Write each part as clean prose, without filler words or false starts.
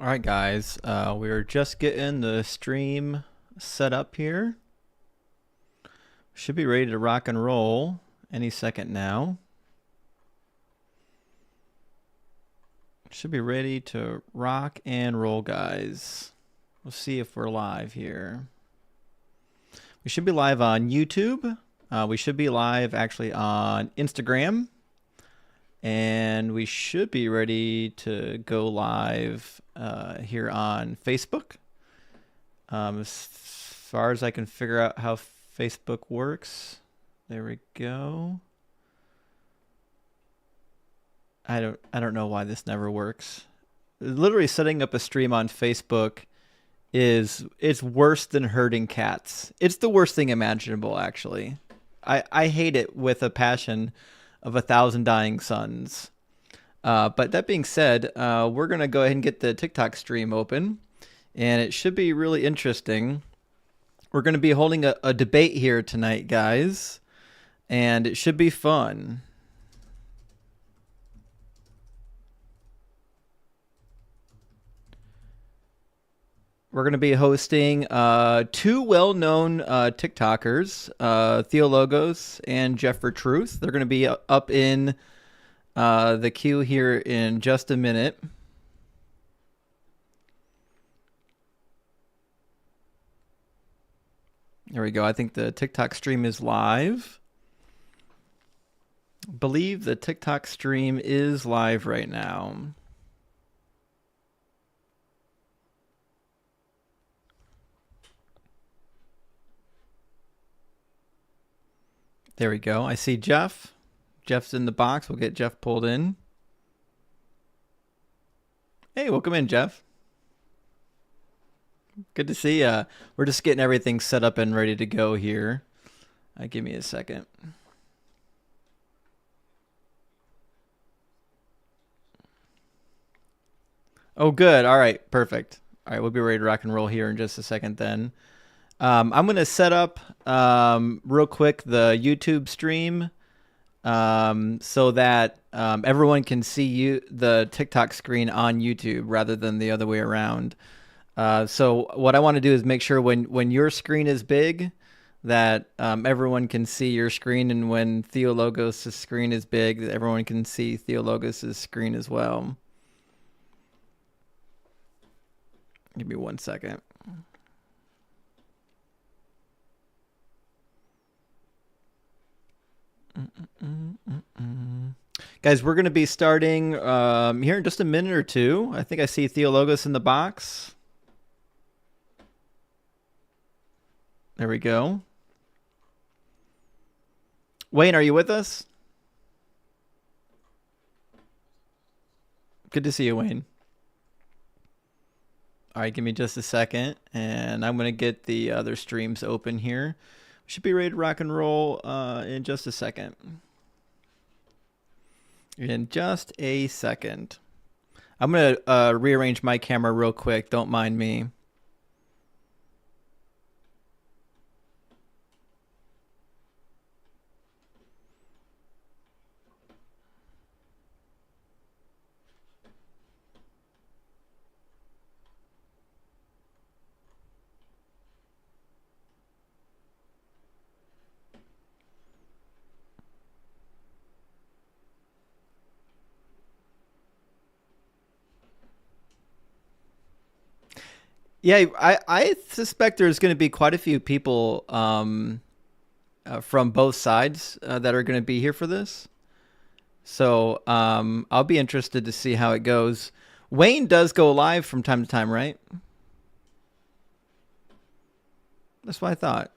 All right, guys, we are just getting the stream set up here. Should be ready to rock and roll any second now. Should be ready to rock and roll, guys. We'll see if we're live here. We should be live on YouTube. We should be live actually on Instagram. And we should be ready to go live here on Facebook. As far as I can figure out how Facebook works. There we go. I don't know why this never works. Literally setting up a stream on Facebook it's worse than herding cats. It's the worst thing imaginable, actually. I hate it with a passion of 1,000 dying suns. But that being said, we're going to go ahead and get the TikTok stream open. And it should be really interesting. We're going to be holding a debate here tonight, guys. And it should be fun. We're going to be hosting two well-known TikTokers, Theologos and Jeff for Truth. They're going to be up in the queue here in just a minute. There we go. I think the TikTok stream is live. I believe the TikTok stream is live right now. There we go. I see Jeff. Jeff's in the box. We'll get Jeff pulled in. Hey, welcome in, Jeff. Good to see you. We're just getting everything set up and ready to go here. Give me a second. Oh, good. All right, perfect. All right, we'll be ready to rock and roll here in just a second then. I'm going to set up real quick the YouTube stream so that everyone can see the TikTok screen on YouTube rather than the other way around. So what I want to do is make sure when your screen is big that everyone can see your screen, and when Theologos' screen is big that everyone can see Theologos' screen as well. Give me 1 second. Guys, we're going to be starting here in just a minute or two. I think I see Theologos in the box. There we go. Wayne, are you with us? Good to see you, Wayne. All right, give me just a second, and I'm going to get the other streams open here. We should be ready to rock and roll in just a second. In just a second. I'm going to rearrange my camera real quick. Don't mind me. Yeah, I suspect there's going to be quite a few people from both sides that are going to be here for this. So I'll be interested to see how it goes. Wayne does go live from time to time, right? That's what I thought.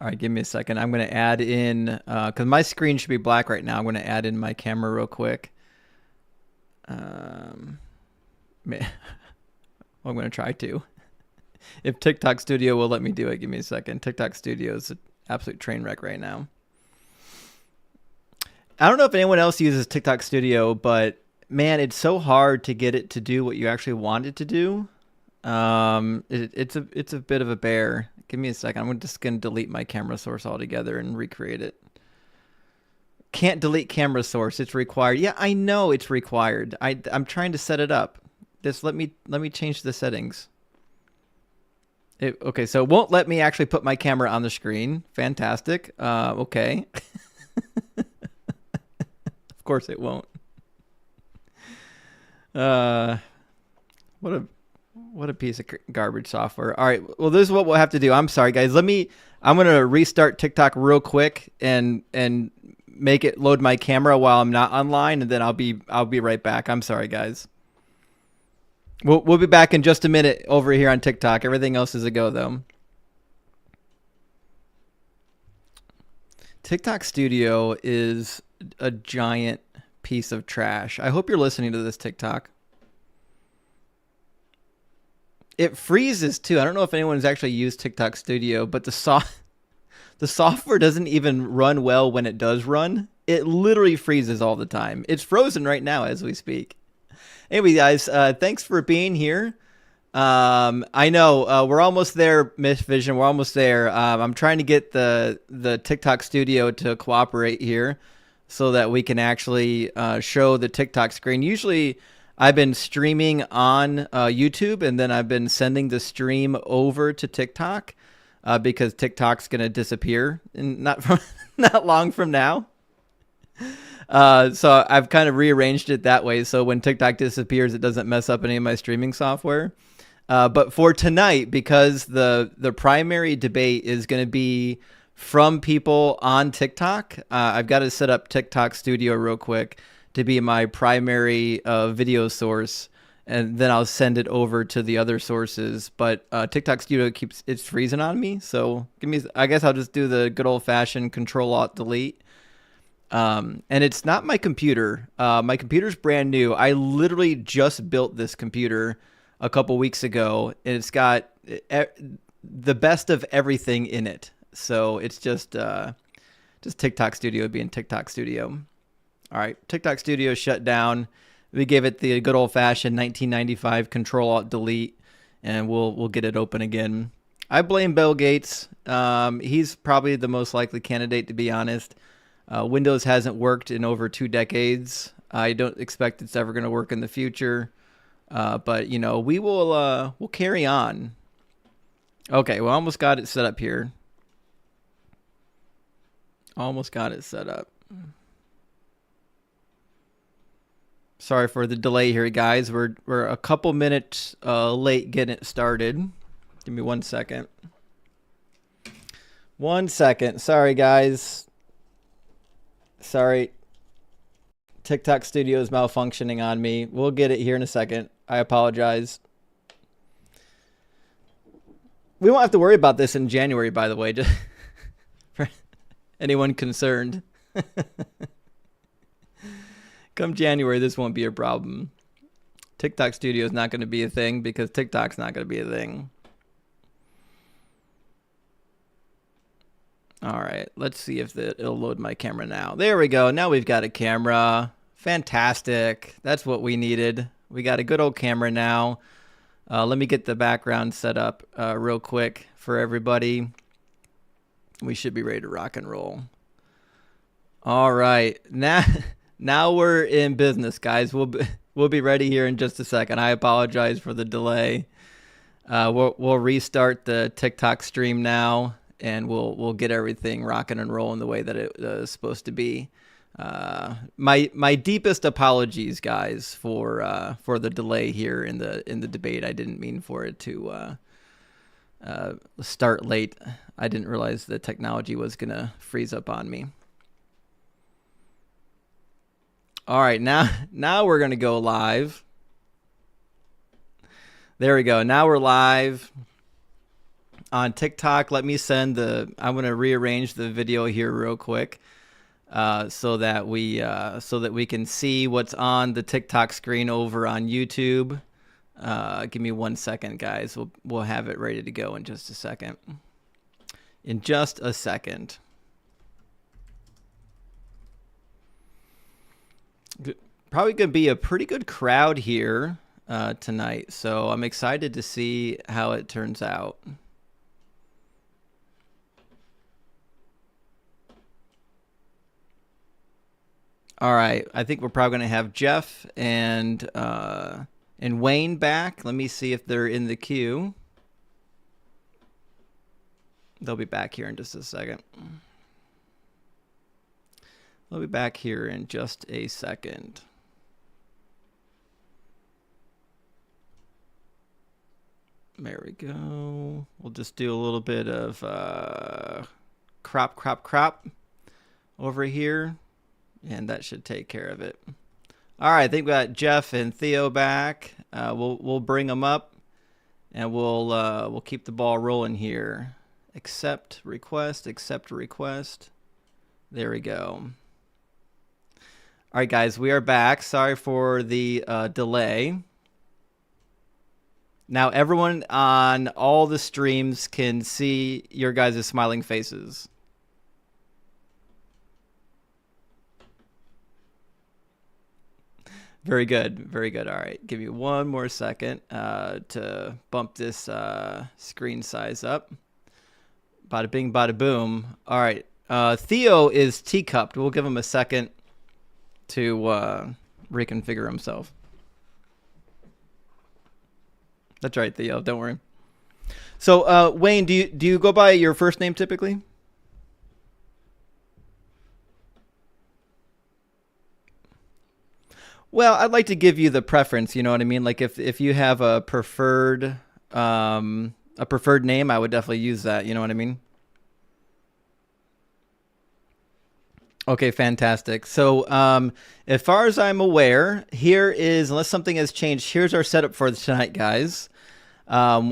All right, give me a second. I'm going to add in, because my screen should be black right now. I'm going to add in my camera real quick. I'm going to try to. If TikTok Studio will let me do it, give me a second. TikTok Studio is an absolute train wreck right now. I don't know if anyone else uses TikTok Studio, but man, it's so hard to get it to do what you actually want it to do. It's a bit of a bear. Give me a second. I'm just going to delete my camera source altogether and recreate it. Can't delete camera source. It's required. Yeah, I know it's required. I'm trying to set it up. Just let me change the settings. Okay, so it won't let me actually put my camera on the screen. Fantastic. Okay. Of course it won't. What a piece of garbage software. All right. Well, this is what we'll have to do. I'm sorry, guys. I'm going to restart TikTok real quick and make it load my camera while I'm not online, and then I'll be right back. I'm sorry, guys. We'll be back in just a minute over here on TikTok. Everything else is a go, though. TikTok Studio is a giant piece of trash. I hope you're listening to this, TikTok. It freezes too. I don't know if anyone's actually used TikTok Studio, but the software doesn't even run well when it does run. It literally freezes all the time. It's frozen right now as we speak. Anyway, guys, thanks for being here. I know we're almost there, Miss Vision. We're almost there. I'm trying to get the TikTok Studio to cooperate here so that we can actually show the TikTok screen. Usually, I've been streaming on YouTube, and then I've been sending the stream over to TikTok because TikTok's going to disappear in not long from now. So I've kind of rearranged it that way so when TikTok disappears, it doesn't mess up any of my streaming software. But for tonight, because the primary debate is going to be from people on TikTok, I've got to set up TikTok Studio real quick to be my primary video source, and then I'll send it over to the other sources. But TikTok Studio it's freezing on me, so I guess I'll just do the good old-fashioned Control-Alt-Delete. And it's not my computer. My computer's brand new. I literally just built this computer a couple weeks ago, and it's got the best of everything in it. So it's just TikTok Studio being TikTok Studio. All right, TikTok Studio shut down. We gave it the good old-fashioned 1995 Control-Alt-Delete, and we'll get it open again. I blame Bill Gates. He's probably the most likely candidate, to be honest. Windows hasn't worked in over 2 decades. I don't expect it's ever going to work in the future. But you know, we'll carry on. Okay, we almost got it set up here. Almost got it set up. Sorry for the delay here, guys. We're a couple minutes late getting it started. Give me 1 second. 1 second. Sorry, guys. Sorry. TikTok Studio is malfunctioning on me. We'll get it here in a second. I apologize. We won't have to worry about this in January, by the way, just for anyone concerned. Come January, this won't be a problem. TikTok Studio is not going to be a thing because TikTok's not going to be a thing. All right, let's see if it'll load my camera now. There we go. Now we've got a camera. Fantastic. That's what we needed. We got a good old camera now. Let me get the background set up real quick for everybody. We should be ready to rock and roll. All right, now we're in business, guys. We'll be ready here in just a second. I apologize for the delay. We'll restart the TikTok stream now, and we'll get everything rocking and rolling the way that it is supposed to be. My deepest apologies, guys, for the delay here in the debate. I didn't mean for it to start late. I didn't realize the technology was gonna freeze up on me. All right, now we're gonna go live. There we go. Now we're live on TikTok. Let me I'm gonna rearrange the video here real quick. So that we can see what's on the TikTok screen over on YouTube. Give me 1 second, guys. We'll have it ready to go in just a second. In just a second. Probably gonna be a pretty good crowd here tonight, so I'm excited to see how it turns out. All right. I think we're probably going to have Jeff and Wayne back. Let me see if they're in the queue. They'll be back here in just a second. They'll be back here in just a second. There we go. We'll just do a little bit of crop over here, and that should take care of it. All right, I think we got Jeff and Theo back. We'll bring them up, and we'll keep the ball rolling here. Accept request. There we go. All right, guys, we are back. Sorry for the delay. Now everyone on all the streams can see your guys' smiling faces. Very good. Very good. All right. Give me one more second to bump this screen size up. Bada bing, bada boom. All right. Theo is teacupped. We'll give him a second to reconfigure himself. That's right, Theo. Don't worry. So, Wayne, do you go by your first name typically? Well, I'd like to give you the preference. You know what I mean? Like if you have a preferred name, I would definitely use that. You know what I mean? Okay, fantastic. So, as far as I'm aware, here is, unless something has changed, here's our setup for tonight, guys.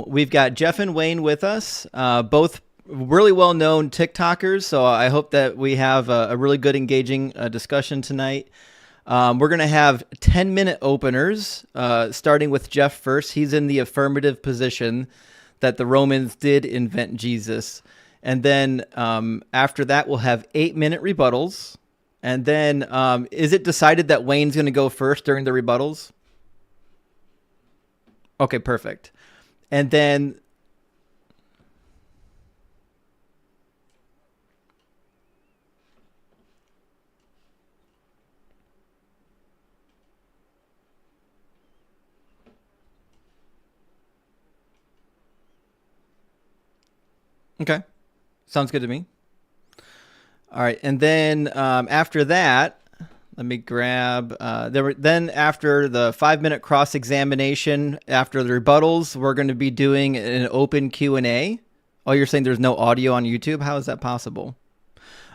We've got Jeff and Wayne with us, both really well-known TikTokers, so I hope that we have a really good, engaging discussion tonight. We're going to have 10-minute openers, starting with Jeff first. He's in the affirmative position that the Romans did invent Jesus. And then after that, we'll have 8-minute rebuttals. And then is it decided that Wayne's going to go first during the rebuttals? Okay, perfect. And then... Okay. Sounds good to me. All right. And then after that, let me grab, then after the 5-minute cross-examination, after the rebuttals, we're going to be doing an open Q&A. Oh, you're saying there's no audio on YouTube? How is that possible?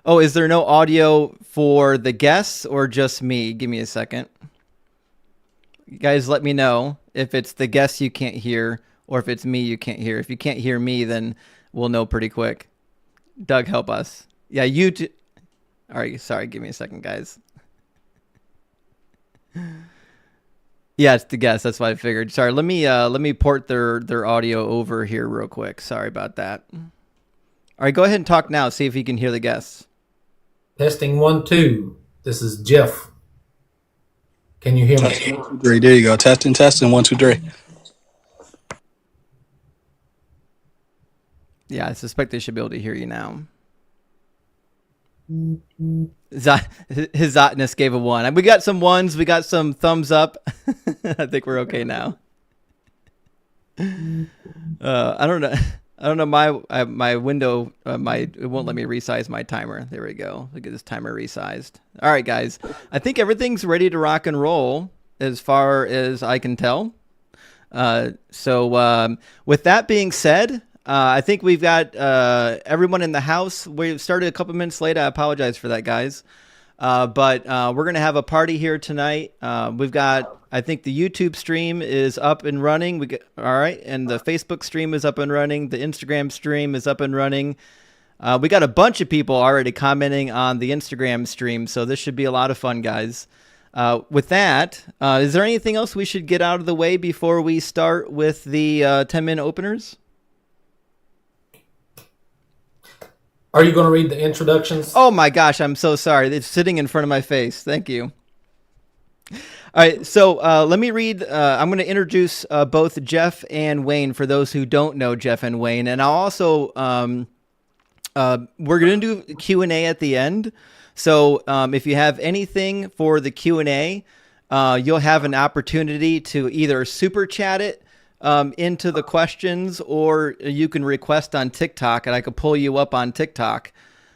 Oh, is there no audio for the guests or just me? Give me a second. You guys, let me know if it's the guests you can't hear or if it's me you can't hear. If you can't hear me, then we'll know pretty quick. Doug, help us. Yeah, you too. All right, sorry. Give me a second, guys. Yeah, it's the guest. That's what I figured. Sorry. Let me port their audio over here real quick. Sorry about that. All right, go ahead and talk now. See if you can hear the guests. Testing 1, 2. This is Jeff. Can you hear me? Testing 1, 2, 3. There you go. Testing 1, 2, 3. Yeah, I suspect they should be able to hear you now. His hotness gave a 1. We got some 1s. We got some thumbs up. I think we're okay now. I don't know. My window. It won't let me resize my timer. There we go. Look at this timer resized. All right, guys. I think everything's ready to rock and roll as far as I can tell. So with that being said. I think we've got everyone in the house. We started a couple minutes late. I apologize for that, guys. But we're going to have a party here tonight. We've got, I think the YouTube stream is up and running. All right. And the Facebook stream is up and running. The Instagram stream is up and running. We got a bunch of people already commenting on the Instagram stream. So this should be a lot of fun, guys. With that, is there anything else we should get out of the way before we start with the 10-minute openers? Are you going to read the introductions? Oh my gosh, I'm so sorry. It's sitting in front of my face. Thank you. All right, so let me read. I'm going to introduce both Jeff and Wayne for those who don't know Jeff and Wayne. And I'll also We're going to do Q&A at the end. So if you have anything for the Q&A, you'll have an opportunity to either super chat it into the questions, or you can request on TikTok, and I could pull you up on TikTok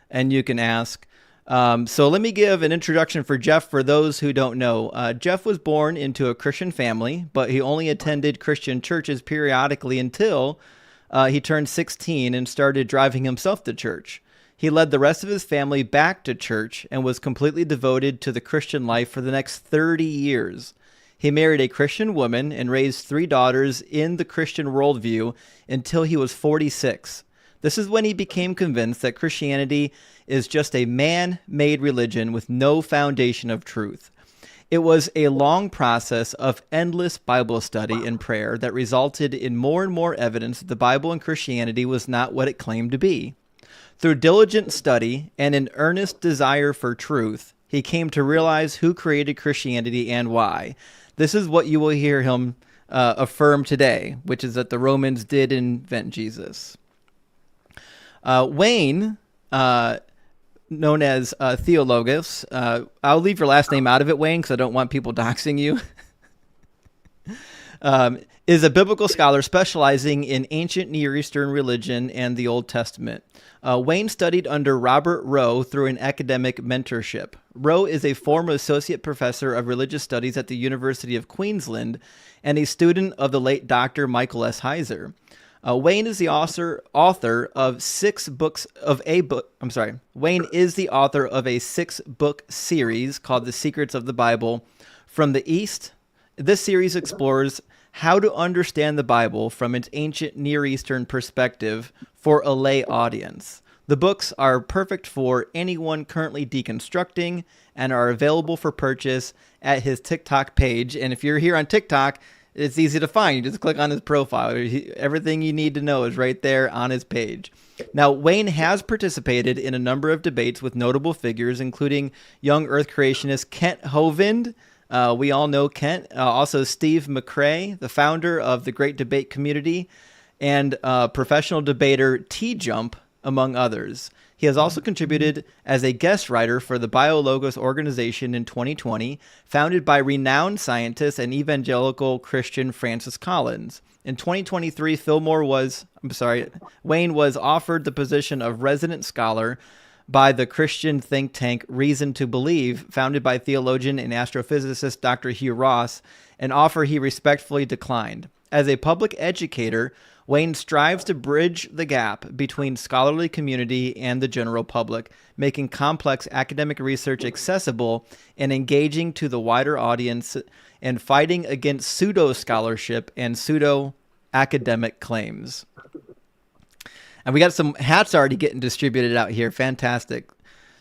and you can ask. So let me give an introduction for Jeff for those who don't know. Jeff was born into a Christian family, but he only attended Christian churches periodically until he turned 16 and started driving himself to church. He led the rest of his family back to church and was completely devoted to the Christian life for the next 30 years. He married a Christian woman and raised 3 daughters in the Christian worldview until he was 46. This is when he became convinced that Christianity is just a man-made religion with no foundation of truth. It was a long process of endless Bible study and prayer that resulted in more and more evidence that the Bible and Christianity was not what it claimed to be. Through diligent study and an earnest desire for truth, he came to realize who created Christianity and why. This is what you will hear him affirm today, which is that the Romans did invent Jesus. Wayne, known as Theologos, I'll leave your last name out of it, Wayne, because I don't want people doxing you, is a biblical scholar specializing in ancient Near Eastern religion and the Old Testament. Wayne studied under Robert Rowe through an academic mentorship. Rowe is a former associate professor of religious studies at the University of Queensland and a student of the late Dr. Michael S. Heiser. Wayne is the author of 6 books of a book. Wayne is the author of a 6-book series called The Secrets of the Bible from the East. This series explores how to understand the Bible from its ancient Near Eastern perspective for a lay audience. The books are perfect for anyone currently deconstructing and are available for purchase at his TikTok page. And if you're here on TikTok, it's easy to find. You just click on his profile. Everything you need to know is right there on his page. Now, Wayne has participated in a number of debates with notable figures, including young Earth creationist Kent Hovind. We all know Kent. Also, Steve McRae, the founder of the Great Debate Community, and professional debater T-Jump, among others. He has also contributed as a guest writer for the BioLogos organization in 2020, founded by renowned scientist and evangelical Christian Francis Collins. In 2023, Wayne was offered the position of resident scholar by the Christian think tank Reason to Believe, founded by theologian and astrophysicist Dr. Hugh Ross, an offer he respectfully declined. As a public educator, Wayne strives to bridge the gap between scholarly community and the general public, making complex academic research accessible and engaging to the wider audience, and fighting against pseudo-scholarship and pseudo-academic claims. And we got some hats already getting distributed out here. Fantastic.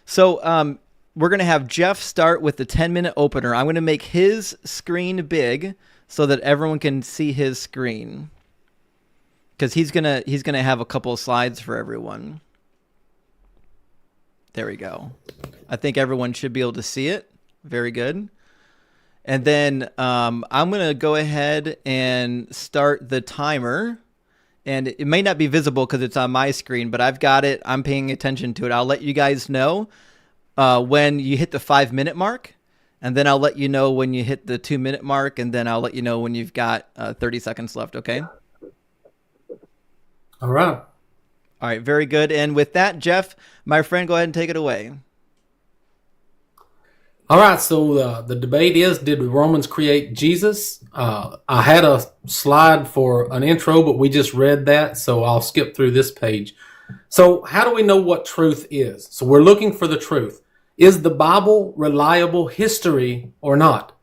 So we're going to have Jeff start with the 10-minute opener. I'm going to make his screen big so that everyone can see his screen, because he's gonna have a couple of slides for everyone. There we go. I think everyone should be able to see it. Very good. And then I'm going to go ahead and start the timer. And it may not be visible because it's on my screen, but I've got it. I'm paying attention to it. I'll let you guys know when you hit the 5-minute mark. And then I'll let you know when you hit the 2-minute mark. And then I'll let you know when you've got 30 seconds left, okay? All right. All right, very good. And with that, Jeff, my friend, go ahead and take it away. All right, so the debate is, did Romans create Jesus? I had a slide for an intro, but we just read that, so I'll skip through this page. So how do we know what truth is? So we're looking for the truth. Is the Bible reliable history or not?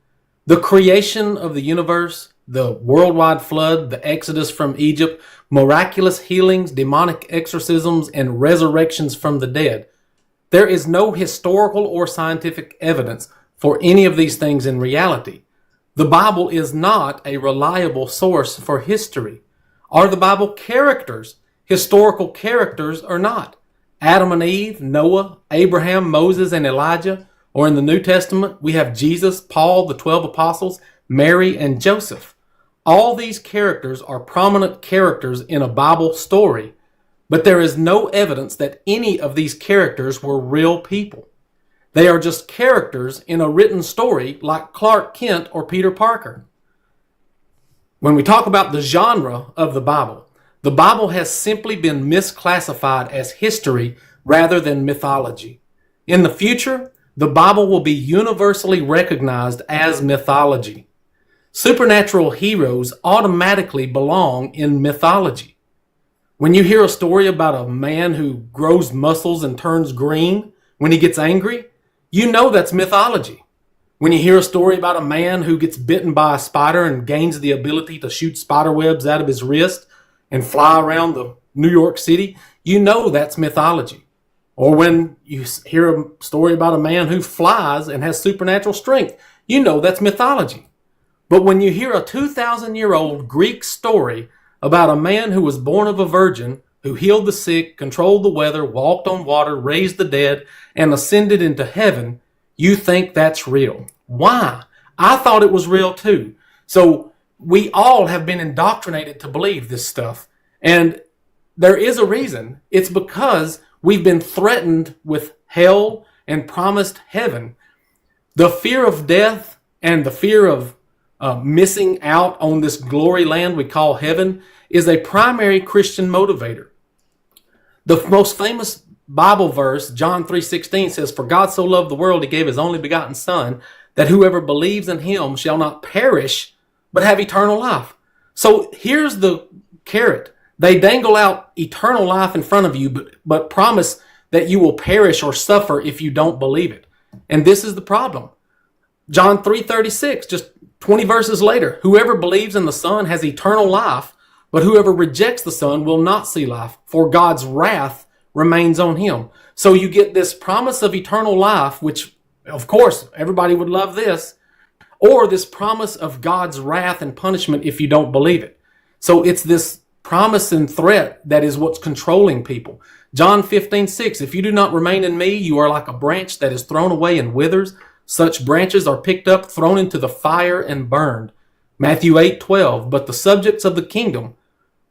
The creation of the universe, the worldwide flood, the exodus from Egypt, miraculous healings, demonic exorcisms, and resurrections from the dead. There is no historical or scientific evidence for any of these things in reality. The Bible is not a reliable source for history. Are the Bible characters historical characters or not? Adam and Eve, Noah, Abraham, Moses, and Elijah. Or in the New Testament, we have Jesus, Paul, the 12 apostles, Mary, and Joseph. All these characters are prominent characters in a Bible story, But there is no evidence that any of these characters were real people. They are just characters in a written story like Clark Kent or Peter Parker. When we talk about the genre of the Bible has simply been misclassified as history rather than mythology. In the future, the Bible will be universally recognized as mythology. Supernatural heroes automatically belong in mythology. When you hear a story about a man who grows muscles and turns green when he gets angry, you know that's mythology. When you hear a story about a man who gets bitten by a spider and gains the ability to shoot spider webs out of his wrist and fly around the New York City, you know that's mythology. Or when you hear a story about a man who flies and has supernatural strength, you know that's mythology. But when you hear a 2,000-year-old Greek story about a man who was born of a virgin, who healed the sick, controlled the weather, walked on water, raised the dead, and ascended into heaven, you think that's real. Why? I thought it was real too. So we all have been indoctrinated to believe this stuff. And there is a reason. It's because we've been threatened with hell and promised heaven. The fear of death and the fear of missing out on this glory land we call heaven is a primary Christian motivator. The most famous Bible verse, John 3:16, says, "For God so loved the world, he gave his only begotten Son, that whoever believes in him shall not perish, but have eternal life." So here's the carrot. They dangle out eternal life in front of you, but promise that you will perish or suffer if you don't believe it. And this is the problem. John 3:36, just 20 verses later, "Whoever believes in the Son has eternal life, but whoever rejects the Son will not see life, for God's wrath remains on him." So you get this promise of eternal life, which, of course, everybody would love this, or this promise of God's wrath and punishment if you don't believe it. So it's this promise and threat that is what's controlling people. John 15:6, "If you do not remain in me, you are like a branch that is thrown away and withers. Such branches are picked up, thrown into the fire, and burned." Matthew 8:12, "But the subjects of the kingdom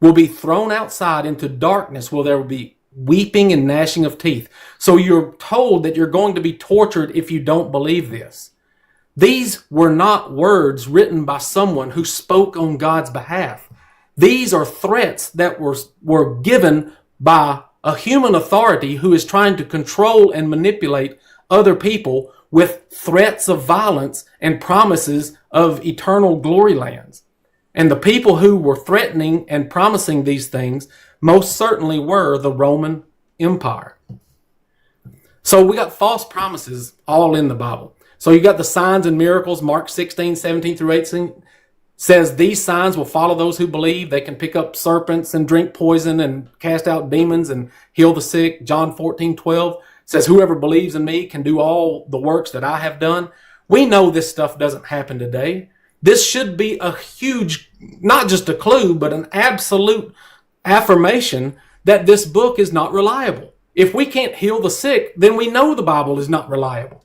will be thrown outside into darkness where there will be weeping and gnashing of teeth." So you're told that you're going to be tortured if you don't believe this. These were not words written by someone who spoke on God's behalf. These are threats that were given by a human authority who is trying to control and manipulate other people with threats of violence and promises of eternal glory lands. And the people who were threatening and promising these things most certainly were the Roman Empire. So we got false promises all in the Bible. So you got the signs and miracles. Mark 16:17 through 18 says these signs will follow those who believe. They can pick up serpents and drink poison and cast out demons and heal the sick. John 14:12 says whoever believes in me can do all the works that I have done. We know this stuff doesn't happen today. This should be a huge, not just a clue, but an absolute affirmation that this book is not reliable. If we can't heal the sick, then we know the Bible is not reliable.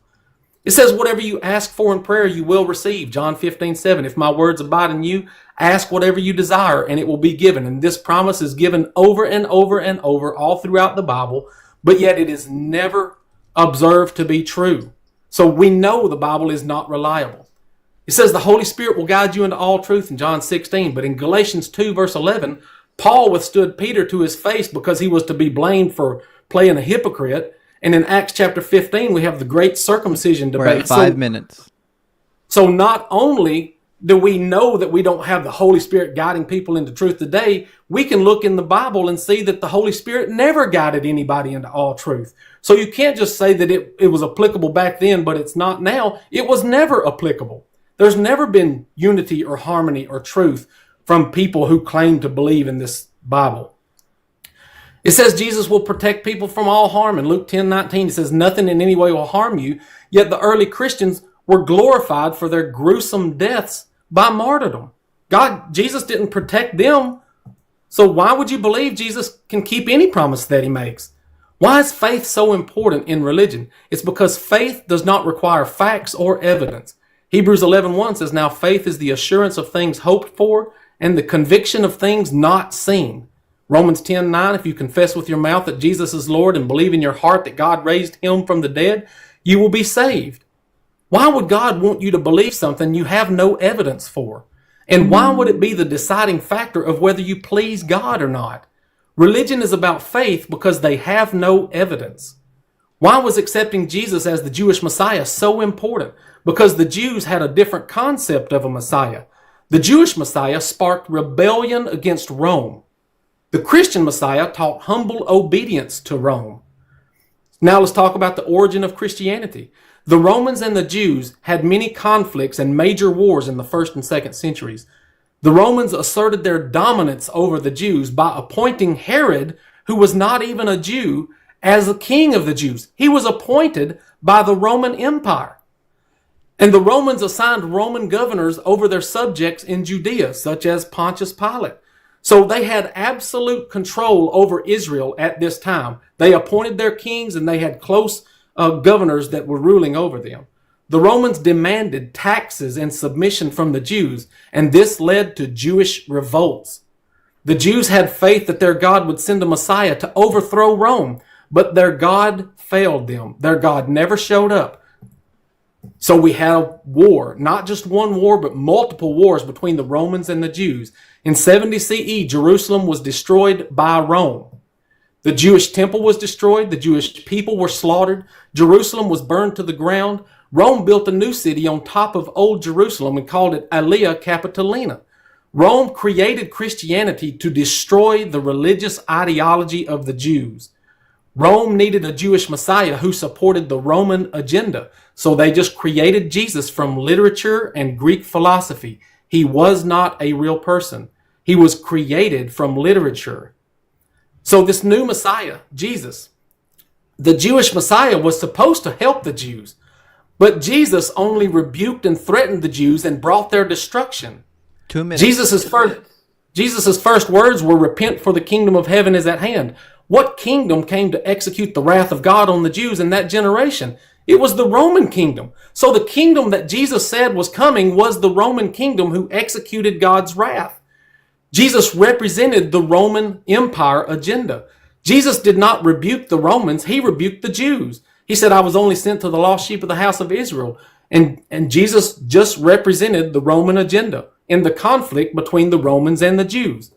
It says, whatever you ask for in prayer, you will receive. John 15:7, "If my words abide in you, ask whatever you desire, and it will be given." And this promise is given over and over and over all throughout the Bible, but yet it is never observed to be true. So we know the Bible is not reliable. It says the Holy Spirit will guide you into all truth in John 16. But in Galatians 2 verse 11, Paul withstood Peter to his face because he was to be blamed for playing a hypocrite. And in Acts chapter 15, we have the great circumcision debate. We're at 5 minutes. So not only do we know that we don't have the Holy Spirit guiding people into truth today, we can look in the Bible and see that the Holy Spirit never guided anybody into all truth. So you can't just say that it was applicable back then, but it's not now. It was never applicable. There's never been unity or harmony or truth from people who claim to believe in this Bible. It says Jesus will protect people from all harm. In Luke 10:19, it says nothing in any way will harm you. Yet the early Christians were glorified for their gruesome deaths by martyrdom. Jesus didn't protect them. So why would you believe Jesus can keep any promise that he makes? Why is faith so important in religion? It's because faith does not require facts or evidence. Hebrews 11:1 says, "Now faith is the assurance of things hoped for and the conviction of things not seen." Romans 10:9, if you confess with your mouth that Jesus is Lord and believe in your heart that God raised him from the dead, you will be saved. Why would God want you to believe something you have no evidence for? And why would it be the deciding factor of whether you please God or not? Religion is about faith because they have no evidence. Why was accepting Jesus as the Jewish Messiah so important? Because the Jews had a different concept of a Messiah. The Jewish Messiah sparked rebellion against Rome. The Christian Messiah taught humble obedience to Rome. Now let's talk about the origin of Christianity. The Romans and the Jews had many conflicts and major wars in the 1st and 2nd centuries. The Romans asserted their dominance over the Jews by appointing Herod, who was not even a Jew, as the king of the Jews. He was appointed by the Roman Empire. And the Romans assigned Roman governors over their subjects in Judea, such as Pontius Pilate. So they had absolute control over Israel at this time. They appointed their kings and they had close governors that were ruling over them. The Romans demanded taxes and submission from the Jews, and this led to Jewish revolts. The Jews had faith that their God would send a Messiah to overthrow Rome, but their God failed them. Their God never showed up. So we had a war, not just one war, but multiple wars between the Romans and the Jews. In 70 CE, Jerusalem was destroyed by Rome. The Jewish temple was destroyed. The Jewish people were slaughtered. Jerusalem was burned to the ground. Rome built a new city on top of old Jerusalem and called it Aelia Capitolina. Rome created Christianity to destroy the religious ideology of the Jews. Rome needed a Jewish Messiah who supported the Roman agenda, so they just created Jesus from literature and Greek philosophy. He was not a real person. He was created from literature. So this new Messiah, Jesus, the Jewish Messiah was supposed to help the Jews, but Jesus only rebuked and threatened the Jews and brought their destruction. 2 minutes. Jesus' first words were, "Repent, for the kingdom of heaven is at hand." What kingdom came to execute the wrath of God on the Jews in that generation? It was the Roman kingdom. So the kingdom that Jesus said was coming was the Roman kingdom who executed God's wrath. Jesus represented the Roman Empire agenda. Jesus did not rebuke the Romans. He rebuked the Jews. He said, "I was only sent to the lost sheep of the house of Israel." And Jesus just represented the Roman agenda in the conflict between the Romans and the Jews.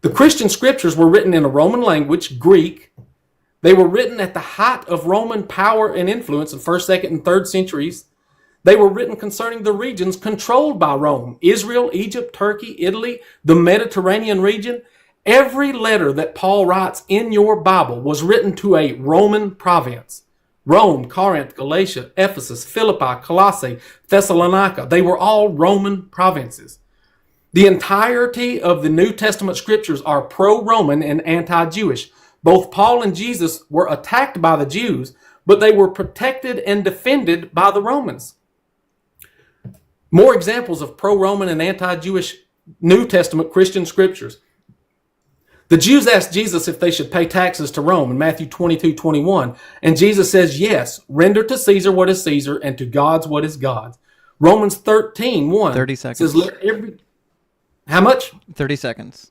The Christian scriptures were written in a Roman language, Greek. They were written at the height of Roman power and influence in 1st, 2nd, and 3rd centuries. They were written concerning the regions controlled by Rome: Israel, Egypt, Turkey, Italy, the Mediterranean region. Every letter that Paul writes in your Bible was written to a Roman province. Rome, Corinth, Galatia, Ephesus, Philippi, Colossae, Thessalonica. They were all Roman provinces. The entirety of the New Testament scriptures are pro-Roman and anti-Jewish. Both Paul and Jesus were attacked by the Jews, but they were protected and defended by the Romans. More examples of pro-Roman and anti-Jewish New Testament Christian scriptures. The Jews asked Jesus if they should pay taxes to Rome in Matthew 22:21, and Jesus says, "Yes, render to Caesar what is Caesar, and to God's what is God's." Romans 13:1 30 seconds. says, how much? 30 seconds.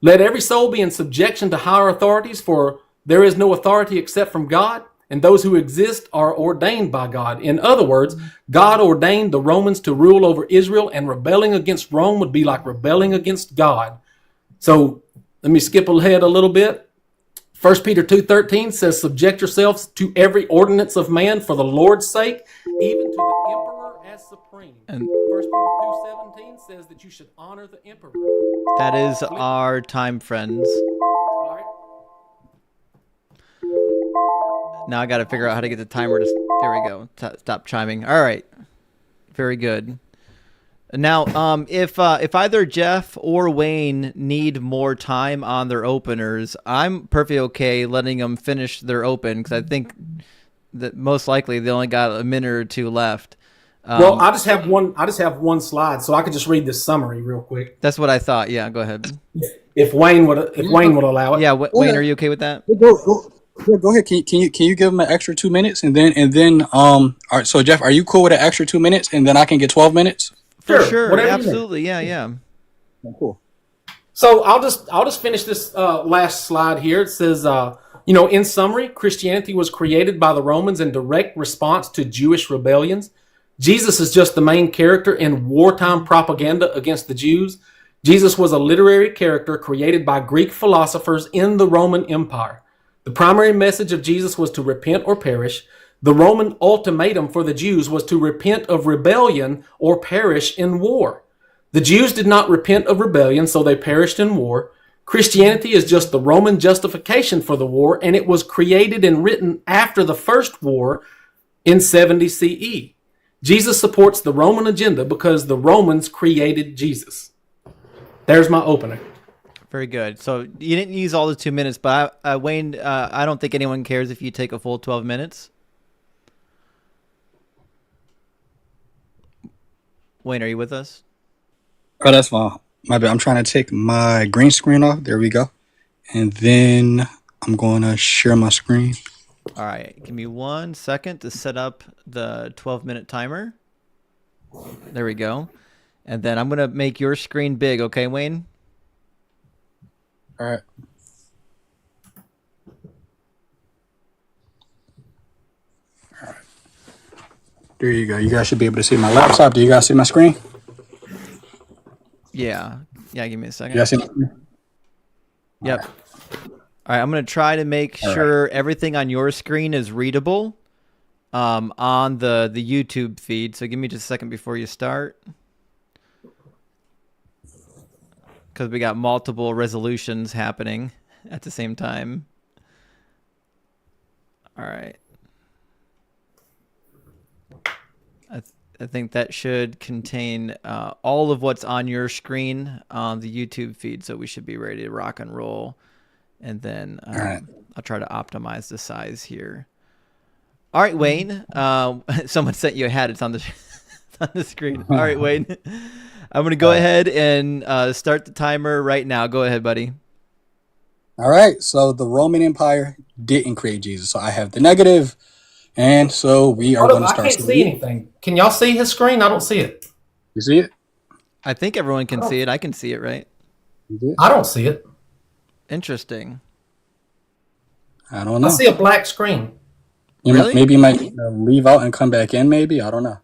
"Let every soul be in subjection to higher authorities, for there is no authority except from God, and those who exist are ordained by God." In other words, God ordained the Romans to rule over Israel, and rebelling against Rome would be like rebelling against God. So let me skip ahead a little bit. 1 Peter 2:13 says, "Subject yourselves to every ordinance of man for the Lord's sake, even to the emperor as supreme." And 1 Peter 2:17 says that you should honor the emperor. that is our time, friends. All right. Now I got to figure out how to get the timer to. There we go. Stop chiming. All right. Very good. Now, if either Jeff or Wayne need more time on their openers, I'm perfectly okay letting them finish their open, because I think that most likely they only got a minute or two left. Well, I just have one slide, so I could just read this summary real quick. That's what I thought. Yeah, go ahead. If Wayne would allow it. Yeah, Wayne, are you okay with that? Go ahead. Can you give them an extra 2 minutes, and then all right. So Jeff, are you cool with an extra 2 minutes, and then I can get 12 minutes? For sure. Whatever you Absolutely. Yeah. Cool. So I'll just finish this last slide here. It says, in summary, Christianity was created by the Romans in direct response to Jewish rebellions. Jesus is just the main character in wartime propaganda against the Jews. Jesus was a literary character created by Greek philosophers in the Roman Empire. The primary message of Jesus was to repent or perish. The Roman ultimatum for the Jews was to repent of rebellion or perish in war. The Jews did not repent of rebellion, so they perished in war. Christianity is just the Roman justification for the war, and it was created and written after the first war in 70 CE. Jesus supports the Roman agenda because the Romans created Jesus. There's my opener. Very good. So you didn't use all the 2 minutes, but Wayne, I don't think anyone cares if you take a full 12 minutes. Wayne, are you with us? Oh, that's fine. My bad. I'm trying to take my green screen off. There we go. And then I'm going to share my screen. All right. Give me 1 second to set up the 12-minute timer. There we go. And then I'm going to make your screen big. Okay, Wayne? All right. All right. There you go. You guys should be able to see my laptop. Do you guys see my screen? Yeah. Yeah, give me a second. You guys see my screen? Yep. All right, I'm going to try to make sure everything on your screen is readable on the YouTube feed. So give me just a second before you start. Because we got multiple resolutions happening at the same time. All right. I think that should contain all of what's on your screen on the YouTube feed. So we should be ready to rock and roll. And then I'll try to optimize the size here. All right, Wayne. Someone sent you a hat. It's on the on the screen. All right, Wayne. I'm going to go ahead and start the timer right now. Go ahead, buddy. All right. So the Roman Empire didn't create Jesus. So I have the negative. And so we are going to start. I can't see anything. Can y'all see his screen? I don't see it. You see it? I think everyone can see it. I can see it, right? I don't see it. Interesting. I don't know. I see a black screen. Really? Maybe you might leave out and come back in, maybe. I don't know.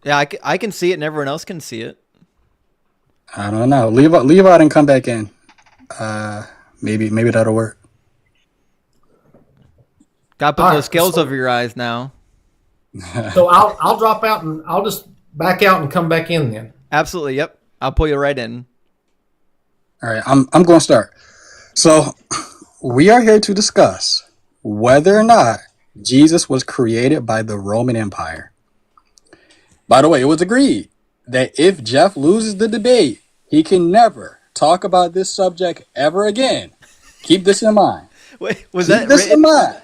Yeah, I can see it and everyone else can see it. I don't know. Leave out and come back in. Maybe that'll work. Got to put those scales over your eyes now. So I'll drop out and I'll just back out and come back in then. Absolutely. Yep. I'll pull you right in. All right. I'm going to start. So we are here to discuss whether or not Jesus was created by the Roman Empire. By the way, it was agreed that if Jeff loses the debate, he can never talk about this subject ever again. Keep this in mind. Wait, was Keep that this written? in mind.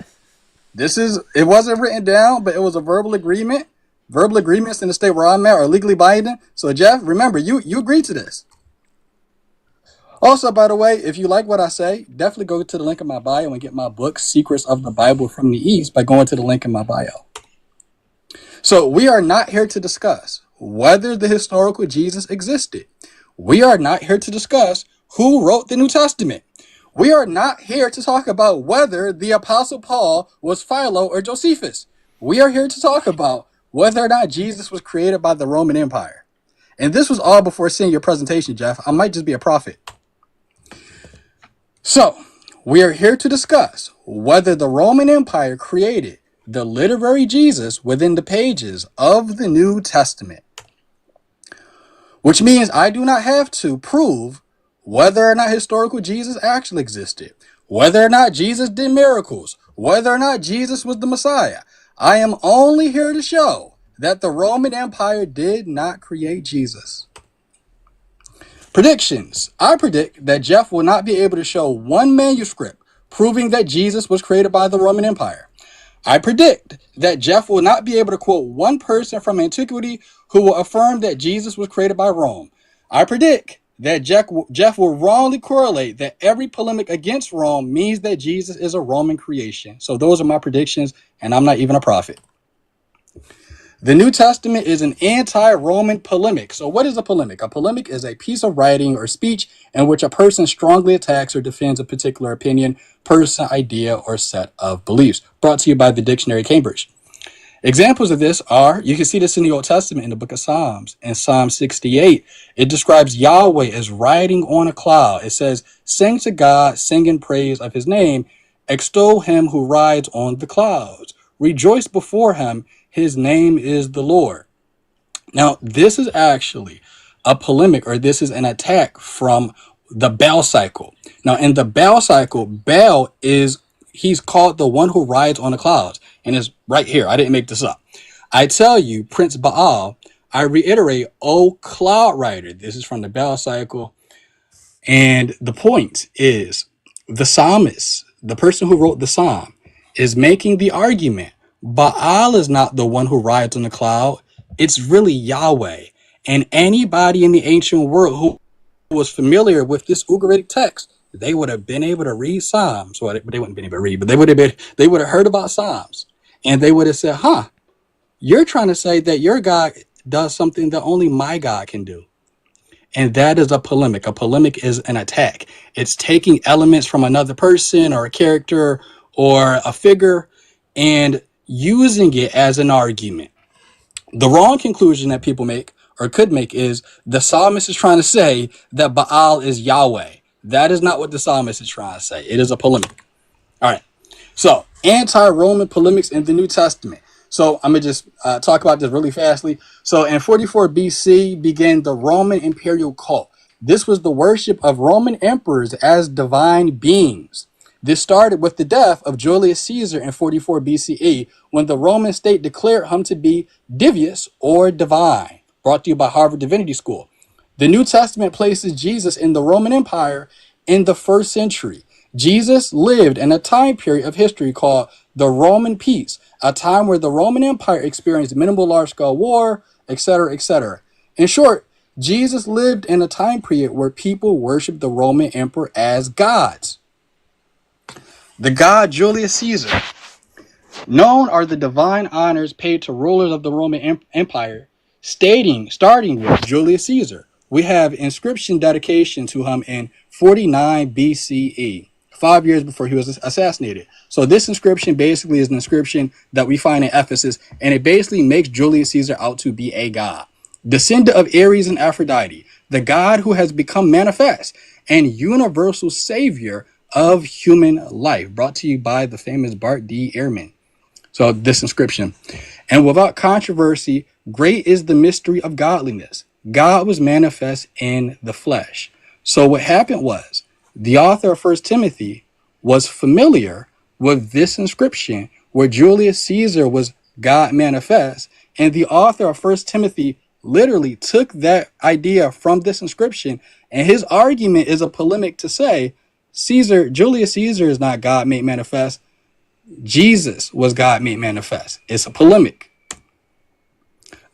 It wasn't written down, but it was a verbal agreement. Verbal agreements in the state where I'm at are legally binding. So Jeff, remember, you agreed to this. Also, by the way, if you like what I say, definitely go to the link in my bio and get my book, Secrets of the Bible from the East, by going to the link in my bio. So we are not here to discuss whether the historical Jesus existed. We are not here to discuss who wrote the New Testament. We are not here to talk about whether the Apostle Paul was Philo or Josephus. We are here to talk about whether or not Jesus was created by the Roman Empire. And this was all before seeing your presentation, Jeff. I might just be a prophet. So, we are here to discuss whether the Roman Empire created the literary Jesus within the pages of the New Testament. Which means I do not have to prove whether or not historical Jesus actually existed, whether or not Jesus did miracles, whether or not Jesus was the Messiah. I am only here to show that the Roman Empire did not create Jesus. Predictions. I predict that Jeff will not be able to show one manuscript proving that Jesus was created by the Roman Empire. I predict that Jeff will not be able to quote one person from antiquity who will affirm that Jesus was created by Rome. I predict that Jeff will wrongly correlate that every polemic against Rome means that Jesus is a Roman creation. So those are my predictions, and I'm not even a prophet. The New Testament is an anti-Roman polemic. So what is a polemic? A polemic is a piece of writing or speech in which a person strongly attacks or defends a particular opinion, person, idea, or set of beliefs. Brought to you by the Dictionary Cambridge. Examples of this are, you can see this in the Old Testament in the book of Psalms. In Psalm 68, it describes Yahweh as riding on a cloud. It says, sing to God, sing in praise of his name, extol him who rides on the clouds. Rejoice before him, his name is the Lord. Now, this is actually a polemic, or this is an attack from the Baal cycle. Now, in the Baal cycle, Baal he's called the one who rides on the clouds. And it's right here. I didn't make this up. I tell you, Prince Baal, I reiterate, O cloud rider. This is from the Baal cycle. And the point is, the psalmist, the person who wrote the psalm, is making the argument Baal is not the one who rides on the cloud. It's really Yahweh. And anybody in the ancient world who was familiar with this Ugaritic text, they would have been able to read Psalms. Well, they wouldn't have been able to read, but they would have heard about Psalms. And they would have said, you're trying to say that your God does something that only my God can do. And that is a polemic. A polemic is an attack. It's taking elements from another person or a character or a figure and using it as an argument. The wrong conclusion that people make or could make is the psalmist is trying to say that Baal is Yahweh. That is not what the psalmist is trying to say. It is a polemic. All right. So, anti-Roman polemics in the New Testament. So, I'm going to just talk about this really fastly. So, in 44 BC began the Roman imperial cult. This was the worship of Roman emperors as divine beings. This started with the death of Julius Caesar in 44 BCE, when the Roman state declared him to be divinous or divine. Brought to you by Harvard Divinity School. The New Testament places Jesus in the Roman Empire in the 1st century. Jesus lived in a time period of history called the Roman Peace, a time where the Roman Empire experienced minimal large-scale war, etc., etc. In short, Jesus lived in a time period where people worshiped the Roman emperor as gods. The god Julius Caesar. Known are the divine honors paid to rulers of the Roman Empire, starting with Julius Caesar. We have inscription dedication to him in 49 BCE, 5 years before he was assassinated. So this inscription basically is an inscription that we find in Ephesus, and it basically makes Julius Caesar out to be a god. Descendant of Ares and Aphrodite, the god who has become manifest and universal savior of human life. Brought to you by the famous Bart D. Ehrman. So this inscription. And without controversy, great is the mystery of godliness. God was manifest in the flesh. So what happened was, the author of 1 Timothy was familiar with this inscription where Julius Caesar was God manifest, and the author of 1 Timothy literally took that idea from this inscription, and his argument is a polemic to say Julius Caesar is not God made manifest. Jesus was God made manifest. It's a polemic.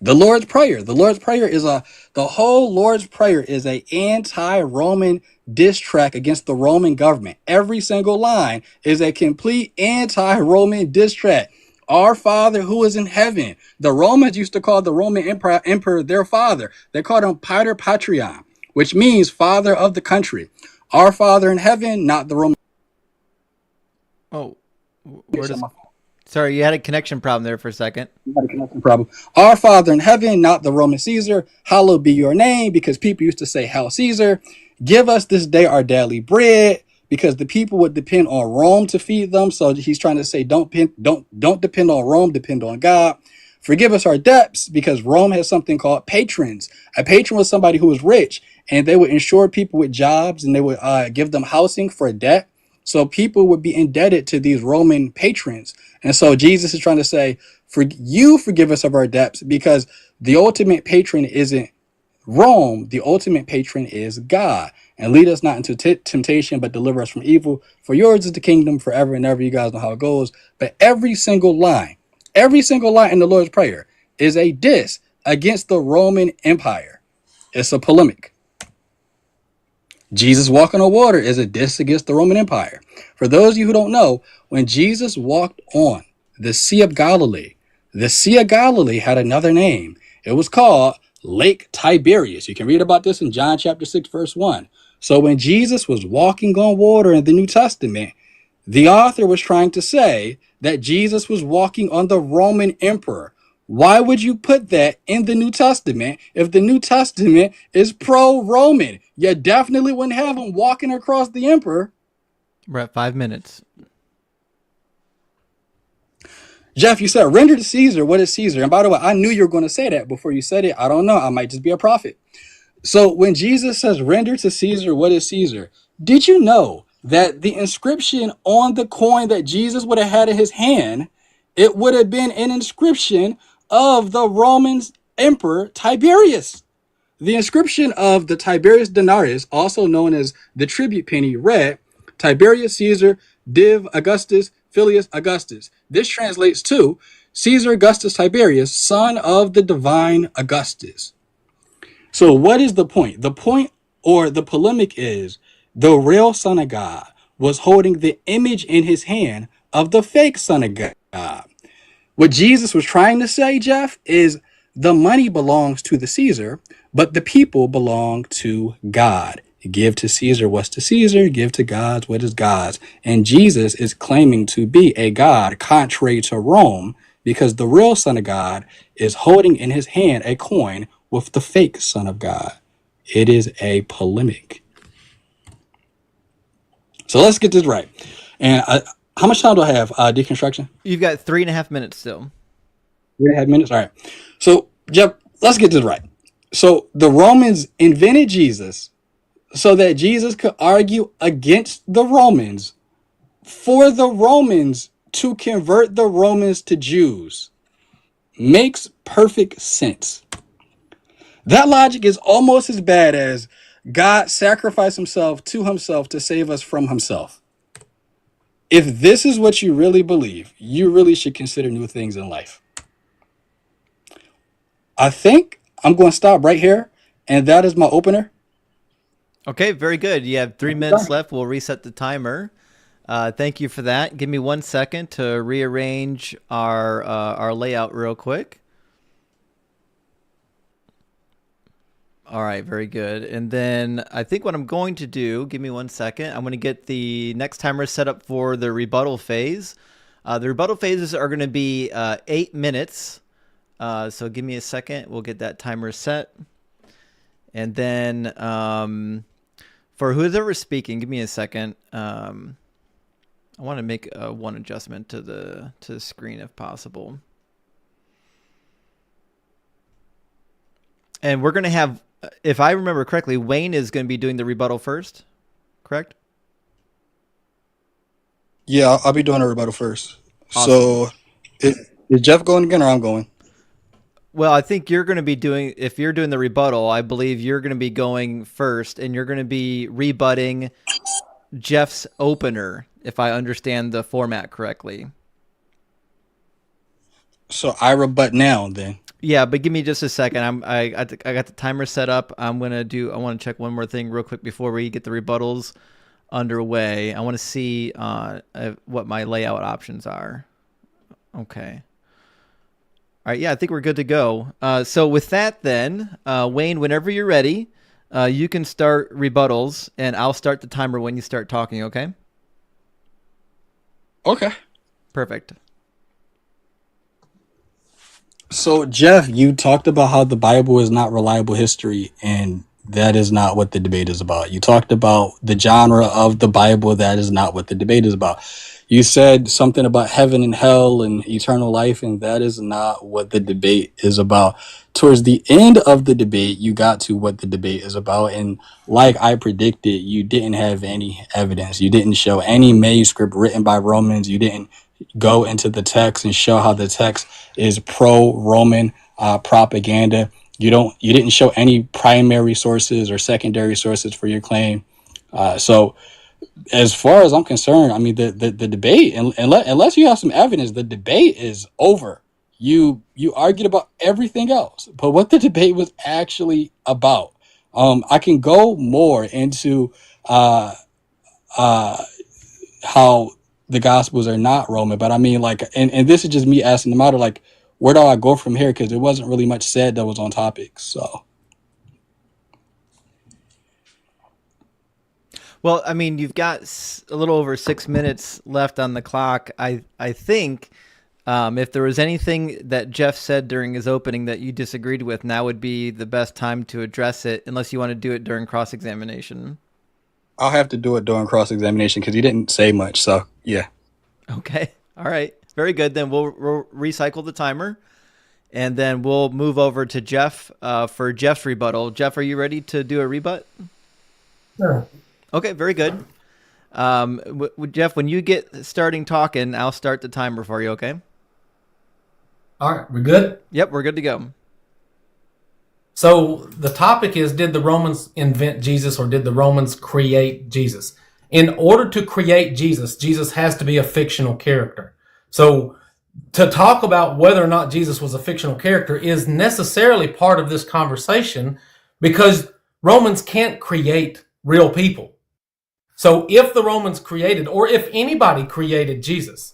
The Lord's Prayer. The Lord's Prayer is the whole Lord's Prayer is a anti-Roman diss track against the Roman government. Every single line is a complete anti-Roman diss track. Our Father who is in heaven. The Romans used to call the Roman emperor their father. They called him Pater Patriam, which means father of the country. Our Father in heaven, not the Roman. Oh, sorry, you had a connection problem there for a second. Problem. Our Father in heaven, not the Roman Caesar. Hallowed be your name, because people used to say, Hail Caesar. Give us this day our daily bread, because the people would depend on Rome to feed them. So he's trying to say, don't depend on Rome, depend on God. Forgive us our debts, because Rome has something called patrons. A patron was somebody who was rich, and they would insure people with jobs, and they would give them housing for a debt. So people would be indebted to these Roman patrons. And so Jesus is trying to say, forgive us of our debts, because the ultimate patron isn't Rome. The ultimate patron is God. And lead us not into temptation, but deliver us from evil. For yours is the kingdom forever and ever. You guys know how it goes. But every single line in the Lord's Prayer is a diss against the Roman Empire. It's a polemic. Jesus walking on water is a diss against the Roman Empire. For those of you who don't know, when Jesus walked on the Sea of Galilee, The Sea of Galilee had another name. It was called Lake Tiberias. You can read about this in John chapter 6, verse 1. So when Jesus was walking on water in the New Testament, the author was trying to say that Jesus was walking on the Roman emperor. Why would you put that in the New Testament if the New Testament is pro-Roman? You definitely wouldn't have him walking across the emperor. We're at 5 minutes. Jeff, you said render to Caesar what is Caesar. And by the way, I knew you were going to say that before you said it. I don't know. I might just be a prophet. So when Jesus says render to Caesar what is Caesar, did you know that the inscription on the coin that Jesus would have had in his hand, it would have been an inscription of the Roman emperor Tiberius? The inscription of the Tiberius denarius, also known as the tribute penny, read Tiberius Caesar Div Augustus Filius Augustus. This translates to Caesar Augustus Tiberius, son of the divine Augustus. So what is the point? The point, or the polemic, is the real Son of God was holding the image in his hand of the fake Son of God. What Jesus was trying to say, Jeff, is the money belongs to the Caesar, but the people belong to God. Give to Caesar what's to Caesar, give to God what is God's. And Jesus is claiming to be a God contrary to Rome, because the real Son of God is holding in his hand a coin with the fake Son of God. It is a polemic. So let's get this right. And how much time do I have? Deconstruction? You've got 3.5 minutes still. 3.5 minutes? All right. So, Jeff, let's get this right. So the Romans invented Jesus so that Jesus could argue against the Romans for the Romans to convert the Romans to Jews. Makes perfect sense. That logic is almost as bad as God sacrificed himself to save us from himself. If this is what you really believe, you really should consider new things in life. I think I'm going to stop right here, and that is my opener. Okay, very good. You have 3 minutes left. We'll reset the timer. Thank you for that. Give me 1 second to rearrange our layout real quick. All right, very good. And then I think what I'm going to do, give me 1 second, I'm going to get the next timer set up for the rebuttal phase. The rebuttal phases are going to be 8 minutes. So give me a second. We'll get that timer set. And then for whoever's speaking, give me a second. I want to make one adjustment to the screen if possible. And we're going to have, if I remember correctly, Wayne is going to be doing the rebuttal first, correct? Yeah, I'll be doing a rebuttal first. Awesome. So is Jeff going again or I'm going? Well, I think you're going to be doing, if you're doing the rebuttal, I believe you're going to be going first, and you're going to be rebutting Jeff's opener, if I understand the format correctly. So I rebut now then. Yeah, but give me just a second. I got the timer set up. I want to check one more thing real quick before we get the rebuttals underway. I want to see what my layout options are. Okay. All right, yeah, I think we're good to go. So with that then, Wayne, whenever you're ready, you can start rebuttals, and I'll start the timer when you start talking, okay? Okay. Perfect. So, Jeff, you talked about how the Bible is not reliable history, and that is not what the debate is about. You talked about the genre of the Bible. That is not what the debate is about. You said something about heaven and hell and eternal life, and that is not what the debate is about. Towards the end of the debate, you got to what the debate is about, and like I predicted, you didn't have any evidence. You didn't show any manuscript written by Romans. You didn't go into the text and show how the text is pro-Roman propaganda. You didn't show any primary sources or secondary sources for your claim. So as far as I'm concerned, I mean, the debate, unless you have some evidence, the debate is over. You argued about everything else, but what the debate was actually about. I can go more into how the Gospels are not Roman, but I mean, like, and this is just me asking the matter, like, where do I go from here? Because there wasn't really much said that was on topic. So. Well, I mean, you've got a little over 6 minutes left on the clock. I think if there was anything that Jeff said during his opening that you disagreed with, now would be the best time to address it, unless you want to do it during cross-examination. I'll have to do it during cross-examination because he didn't say much. So, yeah. Okay. All right. Very good. Then we'll recycle the timer, and then we'll move over to Jeff for Jeff's rebuttal. Jeff, are you ready to do a rebut? Sure. Okay, very good. Jeff, when you get starting talking, I'll start the timer for you, okay? All right, we're good? Yep, we're good to go. So the topic is, did the Romans invent Jesus or did the Romans create Jesus? In order to create Jesus, Jesus has to be a fictional character. So to talk about whether or not Jesus was a fictional character is necessarily part of this conversation because Romans can't create real people. So if the Romans created, or if anybody created Jesus,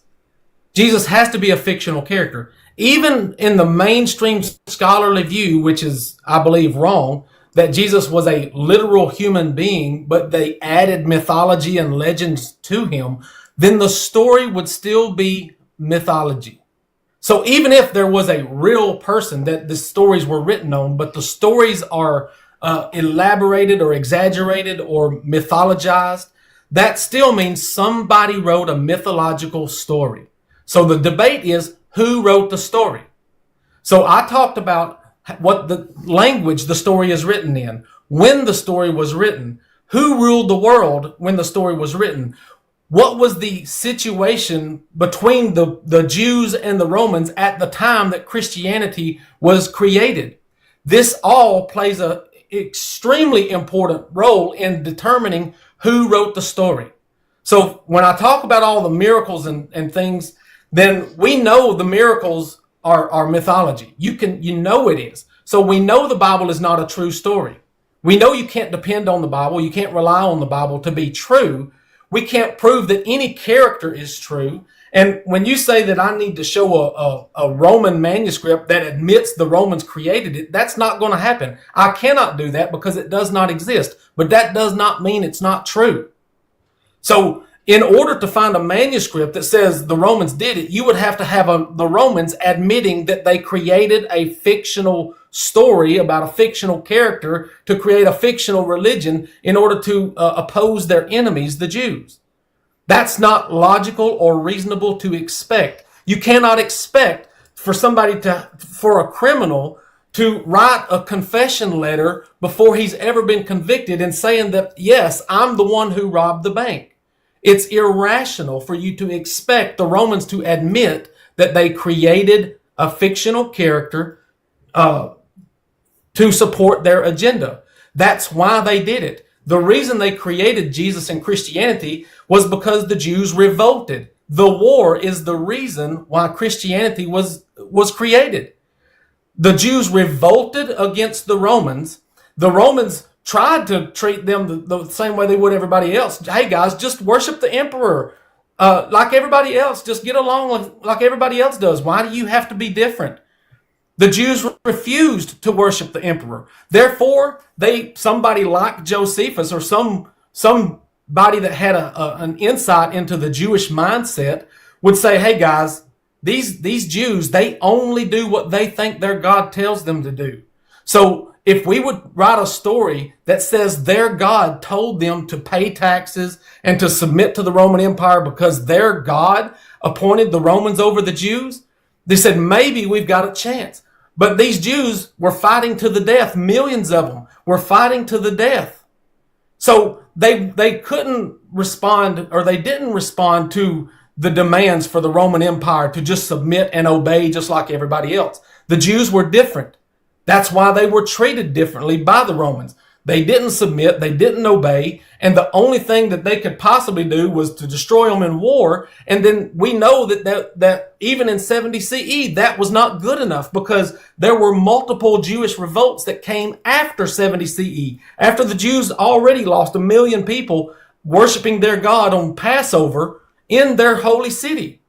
Jesus has to be a fictional character. Even in the mainstream scholarly view, which is, I believe, wrong, that Jesus was a literal human being, but they added mythology and legends to him, then the story would still be mythology. So even if there was a real person that the stories were written on, but the stories are elaborated or exaggerated or mythologized, that still means somebody wrote a mythological story. So the debate is who wrote the story. So I talked about what the language the story is written in, when the story was written, who ruled the world when the story was written, what was the situation between the Jews and the Romans at the time that Christianity was created. This all plays an extremely important role in determining who wrote the story. So when I talk about all the miracles and things, then we know the miracles are mythology. You know it is. So we know the Bible is not a true story. We know you can't depend on the Bible. You can't rely on the Bible to be true. We can't prove that any character is true. And when you say that I need to show a Roman manuscript that admits the Romans created it, that's not going to happen. I cannot do that because it does not exist. But that does not mean it's not true. So in order to find a manuscript that says the Romans did it, you would have to have the Romans admitting that they created a fictional story about a fictional character to create a fictional religion in order to oppose their enemies, the Jews. That's not logical or reasonable to expect. You cannot expect for a criminal to write a confession letter before he's ever been convicted and saying that, yes, I'm the one who robbed the bank. It's irrational for you to expect the Romans to admit that they created a fictional character to support their agenda. That's why they did it. The reason they created Jesus and Christianity was because the Jews revolted. The war is the reason why Christianity was created. The Jews revolted against the Romans. The Romans tried to treat them the same way they would everybody else. Hey guys, just worship the emperor like everybody else. Just get along like everybody else does. Why do you have to be different? The Jews refused to worship the emperor. Therefore, somebody like Josephus or somebody that had an insight into the Jewish mindset would say, hey guys, these Jews, they only do what they think their God tells them to do. So if we would write a story that says their God told them to pay taxes and to submit to the Roman Empire because their God appointed the Romans over the Jews, they said, maybe we've got a chance. But these Jews were fighting to the death. Millions of them were fighting to the death. So they couldn't respond, or they didn't respond to the demands for the Roman Empire to just submit and obey just like everybody else. The Jews were different. That's why they were treated differently by the Romans. They didn't submit, they didn't obey, and the only thing that they could possibly do was to destroy them in war. And then we know that even in 70 CE, that was not good enough because there were multiple Jewish revolts that came after 70 CE, after the Jews already lost 1 million people worshiping their God on Passover in their holy city.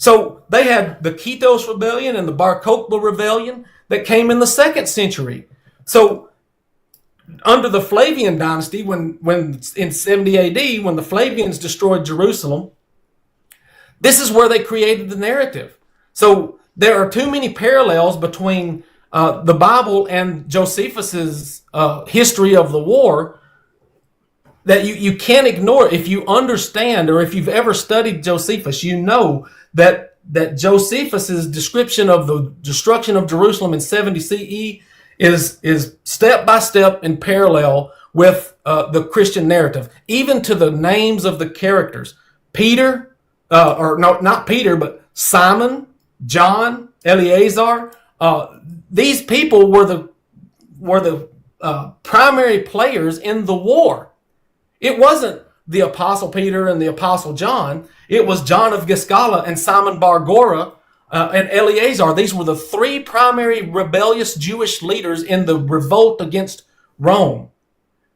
So they had the Kitos Rebellion and the Bar Kokhba Rebellion that came in the 2nd century. So under the Flavian dynasty, when in 70 AD, when the Flavians destroyed Jerusalem, this is where they created the narrative. So there are too many parallels between the Bible and Josephus's history of the war that you can't ignore. If you understand, or if you've ever studied Josephus, you know that Josephus's description of the destruction of Jerusalem in 70 CE is step by step in parallel with the Christian narrative, even to the names of the characters. Peter, or no, not Peter, but Simon, John, Eleazar. These people were the primary players in the war. It wasn't the Apostle Peter and the Apostle John. It was John of Giscala and Simon Bar Gora and Eleazar. These were the 3 primary rebellious Jewish leaders in the revolt against Rome.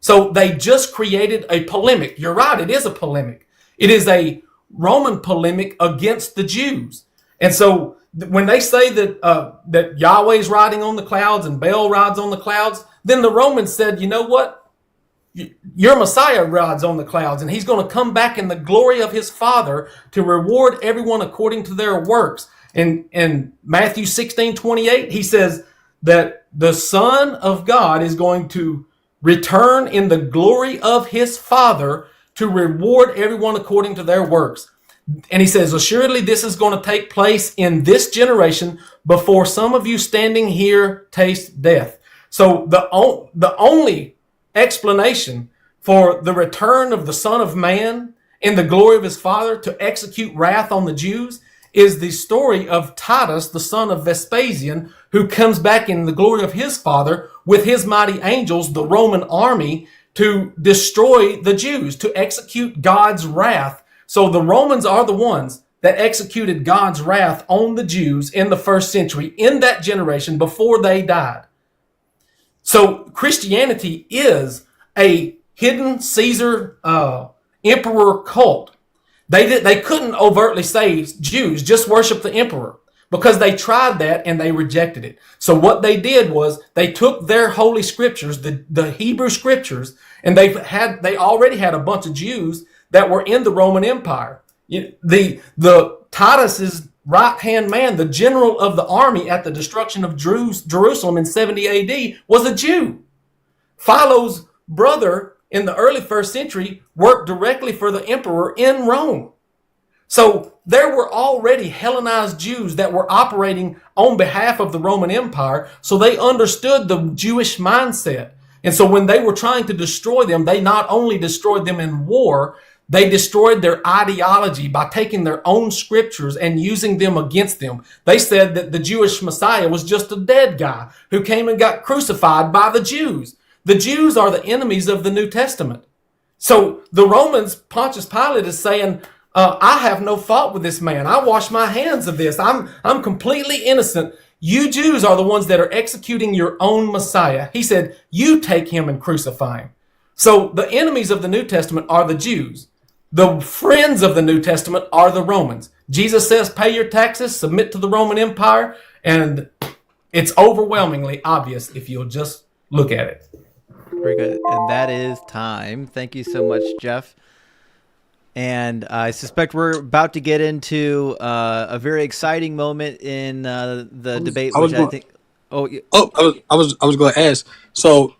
So they just created a polemic. You're right, it is a polemic. It is a Roman polemic against the Jews. And so when they say that Yahweh's riding on the clouds and Baal rides on the clouds, then the Romans said, you know what? Your Messiah rides on the clouds, and he's going to come back in the glory of his Father to reward everyone according to their works. In Matthew 16:28, he says that the Son of God is going to return in the glory of his Father to reward everyone according to their works. And he says, assuredly, this is going to take place in this generation before some of you standing here taste death. So the only explanation for the return of the Son of Man in the glory of his Father to execute wrath on the Jews is the story of Titus, the son of Vespasian, who comes back in the glory of his Father with his mighty angels, the Roman army, to destroy the Jews, to execute God's wrath. So the Romans are the ones that executed God's wrath on the Jews in the 1st century, in that generation, before they died. So Christianity is a hidden Caesar emperor cult. They couldn't overtly say, Jews, just worship the emperor, because they tried that and they rejected it. So what they did was they took their holy scriptures, the Hebrew scriptures, and they already had a bunch of Jews that were in the Roman Empire. The Titus's right-hand man, the general of the army at the destruction of Jerusalem in 70 AD, was a Jew. Philo's brother in the early 1st century worked directly for the emperor in Rome. So there were already Hellenized Jews that were operating on behalf of the Roman Empire, so they understood the Jewish mindset. And so when they were trying to destroy them, they not only destroyed them in war, they destroyed their ideology by taking their own scriptures and using them against them. They said that the Jewish Messiah was just a dead guy who came and got crucified by the Jews. The Jews are the enemies of the New Testament. So the Romans, Pontius Pilate is saying, I have no fault with this man. I wash my hands of this. I'm completely innocent. You Jews are the ones that are executing your own Messiah. He said, you take him and crucify him. So the enemies of the New Testament are the Jews. The friends of the New Testament are the Romans. Jesus says, pay your taxes, submit to the Roman Empire, and it's overwhelmingly obvious if you'll just look at it. Very good. And that is time. Thank you so much, Jeff. And I suspect we're about to get into a very exciting moment in the debate, which I think. I was going to ask. So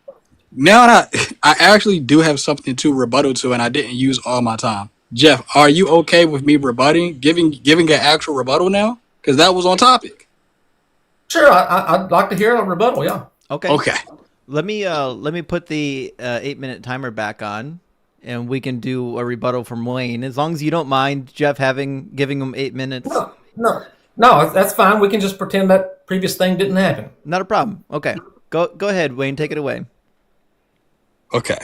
now that I actually do have something to rebuttal to, and I didn't use all my time. Jeff, are you okay with me rebutting, giving an actual rebuttal now? Because that was on topic. Sure, I'd like to hear a rebuttal. Yeah. Okay. Let me put the 8-minute timer back on, and we can do a rebuttal from Wayne, as long as you don't mind, Jeff, giving him 8 minutes. No, that's fine. We can just pretend that previous thing didn't happen. Not a problem. Okay, go ahead, Wayne. Take it away. Okay,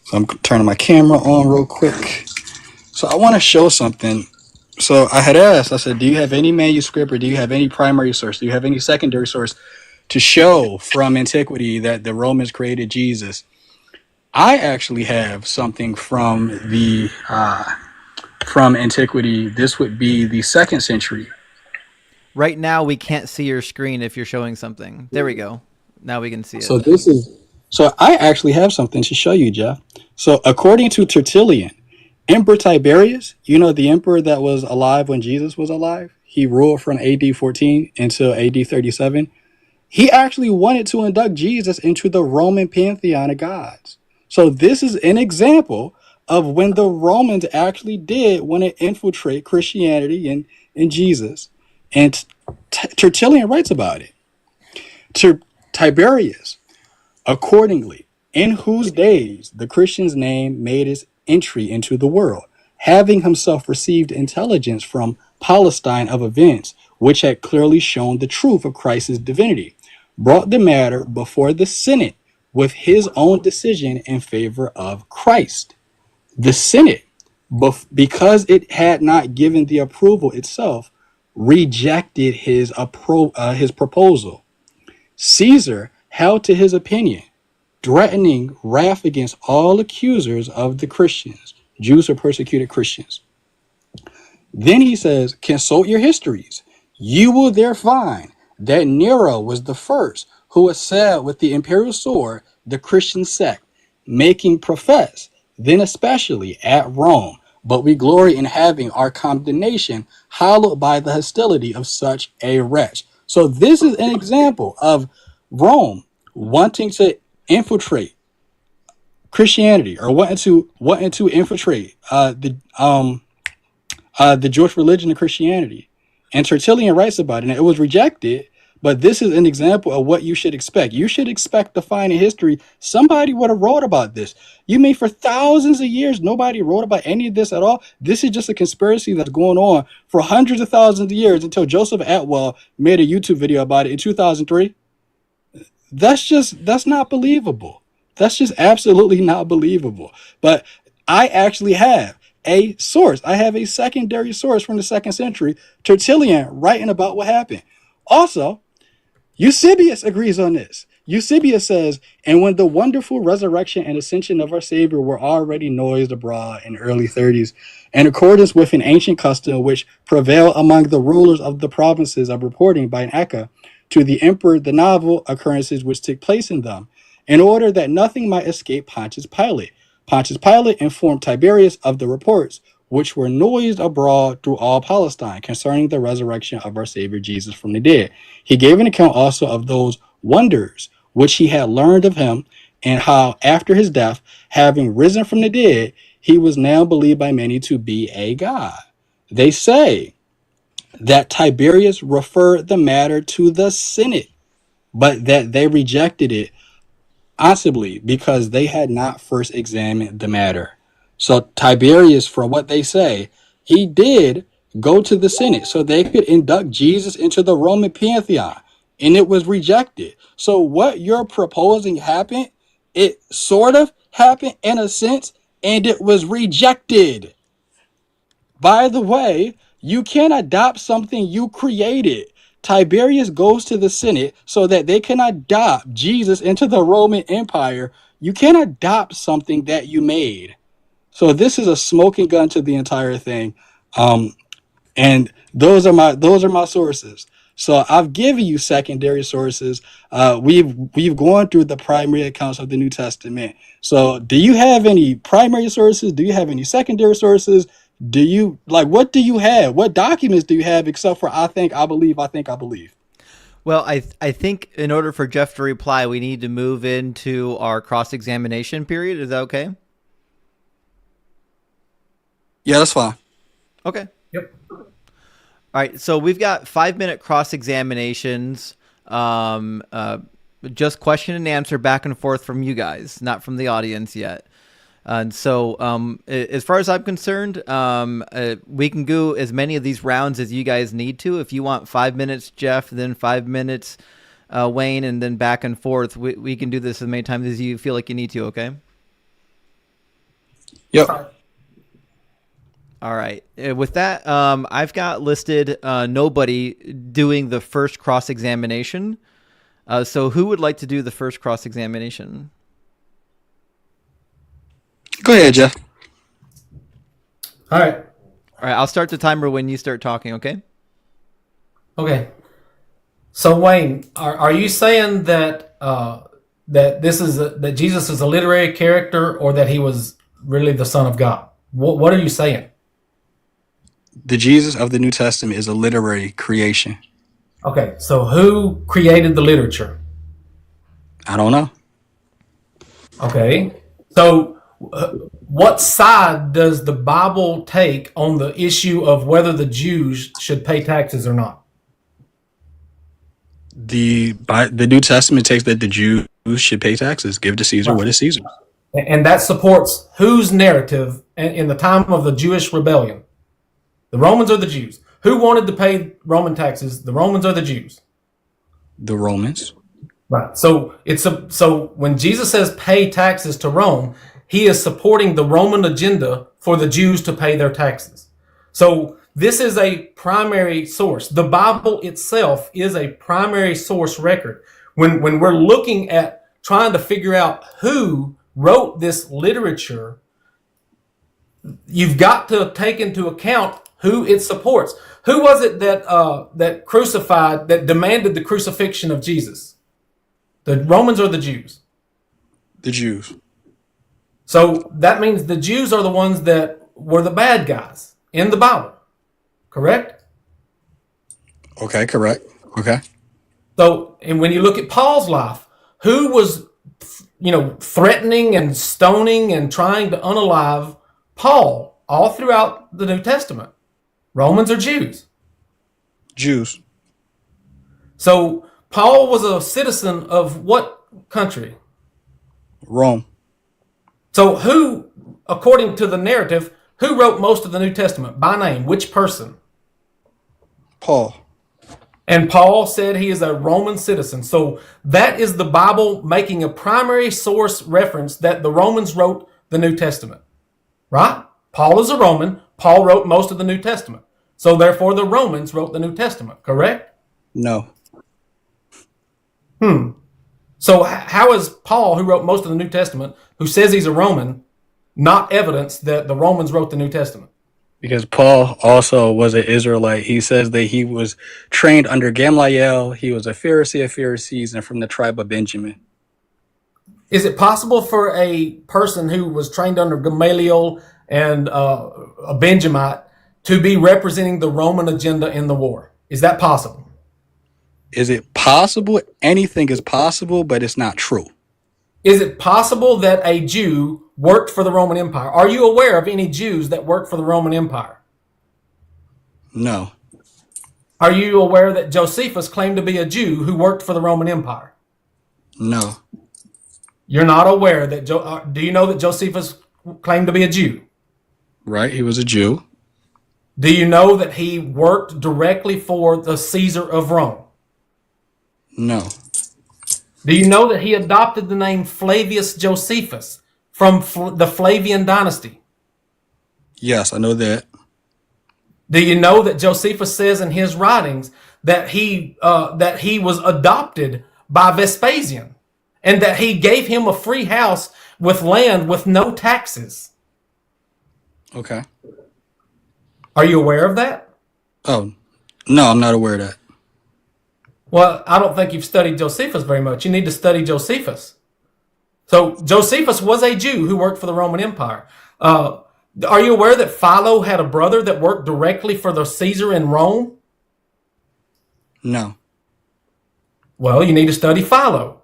so I'm turning my camera on real quick. So I want to show something. So I had asked, I said, do you have any manuscript or do you have any primary source? Do you have any secondary source to show from antiquity that the Romans created Jesus? I actually have something from antiquity. This would be the 2nd century. Right now, we can't see your screen if you're showing something. There we go. Now we can see it. So I actually have something to show you, Jeff. So according to Tertullian, Emperor Tiberius, the emperor that was alive when Jesus was alive, he ruled from AD 14 until AD 37. He actually wanted to induct Jesus into the Roman pantheon of gods. So this is an example of when the Romans actually did want to infiltrate Christianity and Jesus. And Tertullian writes about it. Tiberius, accordingly, in whose days the Christian's name made his entry into the world, having himself received intelligence from Palestine of events which had clearly shown the truth of Christ's divinity, brought the matter before the Senate with his own decision in favor of Christ. The Senate, because it had not given the approval itself, rejected his proposal. Caesar held to his opinion, threatening wrath against all accusers of the Christians, Jews who persecuted Christians. Then he says, consult your histories. You will there find that Nero was the first who assailed with the imperial sword the Christian sect, making profess, then especially at Rome. But we glory in having our condemnation hallowed by the hostility of such a wretch. So this is an example of Rome wanting to infiltrate Christianity, or wanting to infiltrate the Jewish religion of Christianity. And Tertullian writes about it, and it was rejected. But this is an example of what you should expect. You should expect to find in history somebody would have wrote about this. You mean for thousands of years nobody wrote about any of this at all? This is just a conspiracy that's going on for hundreds of thousands of years until Joseph Atwell made a YouTube video about it in 2003. That's not believable. That's just absolutely not believable. But I actually have a source. I have a secondary source from the 2nd century, Tertullian, writing about what happened. Also, Eusebius agrees on this. Eusebius says, and when the wonderful resurrection and ascension of our Savior were already noised abroad in the early 30s, in accordance with an ancient custom which prevailed among the rulers of the provinces of reporting by an echo to the emperor the novel occurrences which took place in them, in order that nothing might escape Pontius Pilate. Pontius Pilate informed Tiberius of the reports which were noised abroad through all Palestine concerning the resurrection of our Savior Jesus from the dead. He gave an account also of those wonders which he had learned of him, and how after his death, having risen from the dead, he was now believed by many to be a god. They say that Tiberius referred the matter to the Senate, but that they rejected it, possibly because they had not first examined the matter. So Tiberius, from what they say, he did go to the Senate so they could induct Jesus into the Roman pantheon, and it was rejected. So what you're proposing happened, it sort of happened in a sense, and it was rejected. By the way, you can't adopt something you created. Tiberius goes to the Senate so that they can adopt Jesus into the Roman Empire. You can't adopt something that you made. So this is a smoking gun to the entire thing. And those are my sources. So I've given you secondary sources. We've gone through the primary accounts of the New Testament. So do you have any primary sources? Do you have any secondary sources? What do you have? What documents do you have except for I think, I believe, I think, I believe? Well, I think in order for Jeff to reply, we need to move into our cross-examination period. Is that okay? Yeah, that's fine. Okay. Yep. All right. So we've got 5-minute cross-examinations. Just question and answer back and forth from you guys, not from the audience yet. And so as far as I'm concerned, we can go as many of these rounds as you guys need to. If you want 5 minutes, Jeff, then 5 minutes, Wayne, and then back and forth, we can do this as many times as you feel like you need to, okay? Yep. All right. With that, I've got listed nobody doing the first cross-examination. So who would like to do the first cross-examination? Go ahead, Jeff. All right. All right. I'll start the timer when you start talking, okay? Okay. So Wayne, are you saying that that that Jesus is a literary character, or that he was really the Son of God? What are you saying? The Jesus of the New Testament is a literary creation. Okay. So who created the literature? I don't know. Okay. So what side does the Bible take on the issue of whether the Jews should pay taxes or not? The New Testament takes that the Jews should pay taxes, give to Caesar Right. what is Caesar's. And that supports whose narrative in the time of the Jewish rebellion? The Romans or the Jews? Who wanted to pay Roman taxes? The Romans or the Jews? The Romans. Right. So so when Jesus says pay taxes to Rome, he is supporting the Roman agenda for the Jews to pay their taxes. So this is a primary source. The Bible itself is a primary source record. When we're looking at trying to figure out who wrote this literature, you've got to take into account who it supports. Who was it that crucified, that demanded the crucifixion of Jesus? The Romans or the Jews? The Jews. So that means the Jews are the ones that were the bad guys in the Bible, correct? Okay, correct. Okay. So, and when you look at Paul's life, who was, threatening and stoning and trying to unalive Paul all throughout the New Testament? Romans or Jews? Jews. So Paul was a citizen of what country? Rome. So who, according to the narrative, who wrote most of the New Testament by name? Which person? Paul. And Paul said he is a Roman citizen. So that is the Bible making a primary source reference that the Romans wrote the New Testament, right? Paul is a Roman. Paul wrote most of the New Testament. So therefore the Romans wrote the New Testament, correct? No. So how is Paul, who wrote most of the New Testament, who says he's a Roman, not evidence that the Romans wrote the New Testament? Because Paul also was an Israelite. He says that he was trained under Gamaliel. He was a Pharisee of Pharisees and from the tribe of Benjamin. Is it possible for a person who was trained under Gamaliel and a Benjamite to be representing the Roman agenda in the war? Is that possible? Is it possible? Anything is possible, but it's not true. Is it possible that a Jew worked for the Roman Empire? Are you aware of any Jews that worked for the Roman Empire? No. Are you aware that Josephus claimed to be a Jew who worked for the Roman Empire? No. You're not aware that do you know that Josephus claimed to be a Jew? Right? He was a Jew. Do you know that he worked directly for the Caesar of Rome? No. Do you know that he adopted the name Flavius Josephus from the Flavian dynasty? Yes, I know that. Do you know that Josephus says in his writings that he was adopted by Vespasian and that he gave him a free house with land with no taxes? Okay. Are you aware of that? Oh, no, I'm not aware of that. Well, I don't think you've studied Josephus very much. You need to study Josephus. So Josephus was a Jew who worked for the Roman Empire. Are you aware that Philo had a brother that worked directly for the Caesar in Rome? No. Well, you need to study Philo.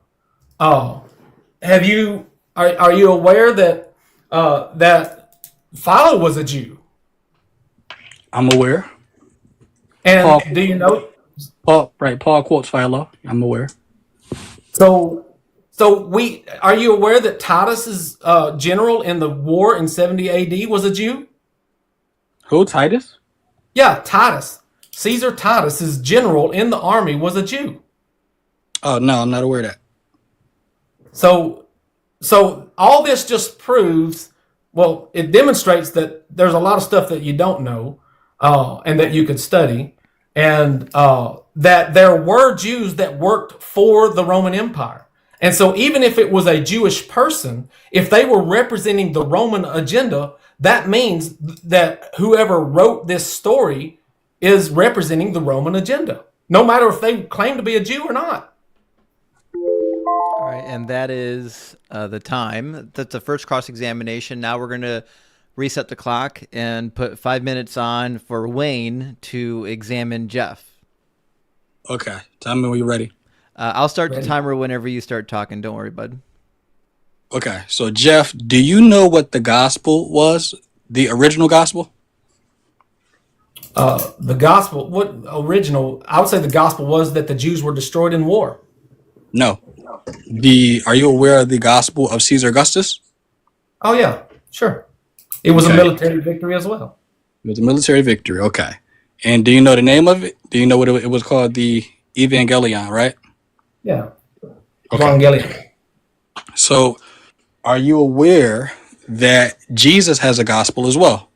Are you aware that that Philo was a Jew? I'm aware. And Paul- do you know? Paul quotes Philo. I'm aware. So are you aware that Titus's general in the war in 70 AD was a Jew? Who, Titus? Yeah, Titus. Caesar Titus's general in the army was a Jew. Oh, no, I'm not aware of that. So all this just proves, well, it demonstrates that there's a lot of stuff that you don't know and that you could study, and that there were Jews that worked for the Roman Empire. And so even if it was a Jewish person, if they were representing the Roman agenda, that means that whoever wrote this story is representing the Roman agenda. no matter if they claim to be a Jew or not. All right, and that is the time. That's the first cross-examination. Now we're going to reset the clock and put 5 minutes on for Wayne to examine Jeff. Okay. Tell me when you're ready. I'll start the timer whenever you start talking. Don't worry, bud. Okay. So, Jeff, do you know what the gospel was? The original gospel? The gospel, what original? I would say the gospel was that the Jews were destroyed in war. No. Are you aware of the gospel of Caesar Augustus? Oh yeah, sure. It was a military victory as well. It was a military victory. Okay. And do you know the name of it? Do you know what it was called? The Evangelion, right? Yeah. Okay. Evangelion. So, are you aware that Jesus has a gospel as well?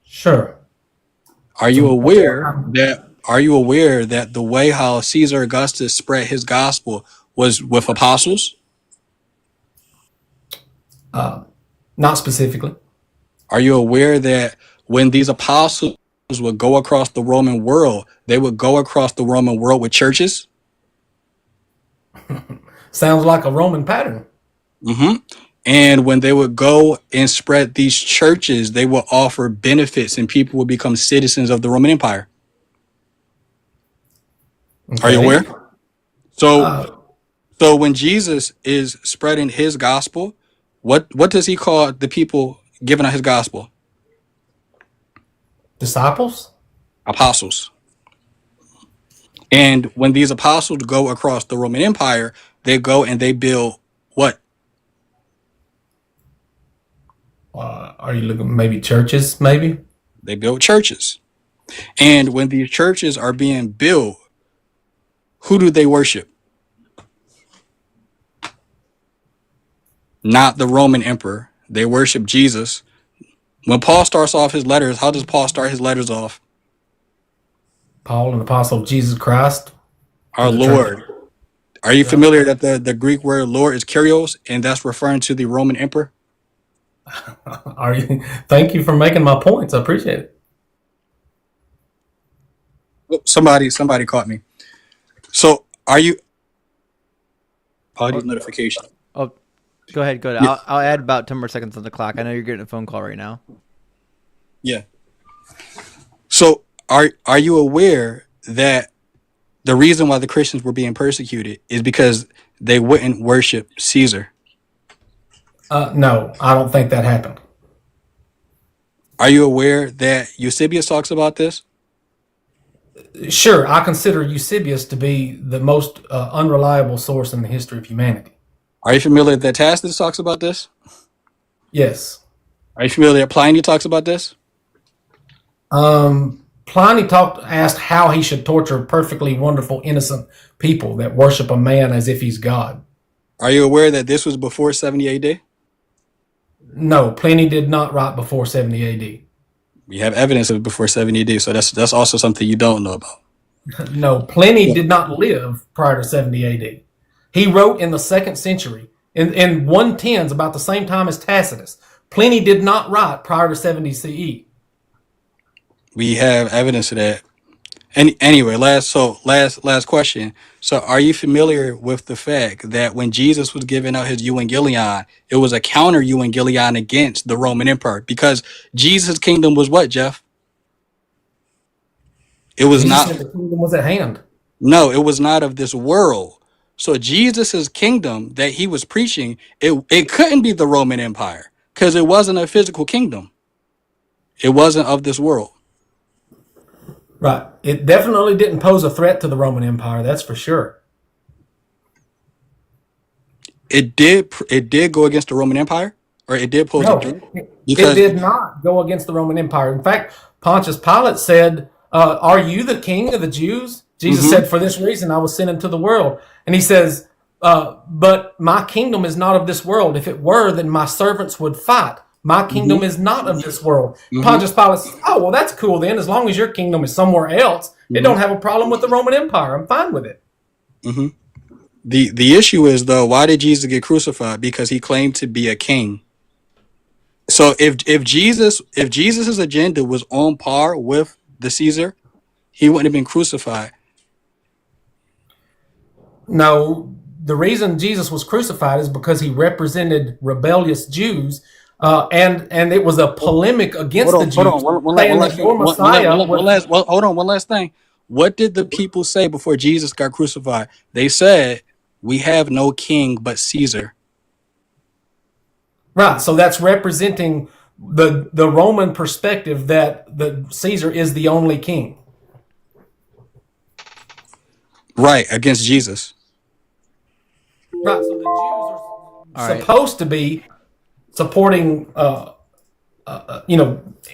Sure. Are you aware that the way how Caesar Augustus spread his gospel was with apostles? Not specifically. Are you aware that when these apostles would go across the Roman world, they would go across the Roman world with churches? Sounds like a Roman pattern. Mm-hmm. And when they would go and spread these churches, they would offer benefits and people would become citizens of the Roman Empire. Okay. Are you aware? So when Jesus is spreading his gospel, what does he call the people giving out his gospel? Disciples? Apostles. And when these apostles go across the Roman Empire, they go and they build what? Are you looking maybe churches? Maybe They build churches. And when these churches are being built, who do they worship? Not the Roman emperor. They worship Jesus. When Paul starts off his letters, how does Paul start his letters off? Paul, an apostle of Jesus Christ, Our Lord. Are you familiar that the Greek word Lord is Kyrios, and that's referring to the Roman emperor? Are you? Thank you for making my points. I appreciate it. Somebody caught me. So are you? Audio notification. Oh, go ahead. Yeah. I'll add about 10 more seconds on the clock. I know you're getting a phone call right now. Yeah. So are you aware that the reason why the Christians were being persecuted is because they wouldn't worship Caesar? No, I don't think that happened. Are you aware that Eusebius talks about this? Sure, I consider Eusebius to be the most unreliable source in the history of humanity. Are you familiar that Tacitus talks about this? Yes. Are you familiar that Pliny talks about this? Pliny asked how he should torture perfectly wonderful, innocent people that worship a man as if he's God. Are you aware that this was before 70 AD? No, Pliny did not write before 70 AD. We have evidence of before 70 AD, so that's also something you don't know about. No, Pliny did not live prior to 70 AD. He wrote in the 2nd century, in 110s, about the same time as Tacitus. Pliny did not write prior to 70 CE. We have evidence of that. And anyway, last question. So are you familiar with the fact that when Jesus was giving out his Evangelion, it was a counter Evangelion against the Roman Empire? Because Jesus' kingdom was what, Jeff? It was not. The kingdom was at hand. No, it was not of this world. So Jesus's kingdom that he was preaching, it couldn't be the Roman Empire because it wasn't a physical kingdom. It wasn't of this world. Right. It definitely didn't pose a threat to the Roman Empire, that's for sure. It did go against the Roman Empire? Or it did pose a threat? It did not go against the Roman Empire. In fact, Pontius Pilate said, are you the king of the Jews? Jesus said, for this reason I was sent into the world. And he says, but my kingdom is not of this world. If it were, then my servants would fight. My kingdom is not of this world. Pontius Pilate says, oh, well, that's cool then. As long as your kingdom is somewhere else, it don't have a problem with the Roman Empire. I'm fine with it. The issue is, though, why did Jesus get crucified? Because he claimed to be a king. So if Jesus's agenda was on par with the Caesar, he wouldn't have been crucified. No, the reason Jesus was crucified is because he represented rebellious Jews, and it was a polemic against the Jews, saying that your Messiah hold on, one last thing. What did the people say before Jesus got crucified? They said, "We have no king but Caesar." Right, so that's representing the Roman perspective that the Caesar is the only king. Right, against Jesus. Right, so the Jews are supposed to be supporting,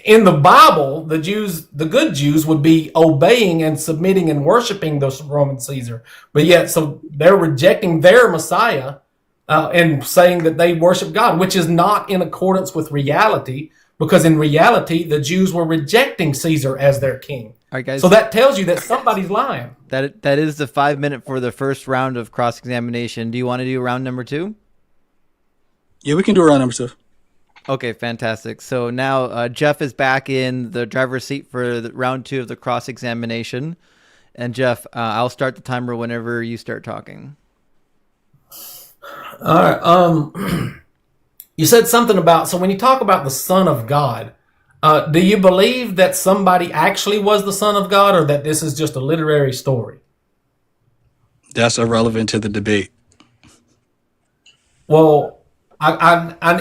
in the Bible, the Jews, the good Jews, would be obeying and submitting and worshiping the Roman Caesar. But yet, so they're rejecting their Messiah and saying that they worship God, which is not in accordance with reality, because in reality, the Jews were rejecting Caesar as their king. All right, guys. So that tells you that somebody's lying. That is the 5 minute for the first round of cross-examination. Do you want to do round number 2? Yeah, we can do round number 2. Okay, fantastic. So now Jeff is back in the driver's seat for round 2 of the cross-examination. And Jeff, I'll start the timer whenever you start talking. All right. You said something about, so when you talk about the Son of God, do you believe that somebody actually was the Son of God, or that this is just a literary story? That's irrelevant to the debate. Well,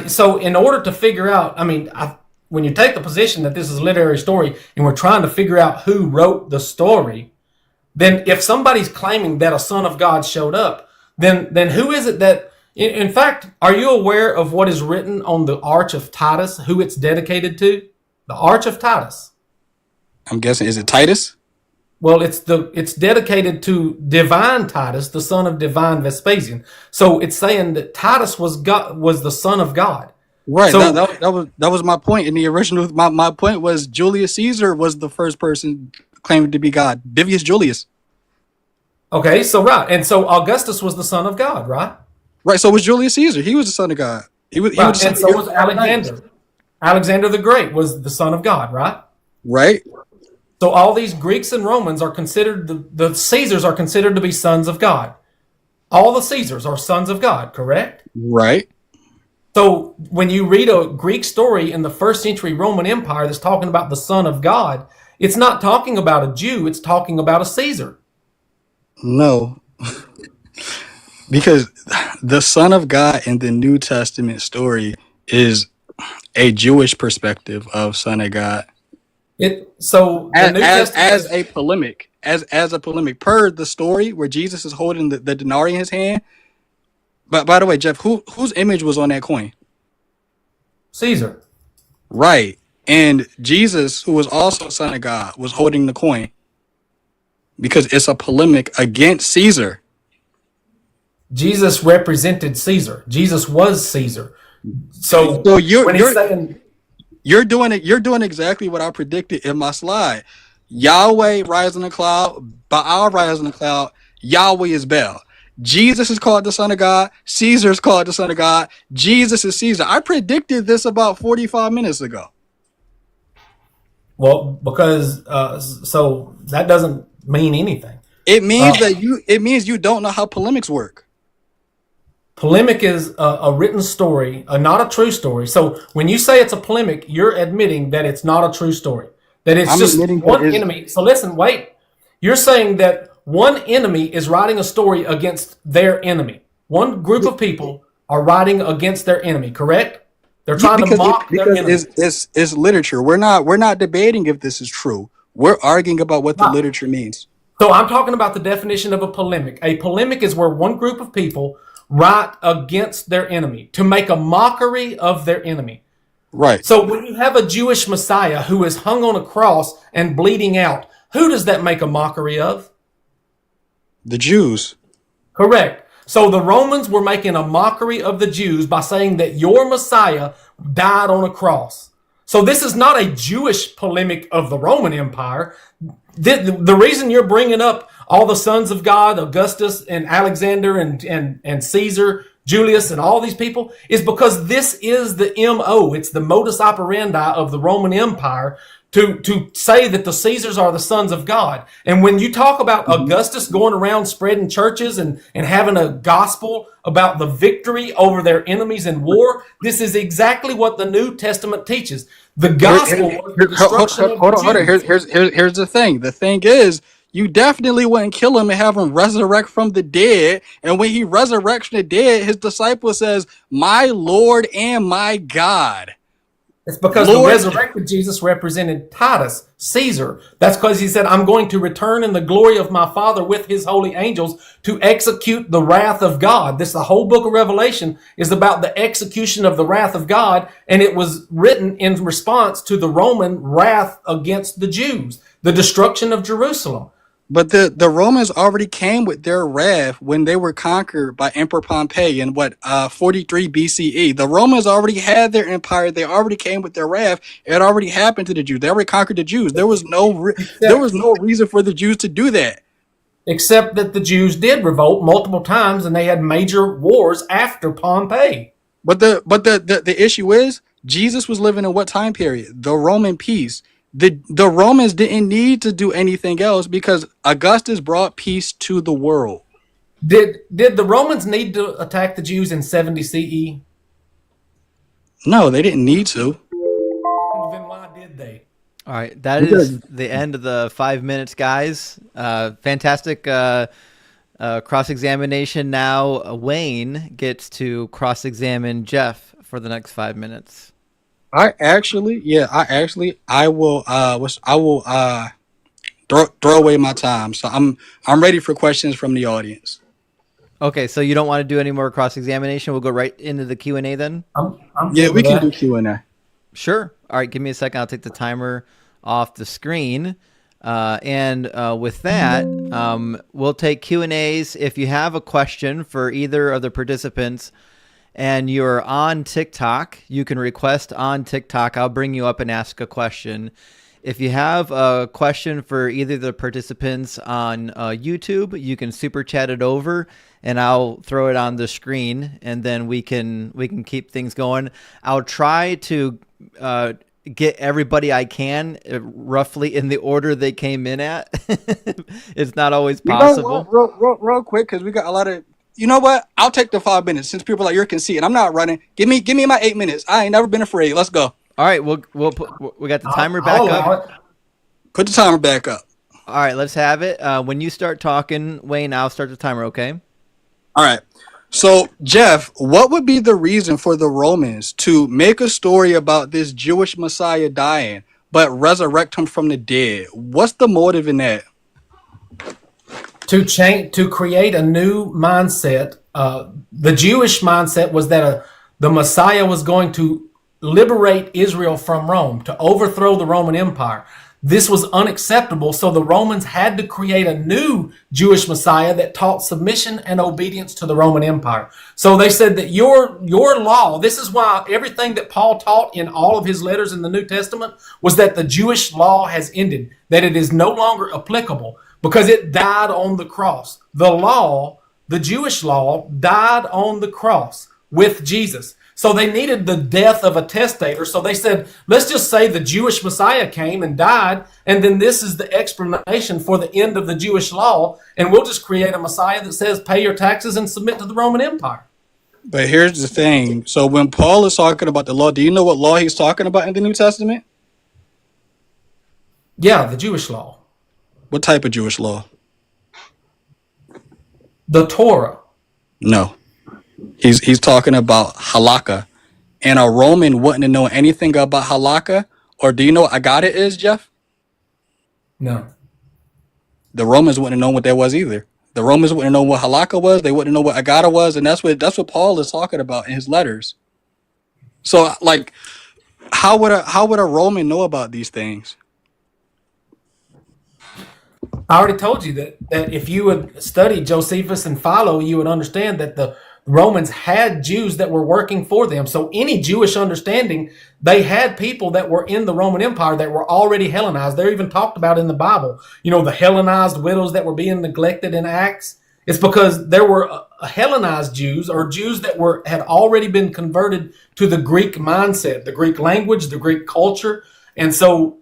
so in order to figure out, when you take the position that this is a literary story and we're trying to figure out who wrote the story, then if somebody's claiming that a Son of God showed up, then who is it that, in fact, are you aware of what is written on the Arch of Titus, who it's dedicated to? The Arch of Titus. I'm guessing, is it Titus? Well, it's dedicated to divine Titus, the son of divine Vespasian. So it's saying that Titus was the son of God. Right. So, that was my point in the original. My point was Julius Caesar was the first person claiming to be God. Vivius Julius. Okay, so right, and so Augustus was the son of God, right? Right. So was Julius Caesar. He was the son of God. He was. Right. And so was Alexander. Alexander the Great was the son of God, right? Right. So all these Greeks and Romans are considered, the Caesars are considered to be sons of God. All the Caesars are sons of God, correct? Right. So when you read a Greek story in the 1st century Roman Empire that's talking about the Son of God, it's not talking about a Jew, it's talking about a Caesar. No. Because the Son of God in the New Testament story is a Jewish perspective of Son of God. As a polemic per the story where Jesus is holding the denarius in his hand. But by the way, Jeff, whose image was on that coin? Caesar. Right. And Jesus, who was also Son of God, was holding the coin because it's a polemic against Caesar. Jesus represented Caesar. Jesus was Caesar. So you're doing exactly what I predicted in my slide. Yahweh rides in the cloud, Baal rides in the cloud, Yahweh is Baal. Jesus is called the Son of God, Caesar is called the Son of God, Jesus is Caesar. I predicted this about 45 minutes ago. Well, because so that doesn't mean anything. It means you don't know how polemics work. Polemic is a written story, not a true story. So when you say it's a polemic, you're admitting that it's not a true story. That it's just one enemy. So listen, wait. You're saying that one enemy is writing a story against their enemy. One group of people are writing against their enemy, correct? They're trying to mock their enemy. It's literature. We're not debating if this is true. We're arguing about what the literature means. So I'm talking about the definition of a polemic. A polemic is where one group of people write against their enemy to make a mockery of their enemy. Right. So when you have a Jewish Messiah who is hung on a cross and bleeding out, who does that make a mockery of? The Jews. Correct. So the Romans were making a mockery of the Jews by saying that your Messiah died on a cross. So this is not a Jewish polemic of the Roman Empire. The reason you're bringing up all the sons of God, Augustus and Alexander and Caesar, Julius and all these people is because this is the MO. It's the modus operandi of the Roman Empire to say that the Caesars are the sons of God. And when you talk about Augustus going around spreading churches and having a gospel about the victory over their enemies in war, this is exactly what the New Testament teaches. The gospel was the destruction of the Hold on. Jews. Here's the thing. The thing is, you definitely wouldn't kill him and have him resurrect from the dead. And when he resurrects from the dead, his disciple says, "My Lord and my God." It's because Lord, the resurrected Jesus represented Titus, Caesar. That's because he said, I'm going to return in the glory of my Father with his holy angels to execute the wrath of God. The whole book of Revelation is about the execution of the wrath of God, and it was written in response to the Roman wrath against the Jews, the destruction of Jerusalem. but the Romans already came with their wrath when they were conquered by Emperor Pompey in 43 BCE. The Romans already had their empire. They already came with their wrath. It already happened to the Jews. They already conquered the Jews. There was no reason for the Jews to do that. Except that the Jews did revolt multiple times, and they had major wars after Pompey. But the issue is, Jesus was living in what time period? The Roman peace. The Romans didn't need to do anything else because Augustus brought peace to the world. Did the Romans need to attack the Jews in 70 CE? No, they didn't need to. Then why did they? All right, that is the end of the 5 minutes, guys. Fantastic cross-examination. Now Wayne gets to cross-examine Jeff for the next 5 minutes. I will throw away my time. So I'm ready for questions from the audience. Okay, so you don't want to do any more cross-examination? We'll go right into the Q&A then? Yeah, we can do Q&A. Sure. All right, give me a second. I'll take the timer off the screen. And with that, we'll take Q&As. If you have a question for either of the participants and you're on TikTok, you can request on TikTok. I'll bring you up and ask a question. If you have a question for either of the participants on YouTube, you can super chat it over and I'll throw it on the screen, and then we can keep things going. I'll try to get everybody I can roughly in the order they came in at. It's not always possible. Real quick, because we got a lot of. You know what? I'll take the 5 minutes since people like you can see it. I'm not running. Give me my 8 minutes. I ain't never been afraid. Let's go. All right, we got the timer back up. Put the timer back up. All right, let's have it. When you start talking, Wayne, I'll start the timer. Okay. All right. So, Jeff, what would be the reason for the Romans to make a story about this Jewish Messiah dying, but resurrect him from the dead? What's the motive in that? To create a new mindset. The Jewish mindset was that the Messiah was going to liberate Israel from Rome, to overthrow the Roman Empire. This was unacceptable, so the Romans had to create a new Jewish Messiah that taught submission and obedience to the Roman Empire. So they said that your law, this is why everything that Paul taught in all of his letters in the New Testament was that the Jewish law has ended, that it is no longer applicable because it died on the cross. The law, the Jewish law, died on the cross with Jesus. So they needed the death of a testator. So they said, let's just say the Jewish Messiah came and died, and then this is the explanation for the end of the Jewish law, and we'll just create a Messiah that says pay your taxes and submit to the Roman Empire. But here's the thing. So when Paul is talking about the law, do you know what law he's talking about in the New Testament? Yeah, the Jewish law. What type of Jewish law? The Torah. No. He's talking about halakha. And a Roman wouldn't know anything about halakha. Or do you know what agata is, Jeff? No. The Romans wouldn't know what that was either. The Romans wouldn't know what halakha was. They wouldn't know what agata was. And that's what Paul is talking about in his letters. So, like, how would a Roman know about these things? I already told you that if you would study Josephus and Philo, you would understand that the Romans had Jews that were working for them. So any Jewish understanding, they had people that were in the Roman Empire that were already Hellenized. They're even talked about in the Bible. You know, the Hellenized widows that were being neglected in Acts. It's because there were Hellenized Jews, or Jews that had already been converted to the Greek mindset, the Greek language, the Greek culture. And so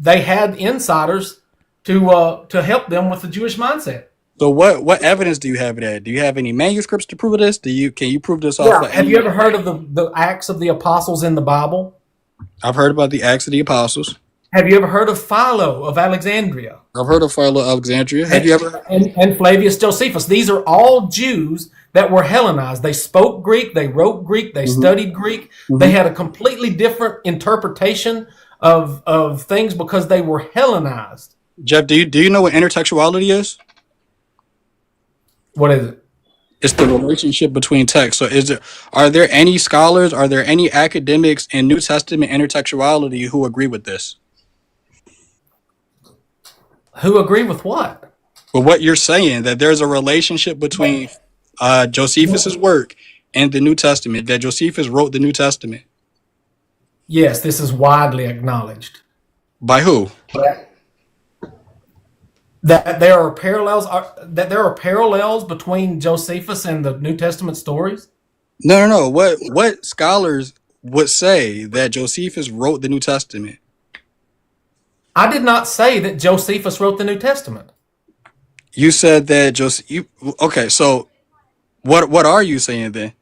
they had insiders to help them with the Jewish mindset. So what evidence do you have of that? Do you have any manuscripts to prove this? Can you prove this off Yeah. of Have any? you ever heard of the Acts of the Apostles in the Bible? I've heard about the Acts of the Apostles. Have you ever heard of Philo of Alexandria? I've heard of Philo of Alexandria. Have you ever? And Flavius Josephus. These are all Jews that were Hellenized. They spoke Greek, they wrote Greek, they studied Greek. They had a completely different interpretation of things because they were Hellenized. Jeff, do you know what intertextuality is? What is it? It's the relationship between texts. So are there any scholars, are there any academics in New Testament intertextuality who agree with this? Who agree with what? But what you're saying, that there's a relationship between Josephus's work and the New Testament, that Josephus wrote the New Testament. Yes, this is widely acknowledged. By who? That there are parallels between Josephus and the New Testament stories? No. What scholars would say that Josephus wrote the New Testament? I did not say that Josephus wrote the New Testament. You said that okay, so what are you saying then?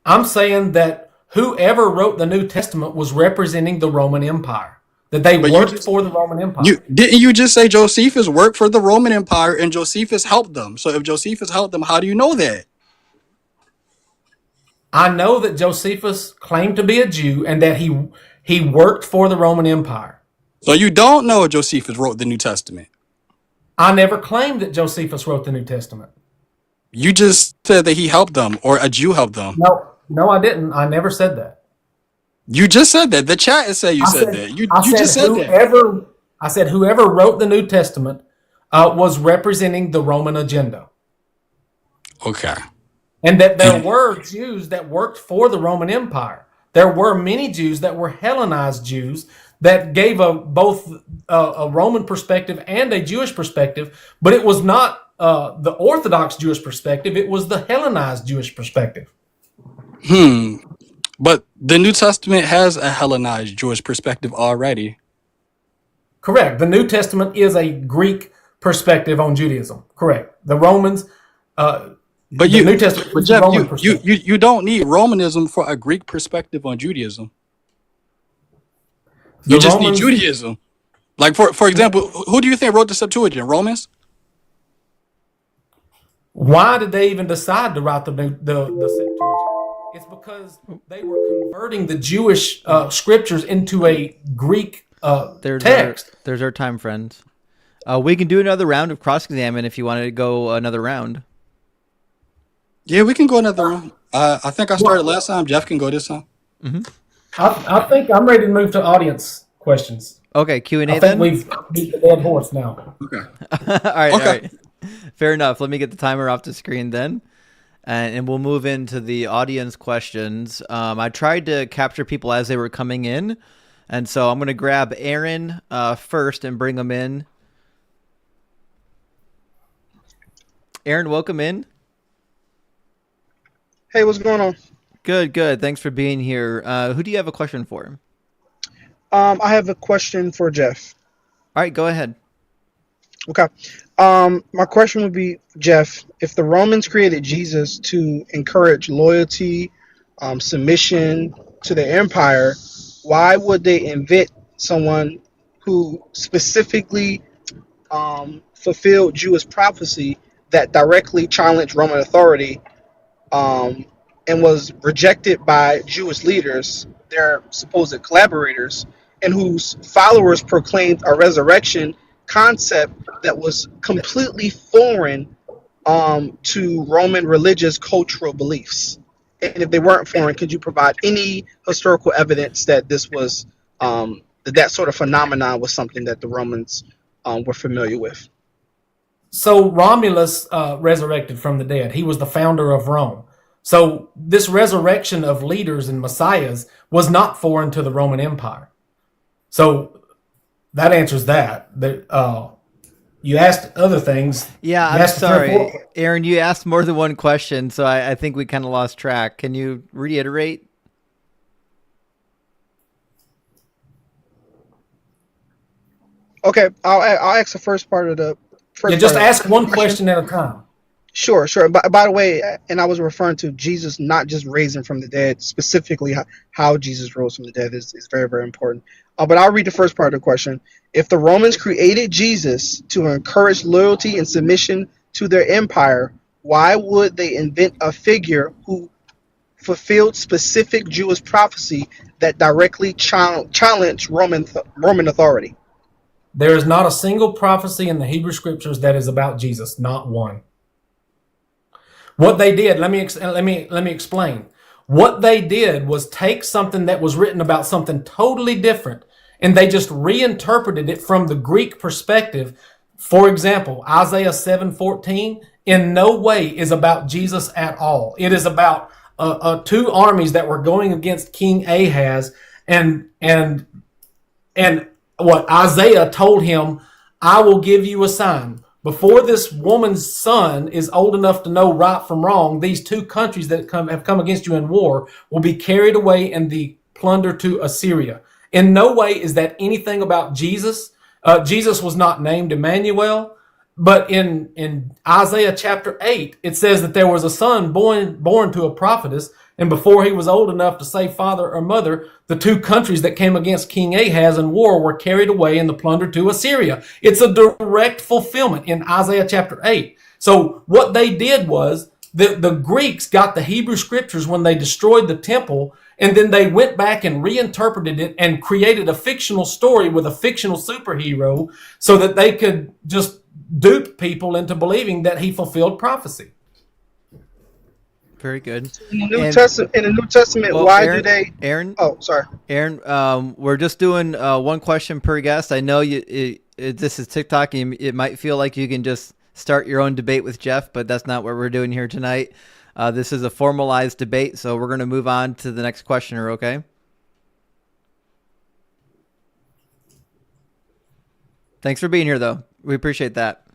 I'm saying that whoever wrote the New Testament was representing the Roman Empire. That they worked for the Roman Empire. Didn't you just say Josephus worked for the Roman Empire and Josephus helped them? So if Josephus helped them, how do you know that? I know that Josephus claimed to be a Jew and that he worked for the Roman Empire. So you don't know if Josephus wrote the New Testament? I never claimed that Josephus wrote the New Testament. You just said that he helped them or a Jew helped them. No, I didn't. I never said that. You just said that. The chat is saying you said that. You just said that. I said whoever wrote the New Testament was representing the Roman agenda. Okay. And that there were Jews that worked for the Roman Empire. There were many Jews that were Hellenized Jews that gave both a Roman perspective and a Jewish perspective, but it was not the Orthodox Jewish perspective. It was the Hellenized Jewish perspective. But the New Testament has a Hellenized Jewish perspective already. Correct. The New Testament is a Greek perspective on Judaism. Correct. The Romans... But New Testament, but Jeff, you don't need Romanism for a Greek perspective on Judaism. You just need Judaism. Like for example, who do you think wrote the Septuagint? Romans? Why did they even decide to write the Septuagint? It's because they were converting the Jewish scriptures into a Greek text. There's our time, friends. We can do another round of cross-examine if you wanted to go another round. Yeah, we can go another round. I think I started last time. Jeff can go this time. Mm-hmm. I think I'm ready to move to audience questions. Okay, Q&A then? I think we've beat the dead horse now. Okay. All right. Fair enough. Let me get the timer off the screen then. And we'll move into the audience questions. I tried to capture people as they were coming in. And so I'm going to grab Aaron first and bring him in. Aaron, welcome in. Hey, what's going on? Good. Thanks for being here. Who do you have a question for? I have a question for Jeff. All right, go ahead. Okay. My question would be, Jeff, if the Romans created Jesus to encourage loyalty, submission to the empire, why would they invent someone who specifically fulfilled Jewish prophecy that directly challenged Roman authority and was rejected by Jewish leaders, their supposed collaborators, and whose followers proclaimed a resurrection concept that was completely foreign to Roman religious cultural beliefs? And if they weren't foreign, could you provide any historical evidence that this was that sort of phenomenon was something that the Romans were familiar with? So Romulus resurrected from the dead. He was the founder of Rome. So this resurrection of leaders and messiahs was not foreign to the Roman Empire. So that answers that. You asked other things. Yeah, I'm sorry. Aaron, you asked more than one question, so I think we kind of lost track. Can you reiterate? Okay, I'll ask the first part of the Yeah, first part just of ask the one question. question at a time. Sure, sure. By the way, and I was referring to Jesus not just raising from the dead, specifically how Jesus rose from the dead is very, very important. But I'll read the first part of the question. If the Romans created Jesus to encourage loyalty and submission to their empire, why would they invent a figure who fulfilled specific Jewish prophecy that directly challenged Roman authority? There is not a single prophecy in the Hebrew Scriptures that is about Jesus, not one. What they did, let me explain. What they did was take something that was written about something totally different, and they just reinterpreted it from the Greek perspective. For example, Isaiah 7:14 in no way is about Jesus at all. It is about two armies that were going against King Ahaz, and what Isaiah told him, I will give you a sign. Before this woman's son is old enough to know right from wrong, these two countries that have come against you in war will be carried away in the plunder to Assyria. In no way is that anything about Jesus. Jesus was not named Emmanuel, but in Isaiah chapter 8, it says that there was a son born to a prophetess, and before he was old enough to say father or mother, the two countries that came against King Ahaz in war were carried away in the plunder to Assyria. It's a direct fulfillment in Isaiah chapter 8. So what they did was the Greeks got the Hebrew scriptures when they destroyed the temple, and then they went back and reinterpreted it and created a fictional story with a fictional superhero so that they could just dupe people into believing that he fulfilled prophecy. Very good. In the New Testament, Well, why do they? Aaron, Oh, sorry. we're just doing one question per guest. I know this is TikTok, and it might feel like you can just start your own debate with Jeff, but that's not what we're doing here tonight. This is a formalized debate, so we're going to move on to the next questioner, okay? Thanks for being here, though. We appreciate that.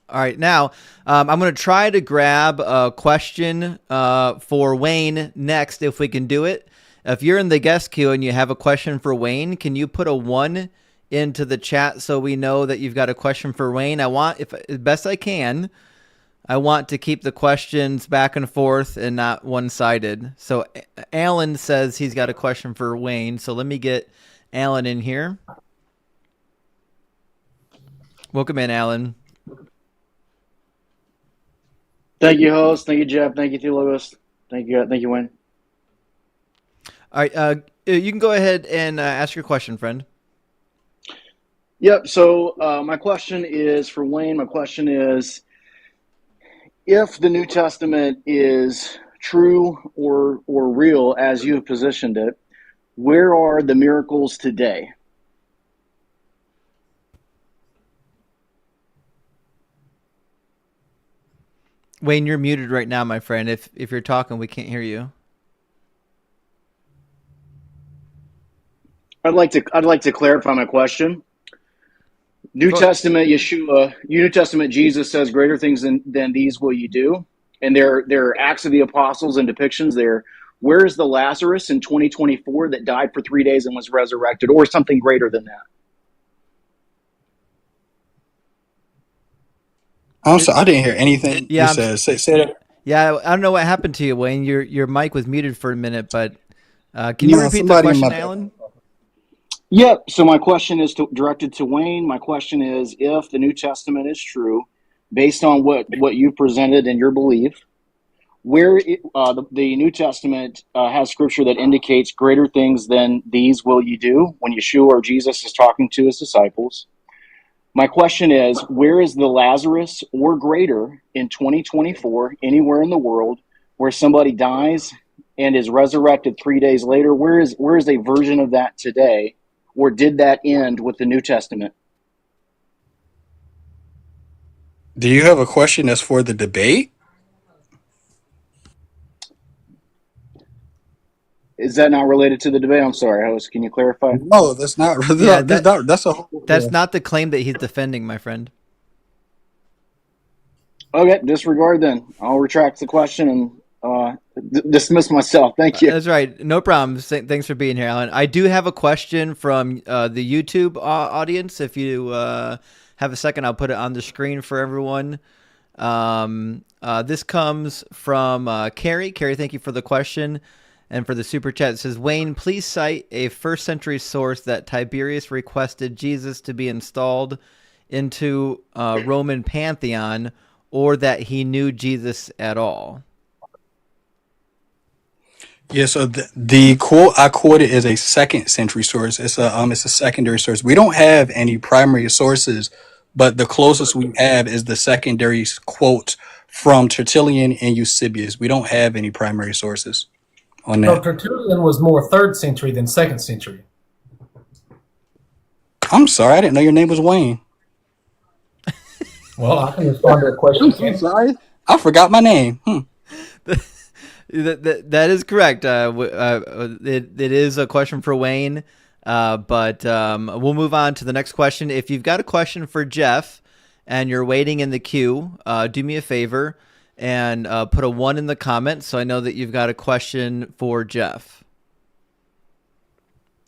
All right, now I'm going to try to grab a question for Wayne next, if we can do it. If you're in the guest queue and you have a question for Wayne, can you put a 1 into the chat so we know that you've got a question for Wayne? I want, if as best I can, I want to keep the questions back and forth and not one-sided. So Alan says he's got a question for Wayne, so let me get Alan in here. Welcome in, Alan. Thank you, host. Thank you, Jeff. Thank you, Theologos. Thank you, Wayne. All right, you can go ahead and ask your question, friend. Yep. So my question is for Wayne. My question is, if the New Testament is true or real as you have positioned it, where are the miracles today? Wayne, you're muted right now, my friend. If you're talking, we can't hear you. I'd like to clarify my question. New Testament Yeshua, New Testament Jesus says, "Greater things than these will you do," and there are Acts of the Apostles and depictions there. Where is the Lazarus in 2024 that died for 3 days and was resurrected, or something greater than that? I'm sorry, I didn't hear anything Yeah, you said. Say that. Yeah, I don't know what happened to you, Wayne. Your mic was muted for a minute, but can you repeat the question, Alan? Yep. So my question is directed to Wayne. My question is, if the New Testament is true, based on what you presented and your belief, where the New Testament has scripture that indicates greater things than these will you do when Yeshua or Jesus is talking to his disciples. My question is, where is the Lazarus or greater in 2024, anywhere in the world, where somebody dies and is resurrected 3 days later? Where is a version of that today? Or did that end with the New Testament? Do you have a question that's for the debate? Is that not related to the debate? I'm sorry, host. Can you clarify? No, that's not. Yeah, that's a whole. That's not the claim that he's defending, my friend. Okay, disregard then. I'll retract the question and dismiss myself. Thank you. That's right. No problem. Thanks for being here, Alan. I do have a question from the YouTube audience. If you have a second, I'll put it on the screen for everyone. This comes from Carrie. Carrie, thank you for the question. And for the super chat, it says, Wayne, please cite a first century source that Tiberius requested Jesus to be installed into Roman pantheon, or that he knew Jesus at all. Yeah, so the quote I quoted is a second century source. It's a secondary source. We don't have any primary sources, but the closest we have is the secondary quote from Tertullian and Eusebius. We don't have any primary sources on No, that. Tertullian was more 3rd century than 2nd century. I'm sorry, I didn't know your name was Wayne. Well, I can respond to a question. I'm sorry, I forgot my name. That is correct. It is a question for Wayne, but we'll move on to the next question. If you've got a question for Jeff and you're waiting in the queue, do me a favor and put a 1 in the comments so I know that you've got a question for Jeff.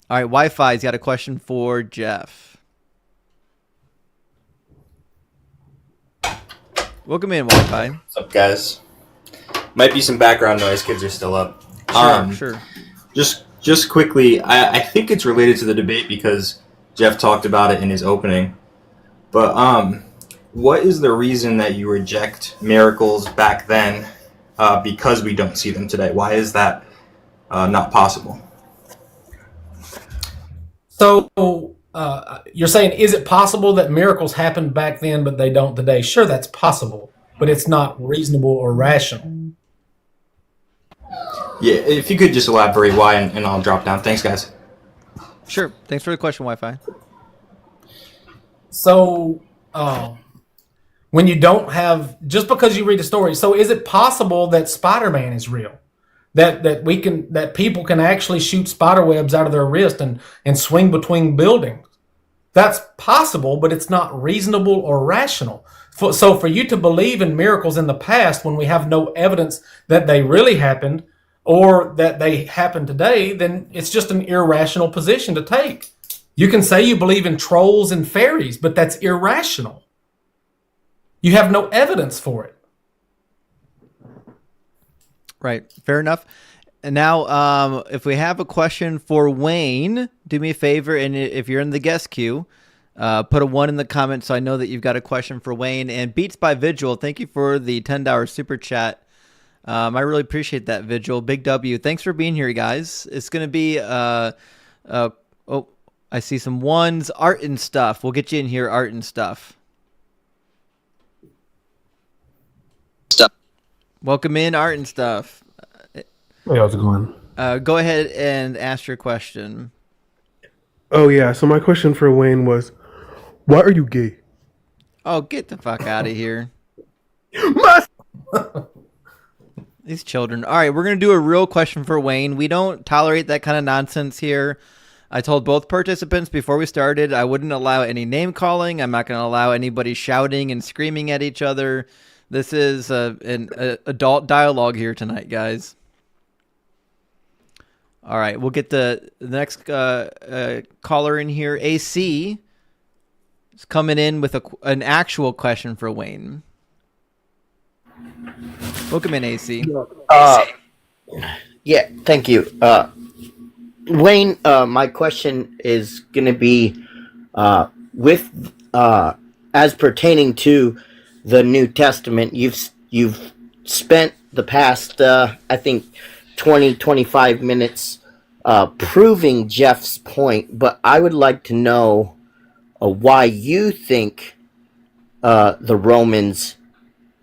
All right, Wi-Fi's got a question for Jeff. Welcome in, Wi-Fi. What's up, guys? Might be some background noise. Kids are still up. Sure. Just quickly, I think it's related to the debate because Jeff talked about it in his opening. But what is the reason that you reject miracles back then because we don't see them today? Why is that not possible? So you're saying, is it possible that miracles happened back then, but they don't today? Sure, that's possible, but it's not reasonable or rational. Yeah, if you could just elaborate why, and I'll drop down. Thanks, guys. Sure. Thanks for the question, Wi-Fi. So when you don't have, just because you read a story, so is it possible that Spider-Man is real? That people can actually shoot spider webs out of their wrist and swing between buildings? That's possible, but it's not reasonable or rational. So for you to believe in miracles in the past when we have no evidence that they really happened or that they happen today, then it's just an irrational position to take. You can say you believe in trolls and fairies, but that's irrational. You have no evidence for it. Right. Fair enough. And now, if we have a question for Wayne, do me a favor, and if you're in the guest queue, put a 1 in the comments so I know that you've got a question for Wayne. And Beats by Vigil, thank you for the $10 super chat. I really appreciate that, Vigil. Big W. Thanks for being here, guys. It's going to be, I see some 1s, art and stuff. We'll get you in here, art and stuff. Welcome in, art and stuff. Hey, how's it going? Go ahead and ask your question. Oh, yeah. So my question for Wayne was, why are you gay? Oh, get the fuck out of here. These children. All right, we're going to do a real question for Wayne. We don't tolerate that kind of nonsense here. I told both participants before we started I wouldn't allow any name calling. I'm not going to allow anybody shouting and screaming at each other. This is an adult dialogue here tonight, guys. All right, we'll get the next caller in here. AC is coming in with an actual question for Wayne. Welcome in, AC. Yeah, thank you. Wayne, my question is going to be as pertaining to the New Testament. You've spent the past, I think, 25 minutes proving Jeff's point, but I would like to know why you think the Romans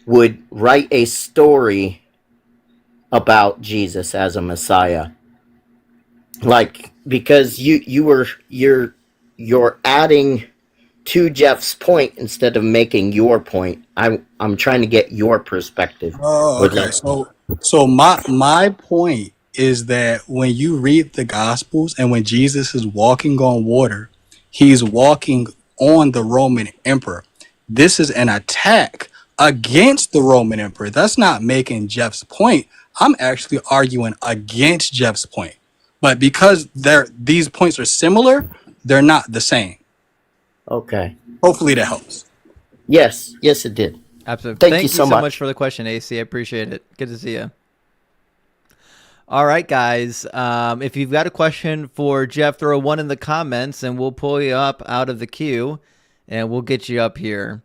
would write a story about Jesus as a Messiah. Like, because you're adding to Jeff's point instead of making your point. I'm trying to get your perspective. Oh, okay. So my point is that when you read the Gospels and when Jesus is walking on water, he's walking on the Roman emperor. This is an attack against the Roman emperor. That's not making Jeff's point. I'm actually arguing against Jeff's point. But because these points are similar, they're not the same. Okay. Hopefully that helps. Yes, it did. Absolutely. Thank Thank you you so so much. much for the question, AC. I appreciate it. Good to see you. All right, guys. If you've got a question for Jeff, throw one in the comments, and we'll pull you up out of the queue, and we'll get you up here.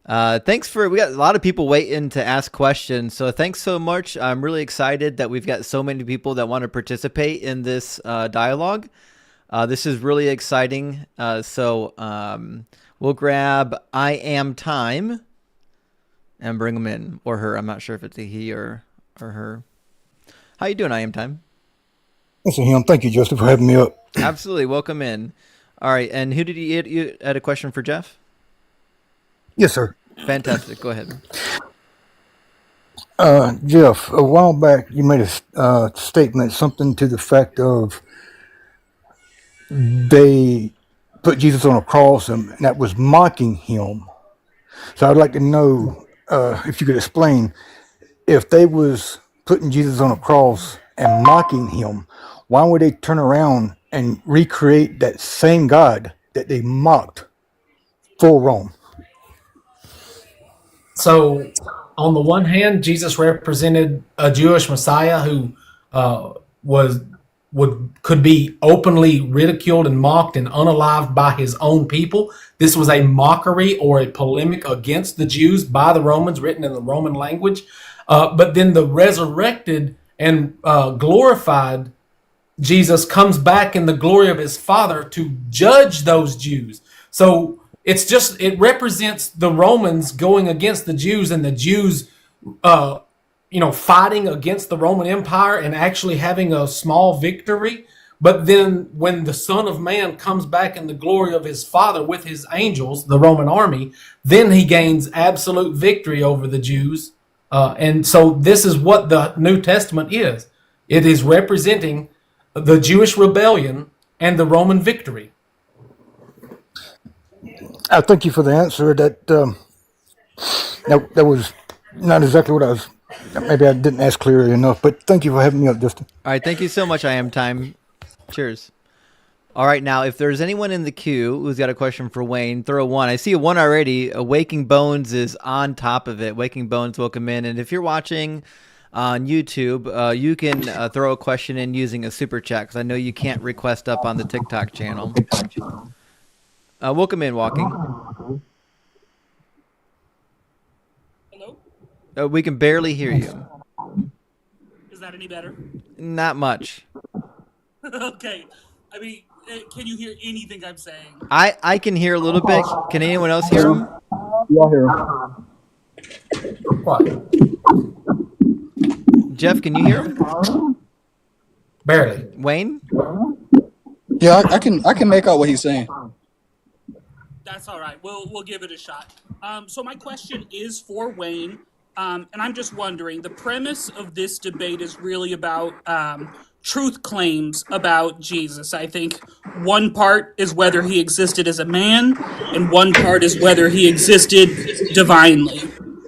We got a lot of people waiting to ask questions, so thanks so much. I'm really excited that we've got so many people that want to participate in this dialogue. This is really exciting. We'll grab I Am Time and bring them in, or her. I'm not sure if it's a he or her. How you doing, I Am Time? It's a him. Thank you, Justin, for having me up. Absolutely. Welcome in. All right. And who did you had a question for Jeff? Yes, sir. Fantastic. Go ahead. Jeff, a while back you made a statement, something to the fact of they put Jesus on a cross and that was mocking him. So I'd like to know if you could explain, if they was putting Jesus on a cross and mocking him, why would they turn around and recreate that same God that they mocked for Rome? So, on the one hand, Jesus represented a Jewish Messiah who could be openly ridiculed and mocked and unalived by his own people. This was a mockery or a polemic against the Jews by the Romans, written in the Roman language. But then the resurrected and glorified Jesus comes back in the glory of his Father to judge those Jews. So it represents the Romans going against the Jews, and the Jews fighting against the Roman Empire and actually having a small victory. But then when the Son of Man comes back in the glory of his Father with his angels, the Roman army, then he gains absolute victory over the Jews. And so this is what the New Testament is. It is representing the Jewish rebellion and the Roman victory. I thank you for the answer. That was not exactly what I was. Maybe I didn't ask clearly enough, but thank you for having me up, Justin. All right. Thank you so much, I Am Time. Cheers. All right. Now, if there's anyone in the queue who's got a question for Wayne, throw one. I see a one already. Waking Bones is on top of it. Waking Bones, welcome in. And if you're watching on YouTube, you can throw a question in using a super chat, because I know you can't request up on the TikTok channel. Welcome in, Walking. Hello? We can barely hear you. Is that any better? Not much. Okay. I mean, can you hear anything I'm saying? I can hear a little bit. Can anyone else hear him? Yeah, I hear him. What? Jeff, can you hear him? Barely. Wayne? Yeah, I can make out what he's saying. That's all right. We'll give it a shot. So my question is for Wayne, and I'm just wondering, the premise of this debate is really about truth claims about Jesus. I think one part is whether he existed as a man, and one part is whether he existed divinely.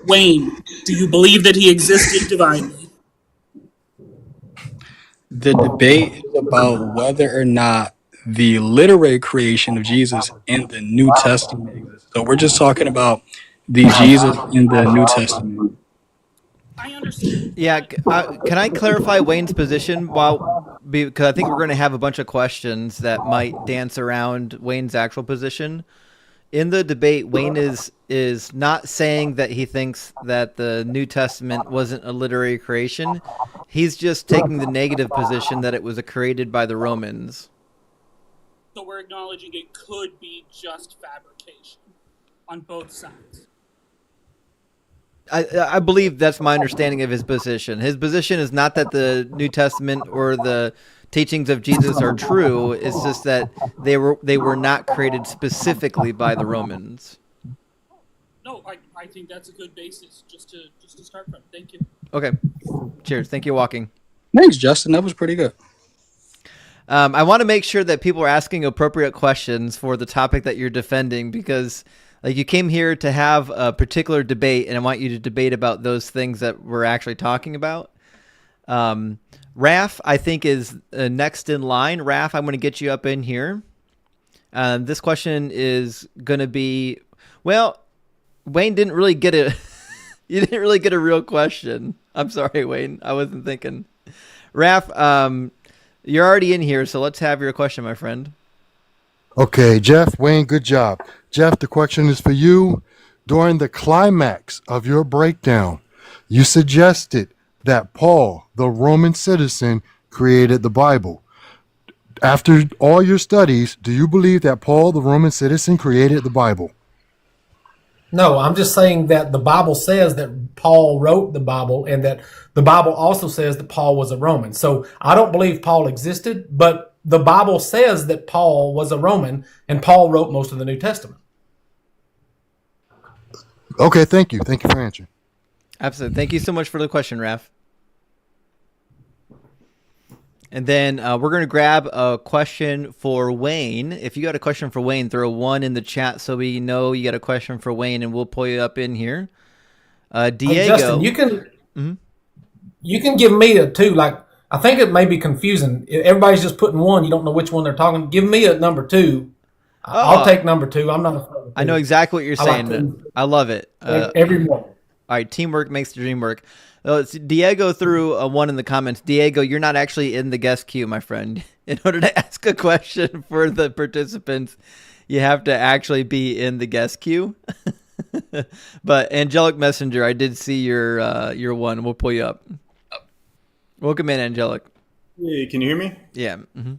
Wayne, do you believe that he existed divinely? The debate is about whether or not the literary creation of Jesus in the New Testament exists. So we're just talking about the Jesus in the New Testament. I understand. Yeah, can I clarify Wayne's position? Because I think we're going to have a bunch of questions that might dance around Wayne's actual position. In the debate, Wayne is not saying that he thinks that the New Testament wasn't a literary creation. He's just taking the negative position that it was created by the Romans. So we're acknowledging it could be just fabrication on both sides. I believe that's my understanding of his position. His position is not that the New Testament or the teachings of Jesus are true. It's just that they were not created specifically by the Romans. No, I think that's a good basis just to start from. Thank you. Okay. Cheers. Thank you, Walking. Thanks, Justin. That was pretty good. I want to make sure that people are asking appropriate questions for the topic that you're defending, because you came here to have a particular debate, and I want you to debate about those things that we're actually talking about. Raph, I think, is next in line. Raph, I'm going to get you up in here. This question is going to be, well, Wayne didn't really get it. You didn't really get a real question. I'm sorry, Wayne. I wasn't thinking. Raph, you're already in here, so let's have your question, my friend. Okay, Jeff, Wayne, good job. Jeff, the question is for you. During the climax of your breakdown, you suggested that Paul, the Roman citizen, created the Bible. After all your studies, do you believe that Paul, the Roman citizen, created the Bible? No, I'm just saying that the Bible says that Paul wrote the Bible, and that the Bible also says that Paul was a Roman. So I don't believe Paul existed, but the Bible says that Paul was a Roman, and Paul wrote most of the New Testament. Okay, thank you. Thank you for answering. Absolutely. Thank you so much for the question, Raph. And then we're going to grab a question for Wayne. If you got a question for Wayne, throw one in the chat so we know you got a question for Wayne, and we'll pull you up in here. Diego. Hey, Justin, you can give me a two. Like, I think it may be confusing. Everybody's just putting one. You don't know which one they're talking. Give me a number two. I'll take number two. I'm not afraid of two. I know exactly what you're saying. I love it. Every morning. All right, teamwork makes the dream work. Diego threw a one in the comments. Diego, you're not actually in the guest queue, my friend. In order to ask a question for the participants, you have to actually be in the guest queue. But Angelic Messenger, I did see your one. We'll pull you up. Welcome in, Angelic. Hey, can you hear me? Yeah. Mm-hmm.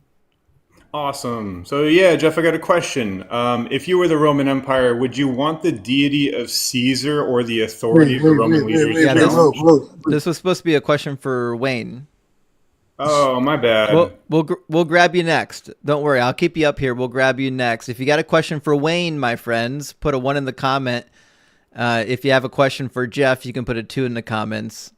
Awesome. So yeah, Jeff, I got a question. If you were the Roman Empire, would you want the deity of Caesar or the authority of the Roman leaders? This was supposed to be a question for Wayne. Oh, my bad. We'll grab you next. Don't worry, I'll keep you up here. We'll grab you next. If you got a question for Wayne, my friends, put a 1 in the comment. If you have a question for Jeff, you can put a 2 in the comments.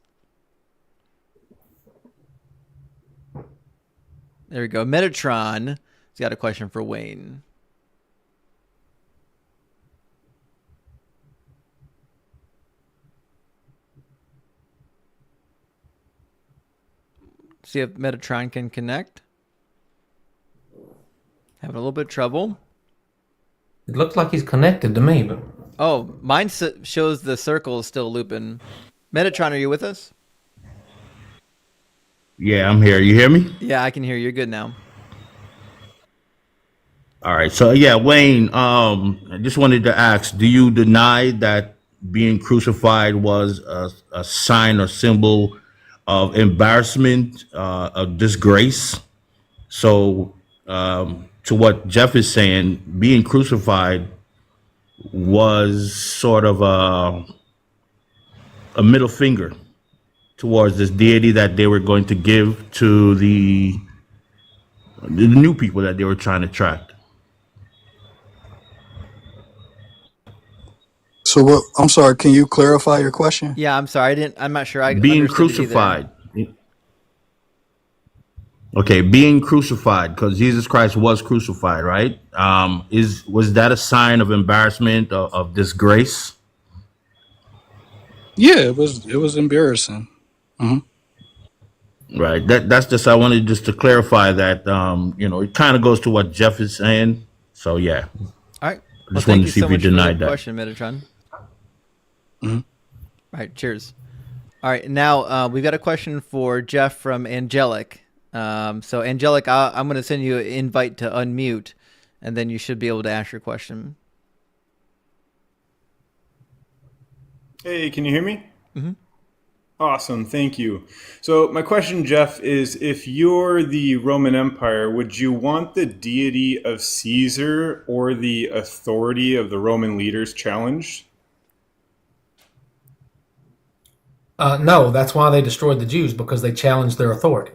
There we go. Metatron has got a question for Wayne. See if Metatron can connect. Having a little bit of trouble. It looks like he's connected to me, but oh, mine shows the circle is still looping. Metatron, are you with us? Yeah, I'm here. You hear me? Yeah, I can hear you. You're good now. All right. So yeah, Wayne, I just wanted to ask, do you deny that being crucified was a sign or symbol of embarrassment, of disgrace? So to what Jeff is saying, being crucified was sort of a middle finger towards this deity that they were going to give to the new people that they were trying to attract. So what? I'm sorry. Can you clarify your question? Yeah, I'm sorry. I'm not sure. Being crucified. Okay, being crucified, because Jesus Christ was crucified, right? Was that a sign of embarrassment, of disgrace? Yeah, it was embarrassing. Mm-hmm. Right. That's just, I wanted just to clarify that. It kind of goes to what Jeff is saying. So yeah. All right. I just wanted to see if you denied that. Question, Metatron. Mm-hmm. All right. Cheers. All right. Now we've got a question for Jeff from Angelic. So Angelic, I'm going to send you an invite to unmute, and then you should be able to ask your question. Hey, can you hear me? Mm-hmm. Awesome, thank you. So my question, Jeff, is if you're the Roman Empire, would you want the deity of Caesar or the authority of the Roman leaders challenged? No, that's why they destroyed the Jews, because they challenged their authority.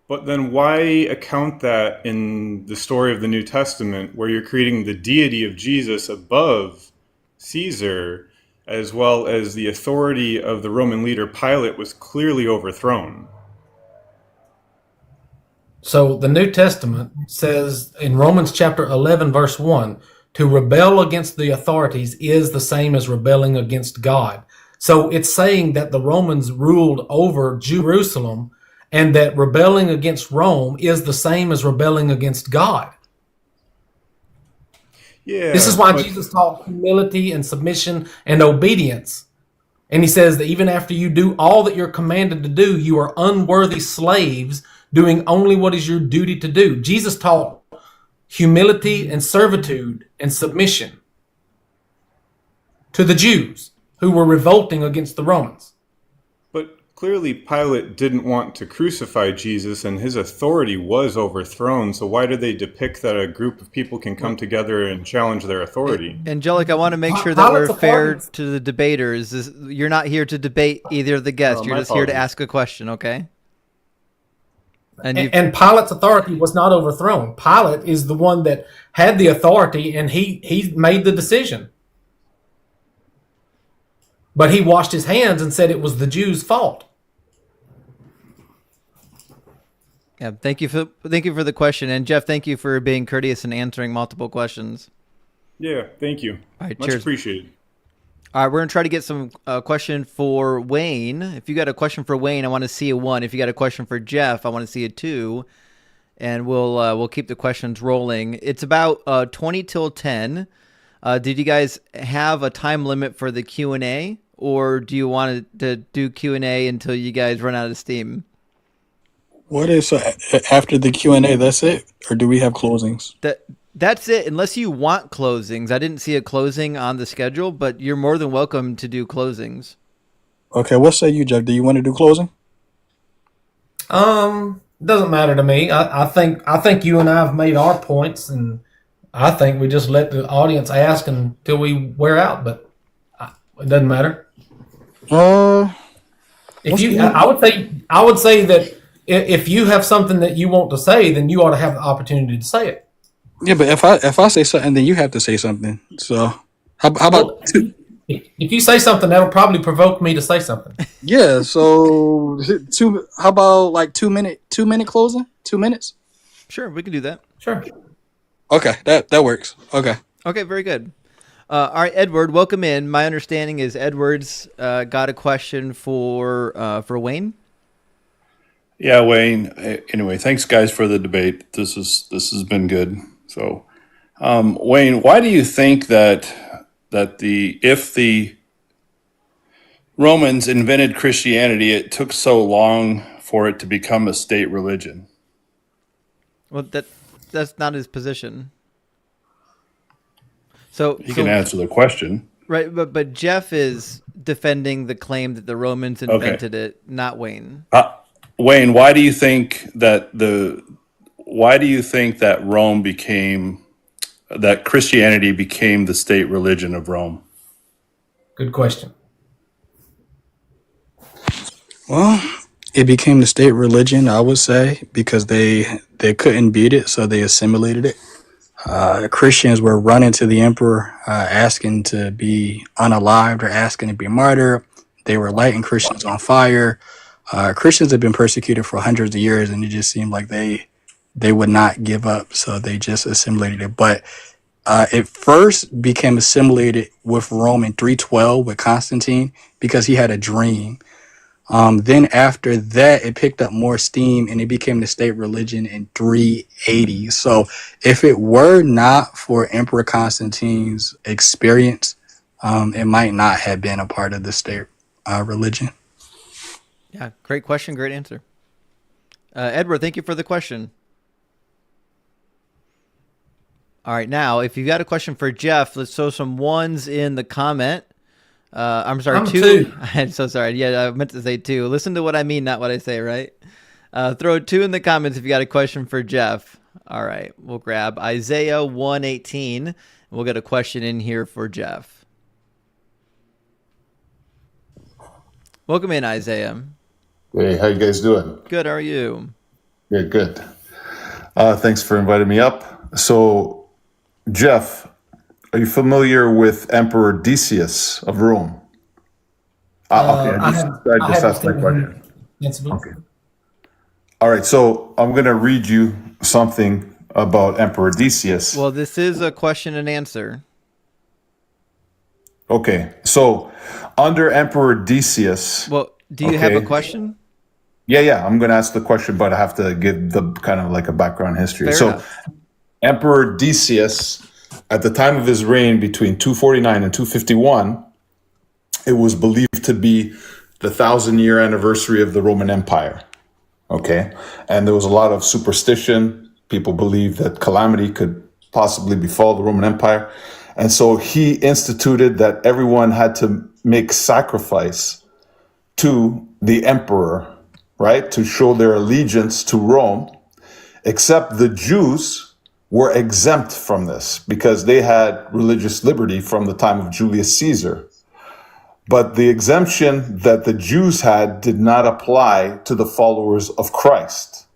But then why account that in the story of the New Testament, where you're creating the deity of Jesus above Caesar, as well as the authority of the Roman leader Pilate was clearly overthrown? So the New Testament says in Romans chapter 11, verse 1, to rebel against the authorities is the same as rebelling against God. So it's saying that the Romans ruled over Jerusalem and that rebelling against Rome is the same as rebelling against God. Yeah, This is why but Jesus taught humility and submission and obedience. And he says that even after you do all that you're commanded to do, you are unworthy slaves doing only what is your duty to do. Jesus taught humility and servitude and submission to the Jews who were revolting against the Romans. But clearly Pilate didn't want to crucify Jesus, and his authority was overthrown. So why do they depict that a group of people can come together and challenge their authority? Angelic, I want to make sure that we're fair to the debaters. You're not here to debate either of the guests. You're just here to ask a question, okay? And Pilate's authority was not overthrown. Pilate is the one that had the authority, and he made the decision. But he washed his hands and said it was the Jews' fault. Yeah, thank you for the question, and Jeff, thank you for being courteous and answering multiple questions. Yeah, thank you. All right, Much cheers. appreciated. All right, we're gonna try to get some question for Wayne. If you got a question for Wayne, I want to see a 1. If you got a question for Jeff, I want to see a 2, and we'll keep the questions rolling. It's about 20 till 10. Did you guys have a time limit for the Q&A, or do you want to do Q&A until you guys run out of steam? What is after the Q&A? That's it, or do we have closings? That's it, unless you want closings. I didn't see a closing on the schedule, but you're more than welcome to do closings. Okay, what say you, Jeff? Do you want to do closing? Doesn't matter to me. I think you and I have made our points, and I think we just let the audience ask until we wear out. But it doesn't matter. I would say that if you have something that you want to say, then you ought to have the opportunity to say it. Yeah, but if I say something, then you have to say something. So how about two? If you say something, that'll probably provoke me to say something. Yeah. So two. How about like 2 minute closing? 2 minutes. Sure, we can do that. Sure. Okay, that works. Okay. Okay, very good. All right, Edward, welcome in. My understanding is Edward's got a question for Wayne. Yeah, Wayne. Anyway, thanks guys for the debate. This has been good. So, Wayne, why do you think that if the Romans invented Christianity, it took so long for it to become a state religion? Well, that's not his position. So you can answer the question, right? But Jeff is defending the claim that the Romans invented it, not Wayne. Wayne, why do you think that Christianity became the state religion of Rome? Good question. Well, it became the state religion, I would say, because they couldn't beat it, so they assimilated it. Christians were running to the emperor, asking to be unalived or asking to be martyred. They were lighting Christians on fire. Christians have been persecuted for hundreds of years, and it just seemed like they would not give up, so they just assimilated it. But it first became assimilated with Rome in 312 with Constantine because he had a dream. Then after that, it picked up more steam, and it became the state religion in 380. So if it were not for Emperor Constantine's experience, it might not have been a part of the state religion. Yeah, great question, great answer. Edward, thank you for the question. All right, now, if you've got a question for Jeff, let's throw some 1s in the comment. I'm sorry, 2. I'm so sorry. Yeah, I meant to say 2. Listen to what I mean, not what I say, right? Throw 2 in the comments if you got a question for Jeff. All right, we'll grab Isaiah 1:18. We'll get a question in here for Jeff. Welcome in, Isaiah. Hey, how you guys doing? Good, how are you? Yeah, good. Thanks for inviting me up. So, Jeff, are you familiar with Emperor Decius of Rome? Okay, I just asked my question. Okay. All right, so I'm going to read you something about Emperor Decius. Well, this is a question and answer. Okay, so under Emperor Decius. Well, do you have a question? Yeah. I'm going to ask the question, but I have to give the kind of like a background history. Fair enough. Emperor Decius, at the time of his reign between 249 and 251, it was believed to be the 1,000-year anniversary of the Roman Empire. Okay, and there was a lot of superstition. People believed that calamity could possibly befall the Roman Empire. And so he instituted that everyone had to make sacrifice to the emperor, right, to show their allegiance to Rome, except the Jews were exempt from this because they had religious liberty from the time of Julius Caesar. But the exemption that the Jews had did not apply to the followers of Christ.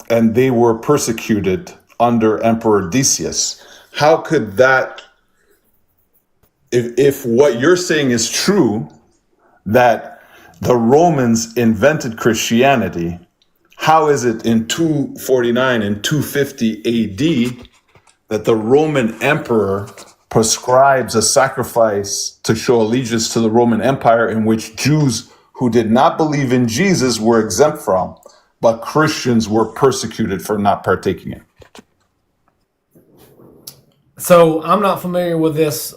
And they were persecuted under Emperor Decius. How could that, if what you're saying is true, that the Romans invented Christianity, how is it in 249 and 250 AD that the Roman emperor prescribes a sacrifice to show allegiance to the Roman Empire in which Jews who did not believe in Jesus were exempt from, but Christians were persecuted for not partaking in it? So I'm not familiar with this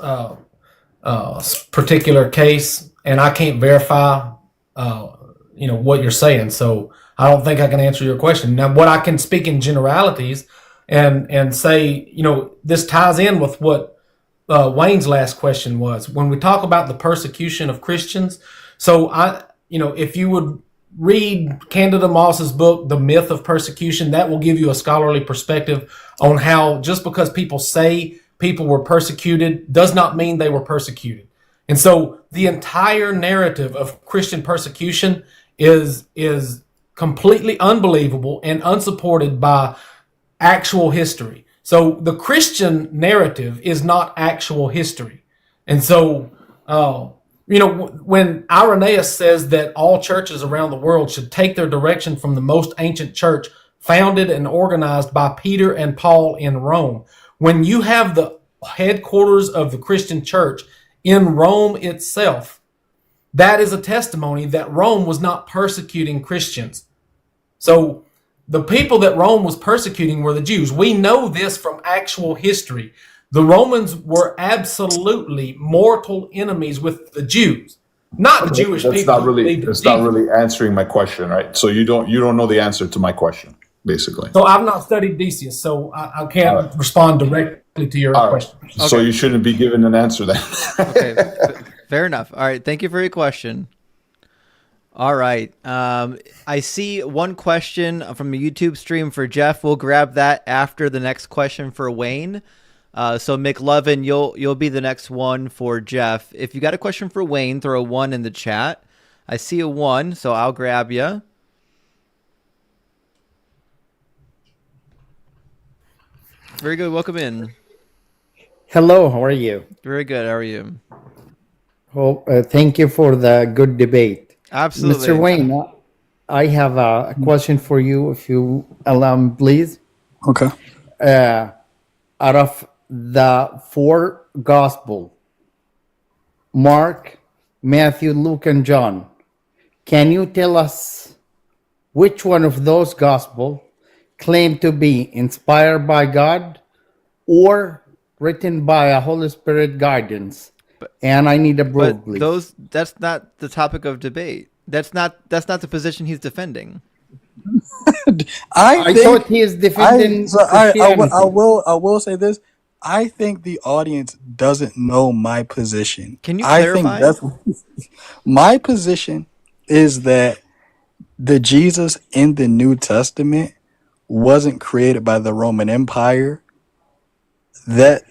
particular case, and I can't verify, what you're saying. So I don't think I can answer your question. Now, what I can speak in generalities and say, this ties in with what Wayne's last question was. When we talk about the persecution of Christians, so if you would read Candida Moss's book, The Myth of Persecution, that will give you a scholarly perspective on how just because people say people were persecuted does not mean they were persecuted. And so the entire narrative of Christian persecution is completely unbelievable and unsupported by actual history. So the Christian narrative is not actual history. And so, when Irenaeus says that all churches around the world should take their direction from the most ancient church founded and organized by Peter and Paul in Rome, when you have the headquarters of the Christian church in Rome itself, that is a testimony that Rome was not persecuting Christians. So the people that Rome was persecuting were the Jews. We know this from actual history. The Romans were absolutely mortal enemies with the Jews, not Jewish That's people. That's not really answering my question, right? So you don't know the answer to my question, basically. So I've not studied Decius, so I can't respond directly to your question. Okay. So you shouldn't be given an answer then. Okay, fair enough. All right, thank you for your question. All right. I see one question from a YouTube stream for Jeff. We'll grab that after the next question for Wayne. So McLovin, you'll be the next one for Jeff. If you got a question for Wayne, throw a 1 in the chat. I see a 1, so I'll grab you. Very good. Welcome in. Hello. How are you? Very good. How are you? Well, thank you for the good debate. Absolutely. Mr. Wayne, I have a question for you, if you allow me, please. Okay. Out of the 4 Gospels, Mark, Matthew, Luke, and John, can you tell us which one of those Gospels claim to be inspired by God or written by a Holy Spirit guidance? And I need a proof, please. That's not the topic of debate. That's not the position he's defending. I thought he is defending. I will say this. I think the audience doesn't know my position. Can you clarify? I think my position is that the Jesus in the New Testament wasn't created by the Roman Empire.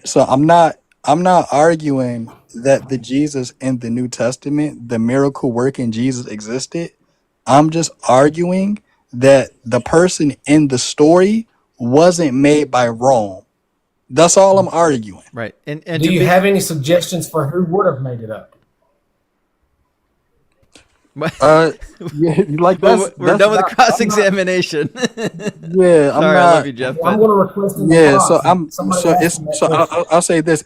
So I'm not arguing that the Jesus in the New Testament, the miracle working Jesus existed. I'm just arguing that the person in the story wasn't made by Rome. That's all I'm arguing. Right. And do you have any suggestions for who would have made it up? Like we're done with the cross examination. Yeah, sorry, I love you, Jeff. I'm going to request. Yeah, I'll say this.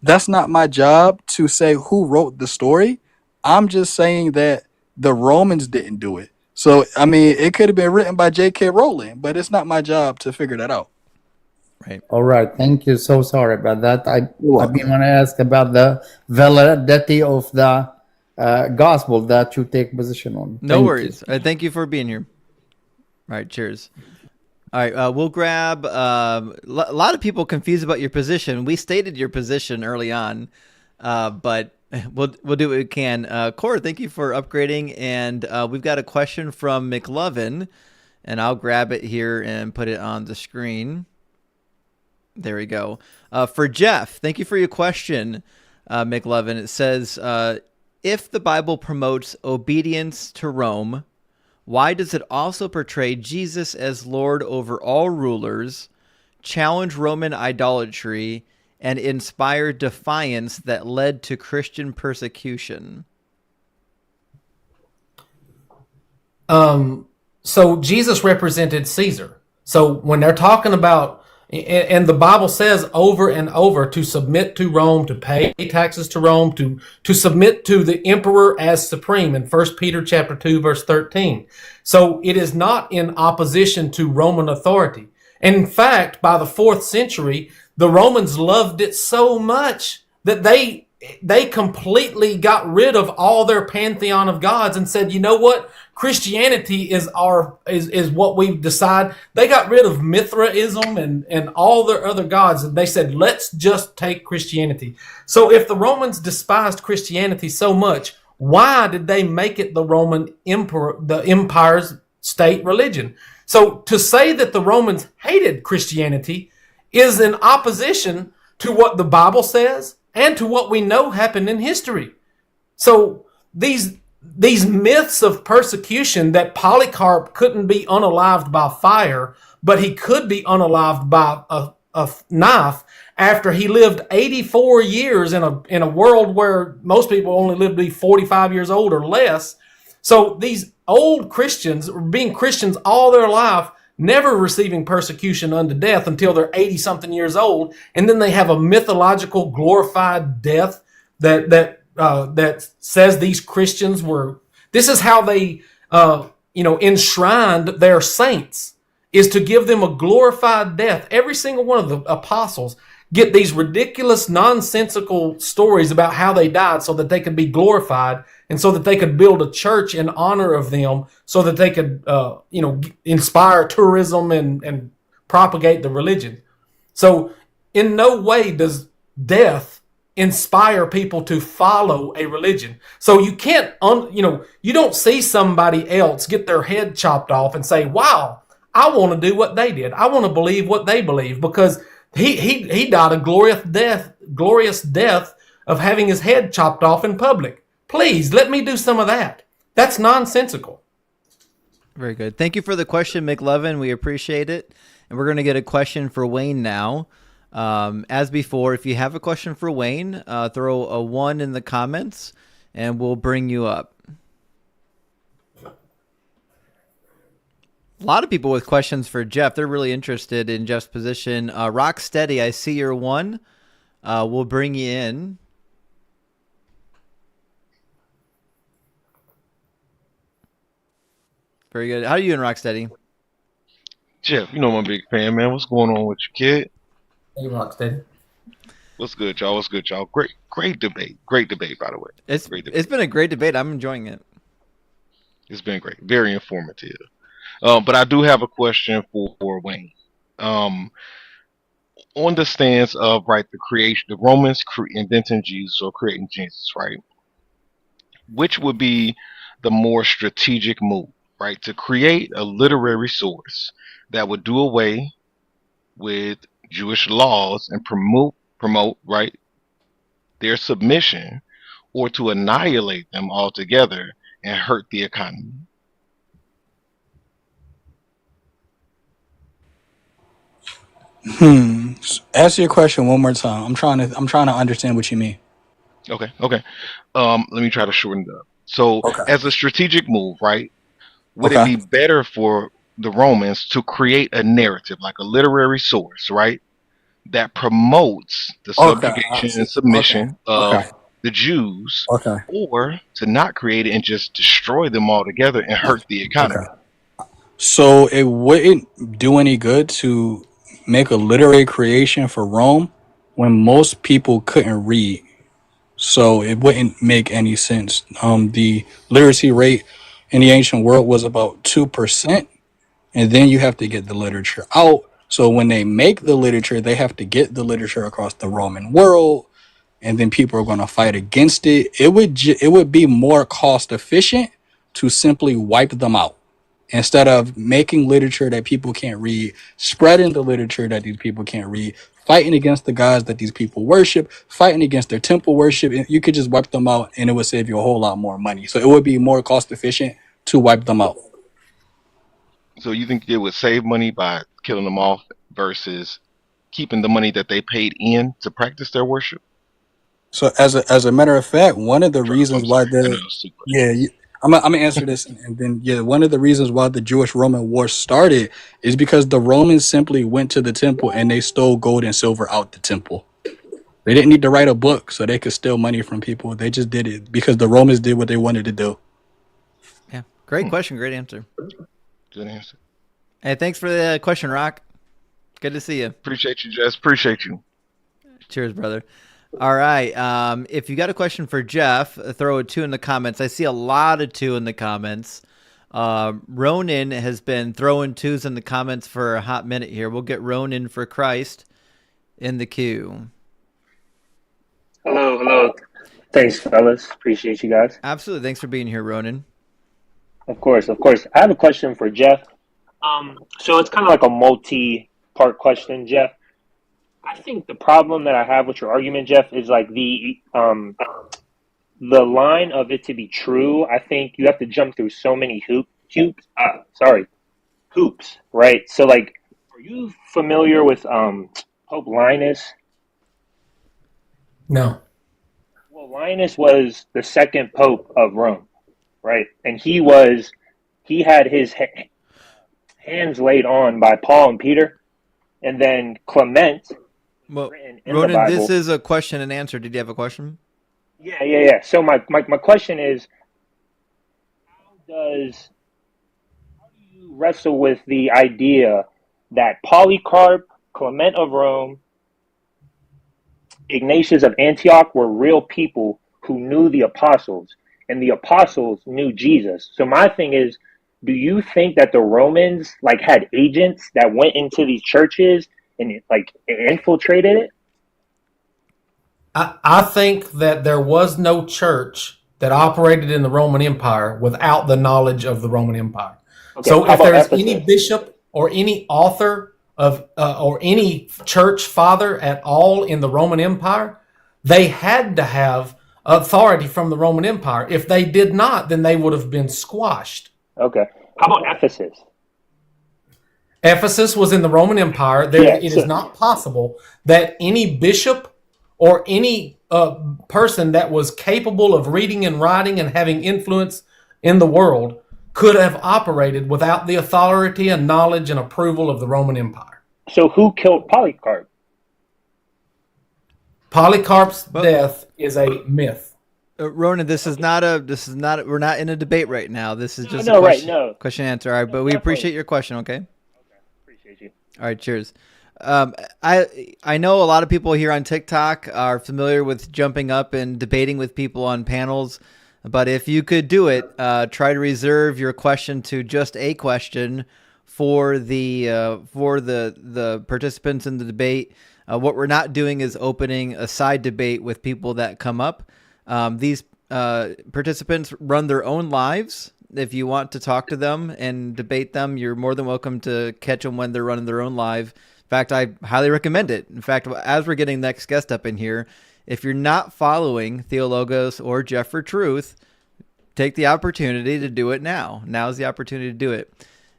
that's not my job to say who wrote the story. I'm just saying that the Romans didn't do it. So I mean, it could have been written by J.K. Rowling, but it's not my job to figure that out. Right. All right. Thank you. So sorry about that. You're I welcome. want to ask about the validity of the gospel that you take position on. No Thank worries. Thank you for being here. All right, cheers. All right, we'll grab a lot of people confused about your position. We stated your position early on, but we'll do what we can. Cora, thank you for upgrading, and we've got a question from McLovin, and I'll grab it here and put it on the screen. There we go. For Jeff, thank you for your question, McLovin. It says, if the Bible promotes obedience to Rome, why does it also portray Jesus as Lord over all rulers, challenge Roman idolatry, and inspire defiance that led to Christian persecution? So Jesus represented Caesar. So when they're talking about, and the Bible says over and over to submit to Rome, to pay taxes to Rome, to submit to the emperor as supreme in 1 Peter chapter 2, verse 13. So it is not in opposition to Roman authority. And in fact, by the 4th century, the Romans loved it so much that they completely got rid of all their pantheon of gods and said, you know what? Christianity is what we decide. They got rid of Mithraism and all their other gods, and they said, let's just take Christianity. So if the Romans despised Christianity so much, why did they make it the Roman emperor, the empire's state religion? So to say that the Romans hated Christianity is in opposition to what the Bible says and to what we know happened in history. So these myths of persecution, that Polycarp couldn't be unalived by fire, but he could be unalived by a knife after he lived 84 years in a world where most people only live to be 45 years old or less. So these old Christians, being Christians all their life, never receiving persecution unto death until they're 80-something years old, and then they have a mythological glorified death that says these Christians were. This is how they, enshrined their saints, is to give them a glorified death. Every single one of the apostles get these ridiculous, nonsensical stories about how they died so that they could be glorified and so that they could build a church in honor of them, so that they could, inspire tourism and propagate the religion. So in no way does death inspire people to follow a religion. So you can't, you don't see somebody else get their head chopped off and say, wow, I want to do what they did. I want to believe what they believe, because he died a glorious death of having his head chopped off in public. Please let me do some of that. That's nonsensical. Very good. Thank you for the question, McLovin. We appreciate it. And we're going to get a question for Wayne now. As before, if you have a question for Wayne, throw a 1 in the comments and we'll bring you up. A lot of people with questions for Jeff. They're really interested in Jeff's position. Rocksteady, I see your 1. We'll bring you in. Very good. How are you doing, Rocksteady? Jeff, you know I'm a big fan, man. What's going on with your kid? Hey, Rocksteady. What's good, y'all? What's good, y'all? Great debate. Great debate, by the way. It's been a great debate. I'm enjoying it. It's been great. Very informative. But I do have a question for Wayne. On the stance of, right, the Romans inventing Jesus or creating Jesus, right? Which would be the more strategic move, right? To create a literary source that would do away with Jewish laws and promote, right, their submission, or to annihilate them altogether and hurt the economy. Answer your question one more time. I'm trying to understand what you mean. Okay. Let me try to shorten it up. So, as a strategic move, right, would it be better for the Romans to create a narrative, like a literary source, right, that promotes the Okay, I subjugation see. and Okay, submission of okay, the Jews, okay, or to not create it and just destroy them altogether and hurt the okay. economy. So it wouldn't do any good to make a literary creation for Rome when most people couldn't read. So it wouldn't make any sense. The literacy rate in the ancient world was about 2%, and then you have to get the literature out. So when they make the literature, they have to get the literature across the Roman world, and then people are going to fight against it. It would be more cost efficient to simply wipe them out instead of making literature that people can't read, spreading the literature that these people can't read, fighting against the gods that these people worship, fighting against their temple worship. You could just wipe them out, and it would save you a whole lot more money. So it would be more cost efficient to wipe them out. So you think it would save money by killing them off versus keeping the money that they paid in to practice their worship? So as a matter of fact, one of the reasons I'm why sorry. I know the it's super. yeah, I'm gonna answer this, and then yeah, one of the reasons why the Jewish-Roman war started is because the Romans simply went to the temple and they stole gold and silver out the temple. They didn't need to write a book so they could steal money from people. They just did it because the Romans did what they wanted to do. Yeah, great question, great answer. Good answer. Hey, thanks for the question, Rock. Good to see you. Appreciate you, Jess. Appreciate you. Cheers, brother. All right. If you got a question for Jeff, throw a 2 in the comments. I see a lot of 2 in the comments. Ronan has been throwing 2s in the comments for a hot minute here. We'll get Ronan for Christ in the queue. Hello. Thanks, fellas. Appreciate you guys. Absolutely. Thanks for being here, Ronan. Of course. I have a question for Jeff. So it's kind of like a multi-part question, Jeff. I think the problem that I have with your argument, Jeff, is like the line of it to be true. I think you have to jump through so many hoops, right? So like, are you familiar with Pope Linus? No. Well, Linus was the second pope of Rome, right? And he had his hands laid on by Paul and Peter, and then Clement. Well, in Ronan, the Bible. this is a question and answer. Did you have a question? Yeah. So my question is, how do you wrestle with the idea that Polycarp, Clement of Rome, Ignatius of Antioch were real people who knew the apostles, and the apostles knew Jesus? So my thing is, do you think that the Romans like had agents that went into these churches and like infiltrated it? I think that there was no church that operated in the Roman Empire without the knowledge of the Roman Empire. Okay, So how if about there's Ephesus? any bishop or any author of or any church father at all in the Roman Empire, they had to have authority from the Roman Empire. If they did not, then they would have been squashed. Okay. How about Ephesus? Ephesus was in the Roman Empire. It is not possible that any bishop or any person that was capable of reading and writing and having influence in the world could have operated without the authority and knowledge and approval of the Roman Empire. So who killed Polycarp? Polycarp's death is a myth. Ronan, we're not in a debate right now. This is just No, a question, right, no. question answer. All right, but we appreciate your question, okay? Appreciate you. All right, cheers. I know a lot of people here on TikTok are familiar with jumping up and debating with people on panels, but if you could do it, try to reserve your question to just a question for the participants in the debate. What we're not doing is opening a side debate with people that come up. These participants run their own lives. If you want to talk to them and debate them, you're more than welcome to catch them when they're running their own live. In fact, I highly recommend it. In fact, as we're getting next guest up in here, if you're not following Theologos or Jeff for Truth, take the opportunity to do it now. Now's the opportunity to do it.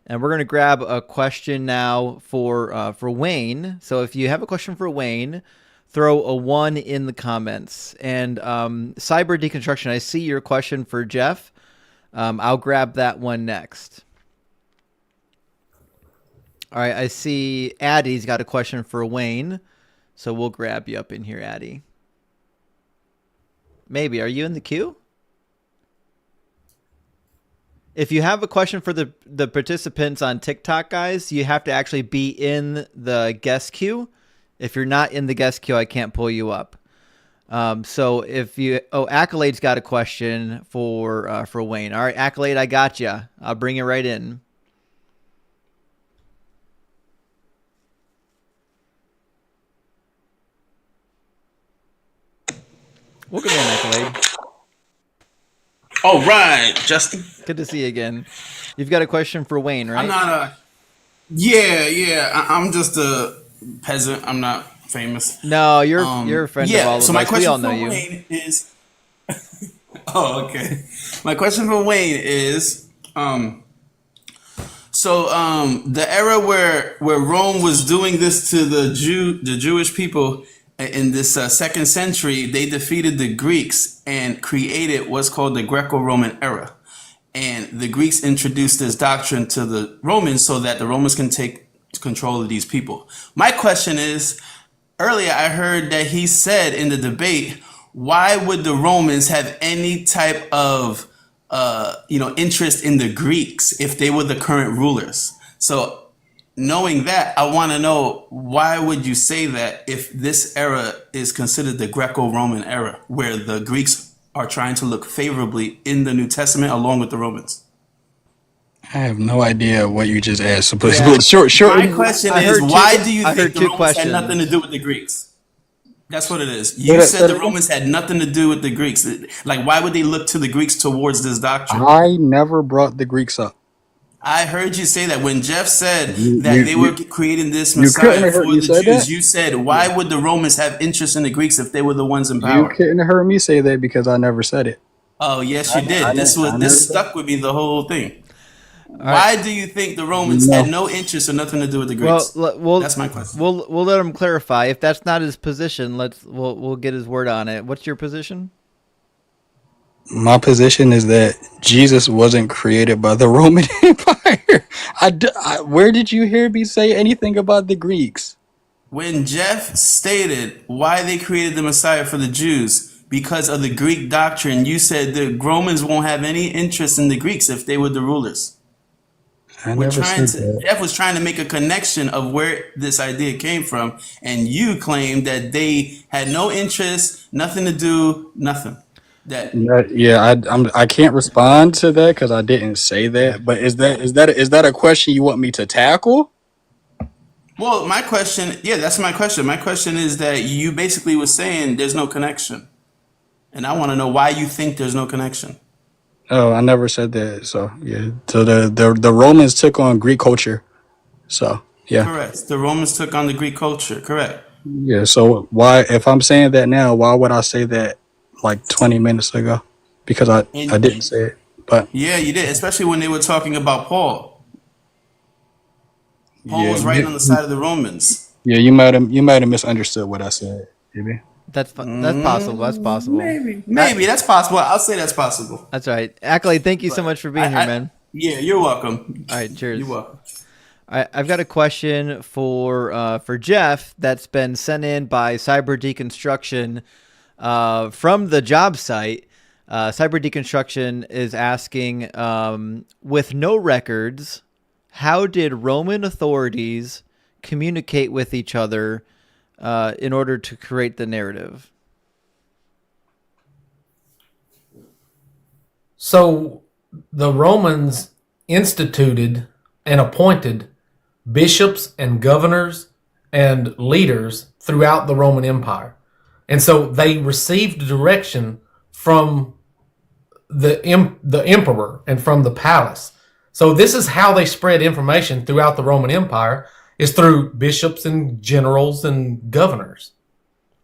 And we're going to grab a question now for Wayne. So if you have a question for Wayne, throw a 1 in the comments. And Cyber Deconstruction, I see your question for Jeff. I'll grab that one next. All right, I see Addie's got a question for Wayne. So we'll grab you up in here, Addy. Maybe. Are you in the queue? If you have a question for the participants on TikTok, guys, you have to actually be in the guest queue. If you're not in the guest queue, I can't pull you up. So if you... Oh, Accolade's got a question for Wayne. All right, Accolade, I got you. I'll bring it right in. Welcome in, Accolade. All right, Justin. Good to see you again. You've got a question for Wayne, right? I'm not a... Yeah. I'm just a peasant. I'm not famous. No, you're a friend of all of so my us. question We all for know you. Wayne is... Oh, okay. My question for Wayne is... the era where Rome was doing this to the Jewish people in this second century, they defeated the Greeks and created what's called the Greco-Roman era. And the Greeks introduced this doctrine to the Romans so that the Romans can take control of these people. My question is, earlier I heard that he said in the debate, why would the Romans have any type of interest in the Greeks if they were the current rulers? So knowing that, I want to know, why would you say that if this era is considered the Greco-Roman era, where the Greeks are trying to look favorably in the New Testament along with the Romans? I have no idea what you just asked. So, Yeah. short. My question is, why do you think the Romans questions. had nothing to do with the Greeks? That's what it is. Say You that said the again? Romans had nothing to do with the Greeks. Like, why would they look to the Greeks towards this doctrine? I never brought the Greeks up. I heard you say that when Jeff said You- that you- they were you- creating this you couldn't Messiah have heard for me the say Jews. that? You said, why would the Romans have interest in the Greeks if they were the ones in You power? couldn't have heard me say that because I never said it. Oh, yes, you I did. This never said stuck with me the whole thing. right. Why do you think the Romans No. had no interest or nothing to do with the Greeks? That's my question. We'll let him clarify. If that's not his position, we'll get his word on it. What's your position? My position is that Jesus wasn't created by the Roman Empire. Where did you hear me say anything about the Greeks? When Jeff stated why they created the Messiah for the Jews, because of the Greek doctrine, you said the Romans won't have any interest in the Greeks if they were the rulers. Jeff was trying to make a connection of where this idea came from, and you claimed that they had no interest, nothing to do, nothing. I can't respond to that because I didn't say that. But is that a question you want me to tackle? Well, my question, that's my question. My question is that you basically were saying there's no connection, and I want to know why you think there's no connection. Oh, I never said that. So yeah. So the Romans took on Greek culture. So yeah. Correct. The Romans took on the Greek culture. Correct. Yeah. So why, if I'm saying that now, why would I say that like 20 minutes ago? Because I didn't say it. But yeah, you did, especially when they were talking about Paul. Paul was right on the side of the Romans. Yeah, you might have misunderstood what I said. Maybe. That's possible. That's possible. Maybe that's possible. I'll say that's possible. That's right. Accolade, thank you so much for being here, man. Yeah, you're welcome. All right, cheers. You're welcome. All right, I've got a question for Jeff that's been sent in by Cyber Deconstruction from the job site. Cyber Deconstruction is asking, with no records, how did Roman authorities communicate with each other in order to create the narrative? So the Romans instituted and appointed bishops and governors and leaders throughout the Roman Empire. And so they received direction from the emperor and from the palace. So this is how they spread information throughout the Roman Empire, is through bishops and generals and governors.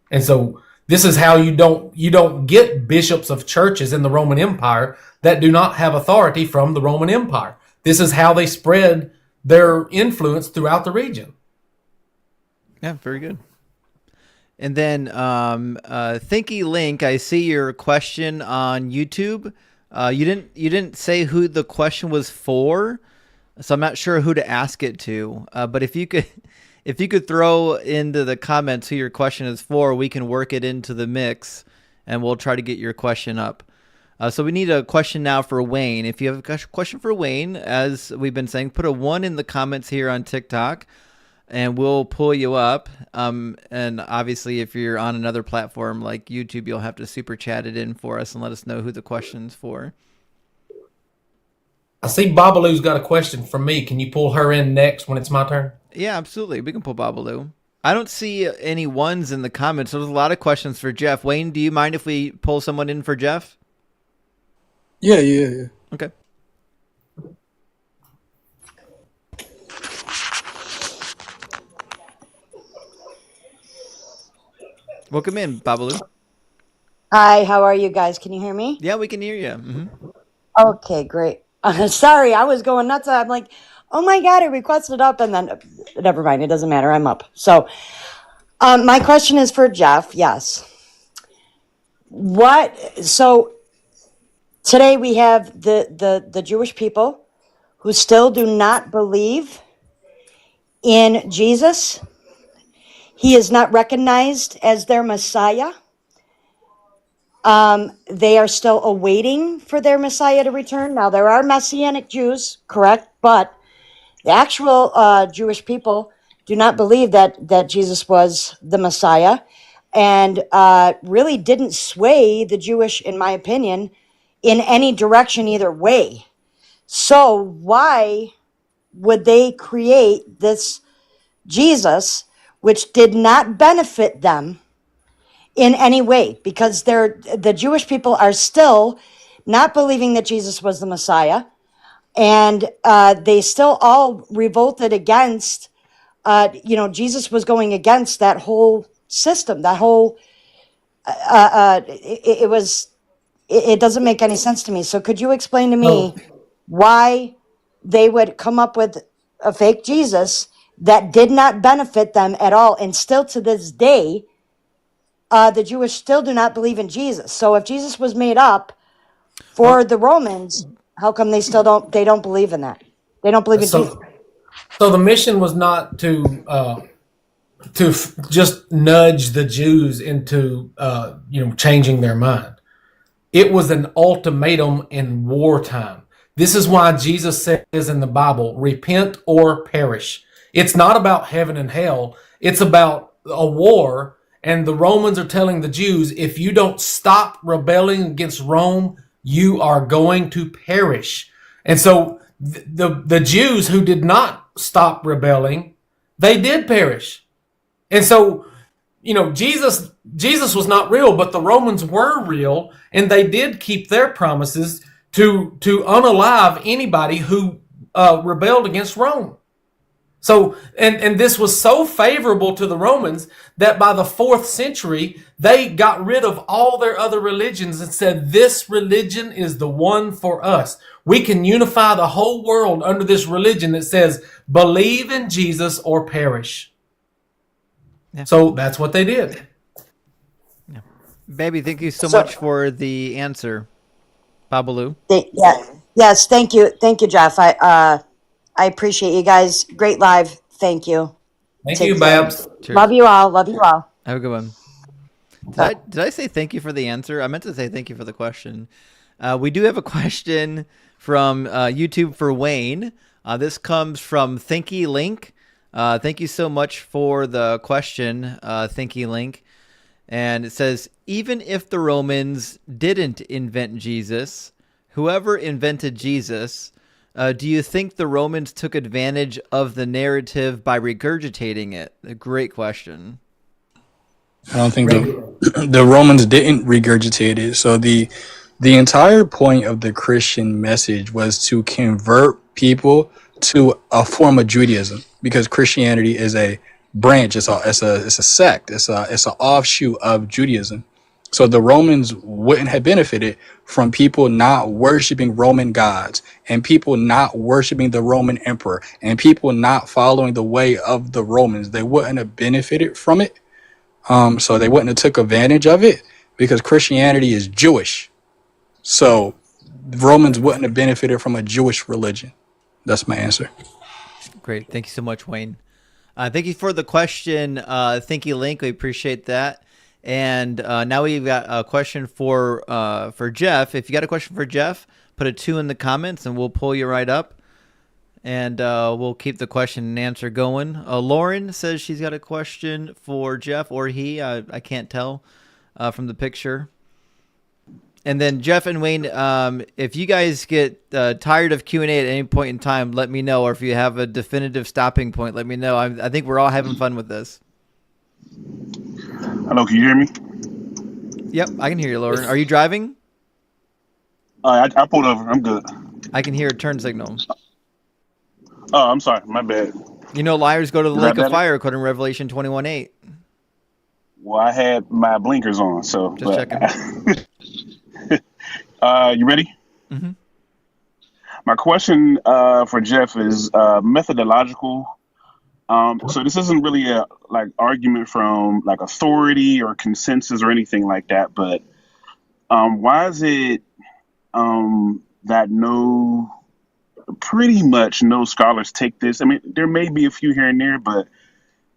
And so this is how you don't get bishops of churches in the Roman Empire that do not have authority from the Roman Empire. This is how they spread their influence throughout the region. Yeah, very good. And then Thinky Link, I see your question on YouTube. You didn't say who the question was for, so I'm not sure who to ask it to. But if you if you could throw into the comments who your question is for, we can work it into the mix, and we'll try to get your question up. So we need a question now for Wayne. If you have a question for Wayne, as we've been saying, put a 1 in the comments here on TikTok, and we'll pull you up. And obviously, if you're on another platform like YouTube, you'll have to super chat it in for us and let us know who the question's for. I see Babalu's got a question for me. Can you pull her in next when it's my turn? Yeah, absolutely. We can pull Babalu. I don't see any 1s in the comments. So there's a lot of questions for Jeff. Wayne, do you mind if we pull someone in for Jeff? Yeah. Okay. Welcome in, Babalu. Hi, how are you guys? Can you hear me? Yeah, we can hear you. Mm-hmm. Okay, great. Sorry, I was going nuts. I'm like, oh my God, I requested up, and then never mind. It doesn't matter. I'm up. So my question is for Jeff. Yes. So today we have the Jewish people who still do not believe in Jesus. He is not recognized as their Messiah. They are still awaiting for their Messiah to return. Now, there are Messianic Jews, correct? But the actual Jewish people do not believe that Jesus was the Messiah, and really didn't sway the Jewish, in my opinion, in any direction either way. So why would they create this Jesus, which did not benefit them in any way? Because the Jewish people are still not believing that Jesus was the Messiah, and they still all revolted against, Jesus was going against that whole system, that whole, it doesn't make any sense to me. So could you explain to me why they would come up with a fake Jesus that did not benefit them at all, and still to this day, the Jewish still do not believe in Jesus. So if Jesus was made up for the Romans, how come they don't believe in that? They don't believe in Jesus. So the mission was not to just nudge the Jews into changing their mind. It was an ultimatum in wartime. This is why Jesus says in the Bible, repent or perish. It's not about heaven and hell. It's about a war. And the Romans are telling the Jews, if you don't stop rebelling against Rome, you are going to perish. And so the Jews who did not stop rebelling, they did perish. And so, Jesus was not real, but the Romans were real, and they did keep their promises to unalive anybody who rebelled against Rome. So, and this was so favorable to the Romans that by the 4th century, they got rid of all their other religions and said, this religion is the one for us. We can unify the whole world under this religion that says, believe in Jesus or perish. Yeah. So that's what they did. Yeah. Baby, thank you so much for the answer, Babalu. Yes, thank you. Thank you, Jeff. I appreciate you guys. Great live. Thank you. Thank you, Babs. Love you all. Love you all. Have a good one. Did I say thank you for the answer? I meant to say thank you for the question. We do have a question from YouTube for Wayne. This comes from Thinky Link. Thank you so much for the question, Thinky Link. And it says, even if the Romans didn't invent Jesus, whoever invented Jesus, do you think the Romans took advantage of the narrative by regurgitating it? A great question. I don't think the Romans didn't regurgitate it. So the entire point of the Christian message was to convert people to a form of Judaism, because Christianity is a branch. It's a sect. It's an offshoot of Judaism. So the Romans wouldn't have benefited from people not worshiping Roman gods, and people not worshiping the Roman emperor, and people not following the way of the Romans. They wouldn't have benefited from it. So they wouldn't have took advantage of it, because Christianity is Jewish. So the Romans wouldn't have benefited from a Jewish religion. That's my answer. Great. Thank you so much, Wayne. Thank you for the question, Thinky Link. We appreciate that. And now we've got a question for Jeff. If you got a question for Jeff, put a 2 in the comments, and we'll pull you right up. And we'll keep the question and answer going. Lauren says she's got a question for Jeff or he. I can't tell from the picture. And then Jeff and Wayne, if you guys get tired of Q&A at any point in time, let me know. Or if you have a definitive stopping point, let me know. I think we're all having fun with this. Hello, can you hear me? Yep, I can hear you, Lauren. Are you driving? I pulled over. I'm good. I can hear a turn signal. Oh, I'm sorry. My bad. You know, liars go to the Is lake that of better? fire, according to Revelation 21:8. Well, I had my blinkers on, so. Just checking. You ready? Mhm. My question for Jeff is methodological. So this isn't really a argument from authority or consensus or anything like that, but why is it that pretty much no scholars take this? I mean, there may be a few here and there, but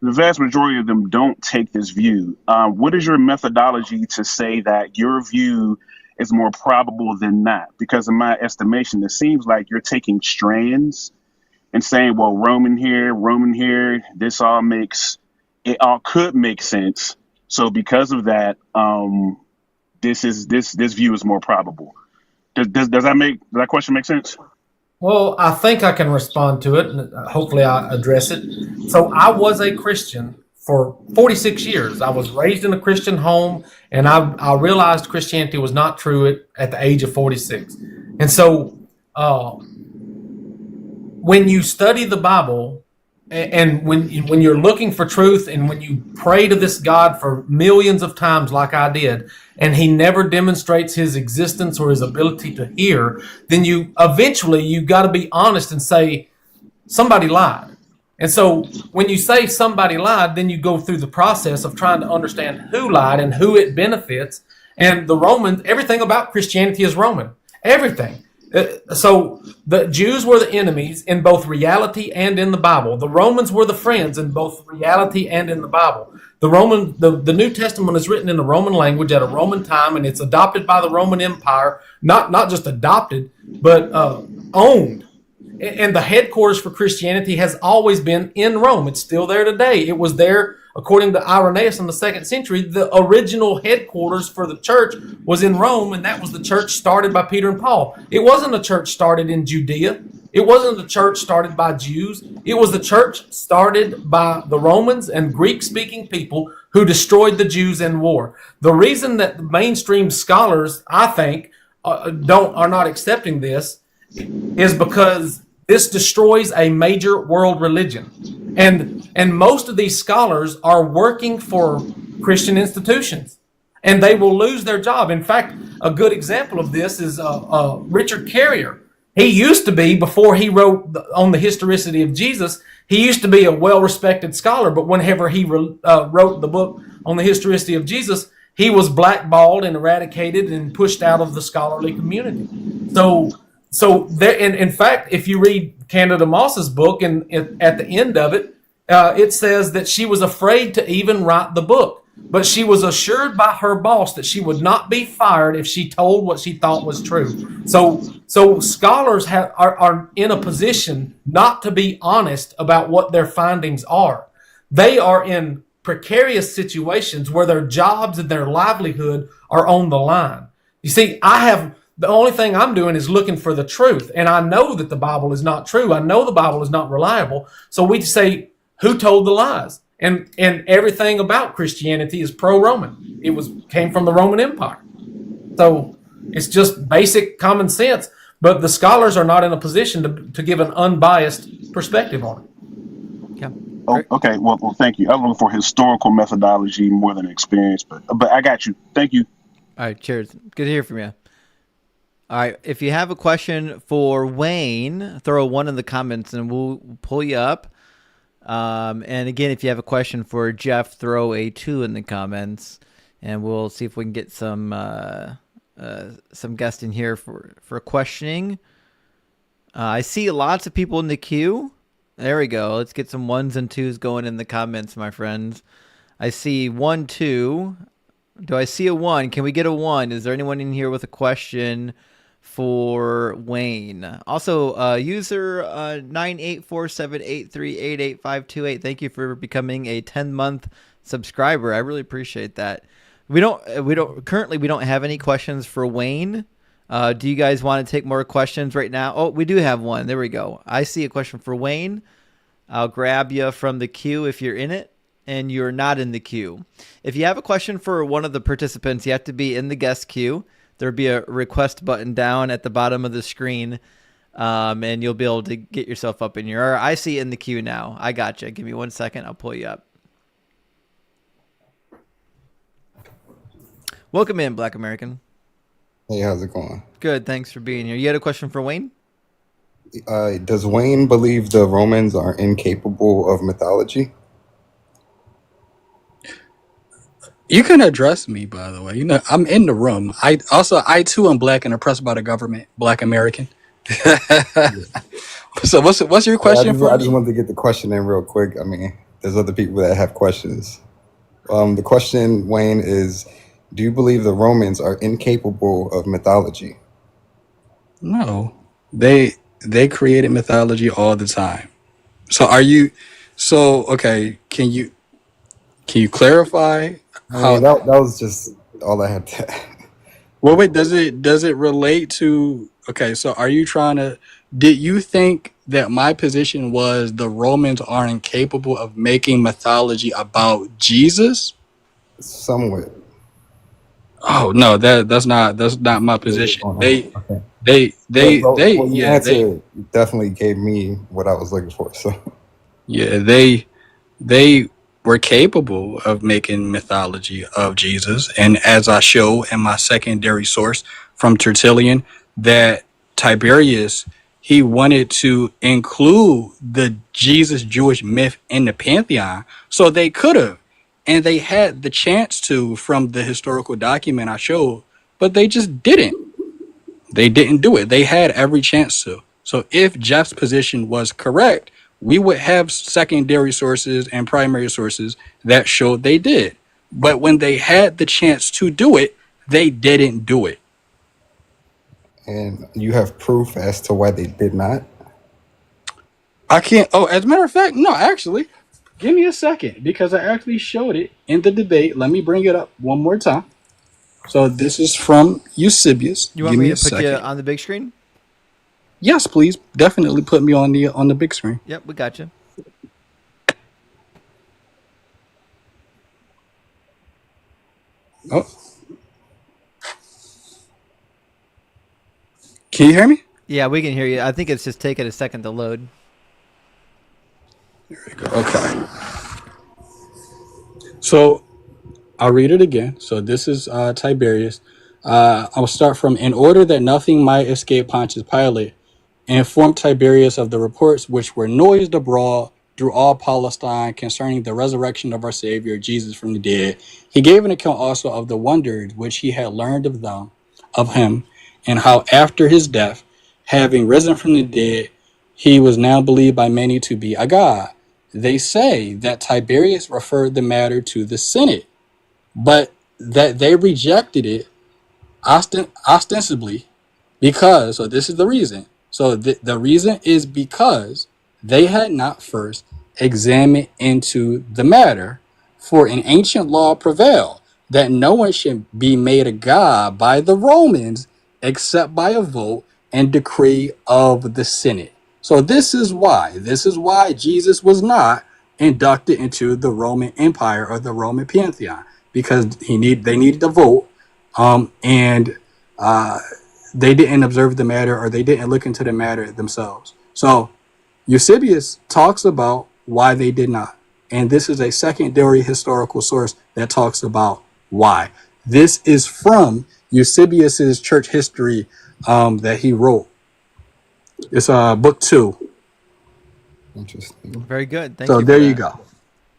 the vast majority of them don't take this view. What is your methodology to say that your view is more probable than not? Because in my estimation, it seems like you're taking strands and saying, well, Roman here, this all could make sense. So because of that, this view is more probable. Does that question make sense? Well, I think I can respond to it, and hopefully I address it. So I was a Christian for 46 years. I was raised in a Christian home, and I realized Christianity was not true at the age of 46. And so when you study the Bible, and when you're looking for truth, and when you pray to this God for millions of times like I did, and he never demonstrates his existence or his ability to hear, then you got to be honest and say, somebody lied. And so when you say somebody lied, then you go through the process of trying to understand who lied and who it benefits. And the Romans, everything about Christianity is Roman. Everything. So the Jews were the enemies in both reality and in the Bible. The Romans were the friends in both reality and in the Bible. The New Testament is written in the Roman language at a Roman time, and it's adopted by the Roman Empire. Not just adopted, but owned. And the headquarters for Christianity has always been in Rome. It's still there today. It was there, according to Irenaeus in the 2nd century. The original headquarters for the church was in Rome, and that was the church started by Peter and Paul. It wasn't a church started in Judea. It wasn't a church started by Jews. It was the church started by the Romans and Greek-speaking people who destroyed the Jews in war. The reason that the mainstream scholars, I think, are not accepting this is because this destroys a major world religion. And most of these scholars are working for Christian institutions, and they will lose their job. In fact, a good example of this is Richard Carrier. He used to be, before he wrote on the historicity of Jesus, he used to be a well-respected scholar, but whenever he wrote the book on the historicity of Jesus, he was blackballed and eradicated and pushed out of the scholarly community. So there, in fact, if you read Candida Moss's book, and at the end of it, it says that she was afraid to even write the book, but she was assured by her boss that she would not be fired if she told what she thought was true. So scholars are in a position not to be honest about what their findings are. They are in precarious situations where their jobs and their livelihood are on the line. You see, the only thing I'm doing is looking for the truth. And I know that the Bible is not true. I know the Bible is not reliable. So we say, who told the lies? And everything about Christianity is pro-Roman. It came from the Roman Empire. So it's just basic common sense. But the scholars are not in a position to give an unbiased perspective on it. Yeah. Oh, okay. Well, thank you. I'm looking for historical methodology more than experience, but I got you. Thank you. All right. Cheers. Good to hear from you. All right, if you have a question for Wayne, throw a 1 in the comments and we'll pull you up. And again, if you have a question for Jeff, throw a 2 in the comments, and we'll see if we can get some guests in here for questioning. I see lots of people in the queue. There we go. Let's get some 1s and 2s going in the comments, my friends. I see 1, 2. Do I see a 1? Can we get a 1? Is there anyone in here with a question for Wayne? Also, user 98478388528. Thank you for becoming a 10-month subscriber. I really appreciate that. We don't have any questions for Wayne. Do you guys want to take more questions right now? Oh, we do have one. There we go. I see a question for Wayne. I'll grab you from the queue if you're in it and you're not in the queue. If you have a question for one of the participants, you have to be in the guest queue. There'll be a request button down at the bottom of the screen, and you'll be able to get yourself up in your... I see in the queue now. I got you. Give me 1 second. I'll pull you up. Welcome in, Black American. Hey, how's it going? Good. Thanks for being here. You had a question for Wayne? Does Wayne believe the Romans are incapable of mythology? You can address me, by the way. You know, I'm in the room. I too am black and oppressed by the government. Black American. So what's your question for I just me? wanted to get the question in real quick. I mean, there's other people that have questions. The question, Wayne, is: do you believe the Romans are incapable of mythology? No, they created mythology all the time. So okay? Can you clarify I mean, that was just all I had to. Well, wait, does it relate to... Okay, so did you think that my position was the Romans are incapable of making mythology about Jesus? Somewhat. Oh no, that's not my position. Okay. Well, your answer definitely gave me what I was looking for. So Yeah, they were capable of making mythology of Jesus. And as I show in my secondary source from Tertullian, that Tiberius, he wanted to include the Jesus Jewish myth in the pantheon. So they could have, and they had the chance to from the historical document I showed, but they just didn't. They didn't do it. They had every chance to. So if Jeff's position was correct, we would have secondary sources and primary sources that showed they did. But when they had the chance to do it, they didn't do it. and you have proof as to why they did not? I can't. Oh, as a matter of fact, no, actually, give me a second because I actually showed it in the debate. Let me bring it up one more time. So this is from Eusebius. You want me to put you on the big screen? Yes, please. Definitely put me on the big screen. Yep, we got you. Oh. Can you hear me? Yeah, we can hear you. I think it's just taking a second to load. There we go. Okay. So I'll read it again. So this is Tiberius. I'll start from: in order that nothing might escape Pontius Pilate, and informed Tiberius of the reports which were noised abroad through all Palestine concerning the resurrection of our Savior Jesus from the dead. He gave an account also of the wonders which he had learned of him, and how after his death, having risen from the dead, he was now believed by many to be a god. They say that Tiberius referred the matter to the Senate, but that they rejected it ostensibly because, so this is the reason. So the reason is because they had not first examined into the matter, for an ancient law prevailed that no one should be made a god by the Romans except by a vote and decree of the Senate. So this is why Jesus was not inducted into the Roman Empire or the Roman Pantheon, because they needed a vote, and they didn't observe the matter, or they didn't look into the matter themselves. So Eusebius talks about why they did not, and this is a secondary historical source that talks about why. This is from Eusebius's church history that he wrote. It's book 2. Interesting. Very good. Thank So you. there you go.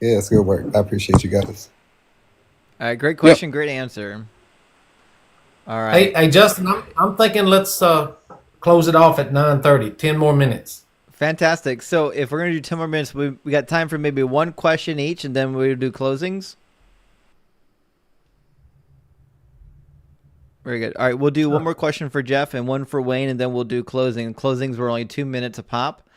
Yeah, it's good work. I appreciate you guys. All right, great question, great answer. All right. Hey, Justin, I'm thinking let's close it off at 9:30. 10 more minutes. Fantastic. So if we're going to do 10 more minutes, we got time for maybe one question each, and then we'll do closings. Very good. All right, we'll do one more question for Jeff and one for Wayne, and then we'll do closing. Closings were only 2 minutes a pop,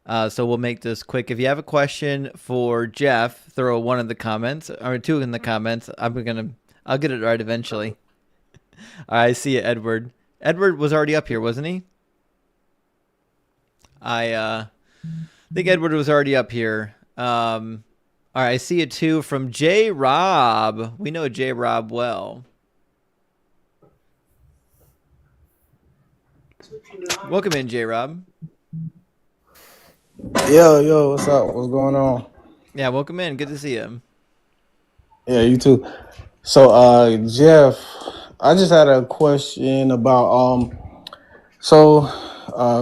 so we'll make this quick. If you have a question for Jeff, throw one in the comments, or two in the comments. I'll get it right eventually. All right, I see you, Edward. Edward was already up here, wasn't he? I think Edward was already up here. All right, I see it too from J. Rob. We know J. Rob well. Welcome in, J. Rob. Yo, what's up? What's going on? Yeah, welcome in. Good to see you. Yeah, you too. So, Jeff, I just had a question about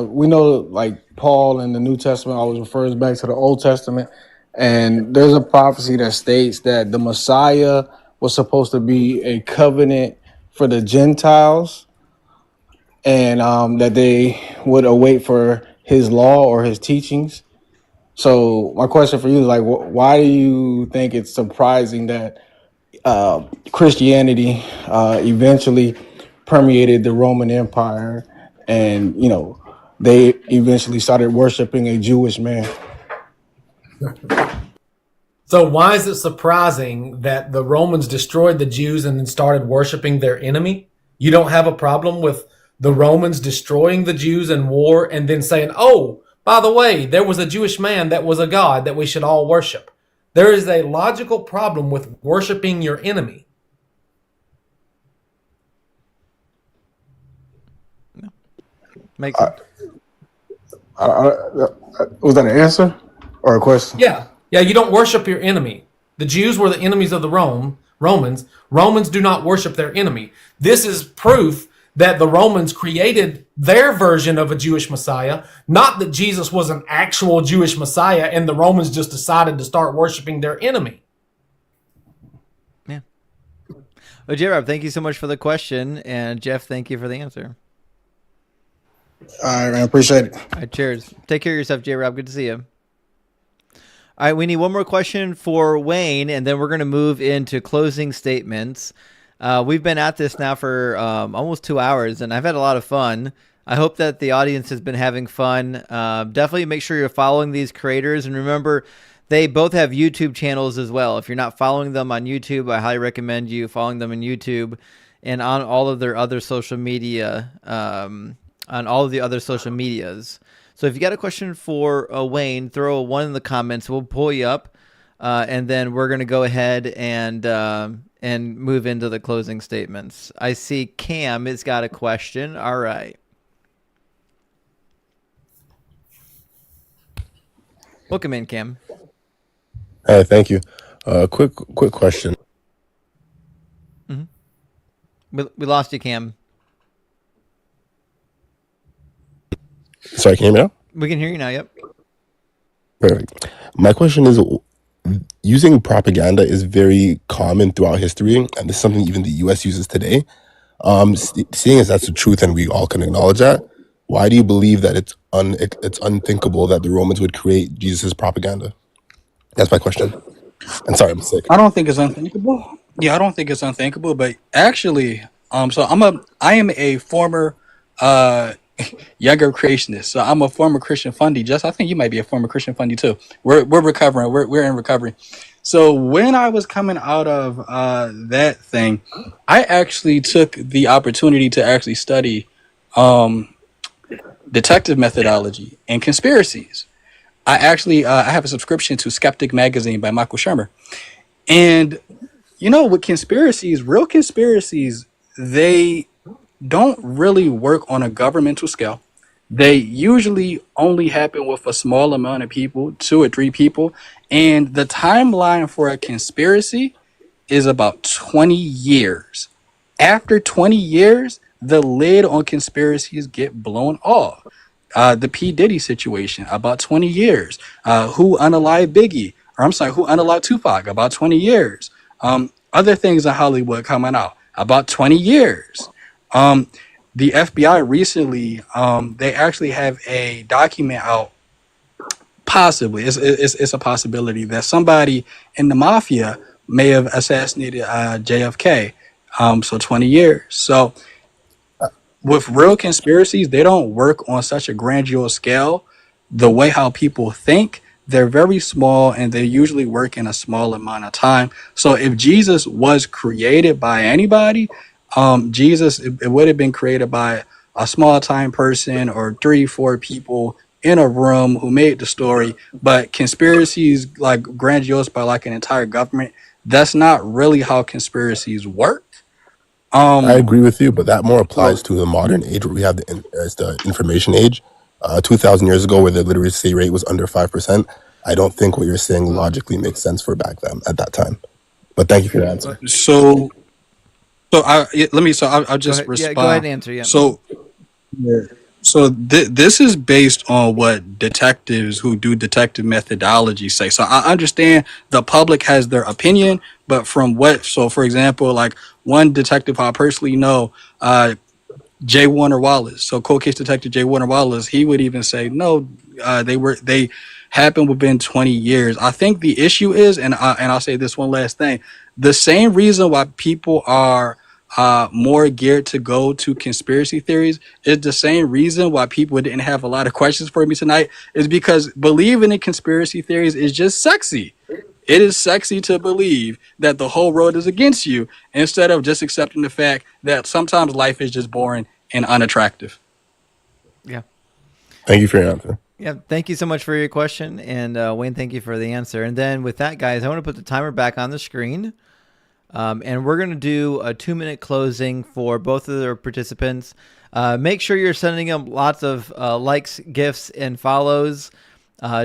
we know like Paul in the New Testament always refers back to the Old Testament, and there's a prophecy that states that the Messiah was supposed to be a covenant for the Gentiles, and that they would await for his law or his teachings. So my question for you is like, why do you think it's surprising that Christianity eventually permeated the Roman Empire, and they eventually started worshiping a Jewish man? So why is it surprising that the Romans destroyed the Jews and then started worshiping their enemy? You don't have a problem with the Romans destroying the Jews in war and then saying, oh, by the way, there was a Jewish man that was a god that we should all worship. There is a logical problem with worshiping your enemy. Makes sense. Was that an answer or a question? Yeah, you don't worship your enemy. The Jews were the enemies of the Romans. Romans do not worship their enemy. This is proof that the Romans created their version of a Jewish Messiah, not that Jesus was an actual Jewish Messiah and the Romans just decided to start worshiping their enemy. Yeah. Well, J-Rob, thank you so much for the question, and Jeff, thank you for the answer. All right, man, appreciate it. All right, cheers. Take care of yourself, J-Rob. Good to see you. All right, we need one more question for Wayne, and then we're going to move into closing statements. We've been at this now for almost 2 hours, and I've had a lot of fun. I hope that the audience has been having fun. Definitely make sure you're following these creators, and remember, they both have YouTube channels as well. If you're not following them on YouTube, I highly recommend you following them on YouTube and on all of their other social media, on all of the other social medias. So if you got a question for Wayne, throw a 1 in the comments. We'll pull you up, and then we're going to go ahead and move into the closing statements. I see Cam has got a question. All right. Welcome in, Cam. Hey, thank you. Quick question. Mm-hmm. We lost you, Cam. Sorry, can you hear me now? We can hear you now, yep. Perfect. My question is, using propaganda is very common throughout history, and this is something even the U.S. uses today. Seeing as that's the truth and we all can acknowledge that, why do you believe that it's unthinkable that the Romans would create Jesus' propaganda? That's my question. And sorry, I'm sick. I don't think it's unthinkable. Yeah, I don't think it's unthinkable, but actually, so I am a former younger creationist. So I'm a former Christian fundie. Just I think you might be a former Christian fundie too. We're recovering. We're in recovery. So when I was coming out of that thing, I actually took the opportunity to actually study detective methodology and conspiracies. I actually I have a subscription to Skeptic Magazine by Michael Shermer. And with conspiracies, real conspiracies, they don't really work on a governmental scale. They usually only happen with a small amount of people, 2 or 3 people. And the timeline for a conspiracy is about 20 years. After 20 years, the lid on conspiracies get blown off. The P. Diddy situation, about 20 years. Who unalived Biggie? Who unalived Tupac? About 20 years. Other things in Hollywood coming out, about 20 years. The FBI recently, they actually have a document out Possibly, it's a possibility that somebody in the mafia may have assassinated JFK. So 20 years. So with real conspiracies, they don't work on such a grandiose scale. The way how people think, they're very small and they usually work in a small amount of time. So if Jesus was created by anybody, Jesus, it would have been created by a small time person or 3, 4 people in a room who made the story. But conspiracies like grandiose by like an entire government, that's not really how conspiracies work. I agree with you, but that more applies So to the modern age where we have as the information age. 2,000 years ago, where the literacy rate was under 5%, I don't think what you're saying logically makes sense for back then at that time. But thank you for your answer. so I'll Go just ahead. Yeah, go ahead respond. and answer. Yeah. So yeah. This is based on what detectives who do detective methodology say. So I understand the public has their opinion, but from what, so for example, like one detective I personally know, J. Warner Wallace. So cold case detective J. Warner Wallace, he would even say no, they happened within 20 years. I think the issue is, and I'll say this one last thing, the same reason why people are more geared to go to conspiracy theories is the same reason why people didn't have a lot of questions for me tonight, is because believing in conspiracy theories is just sexy. It is sexy to believe that the whole world is against you instead of just accepting the fact that sometimes life is just boring and unattractive. Yeah. Thank you for your answer. Yeah. Thank you so much for your question. And Wayne, thank you for the answer. And then with that, guys, I want to put the timer back on the screen. And we're going to do a 2-minute closing for both of the participants. Make sure you're sending them lots of likes, gifts, and follows.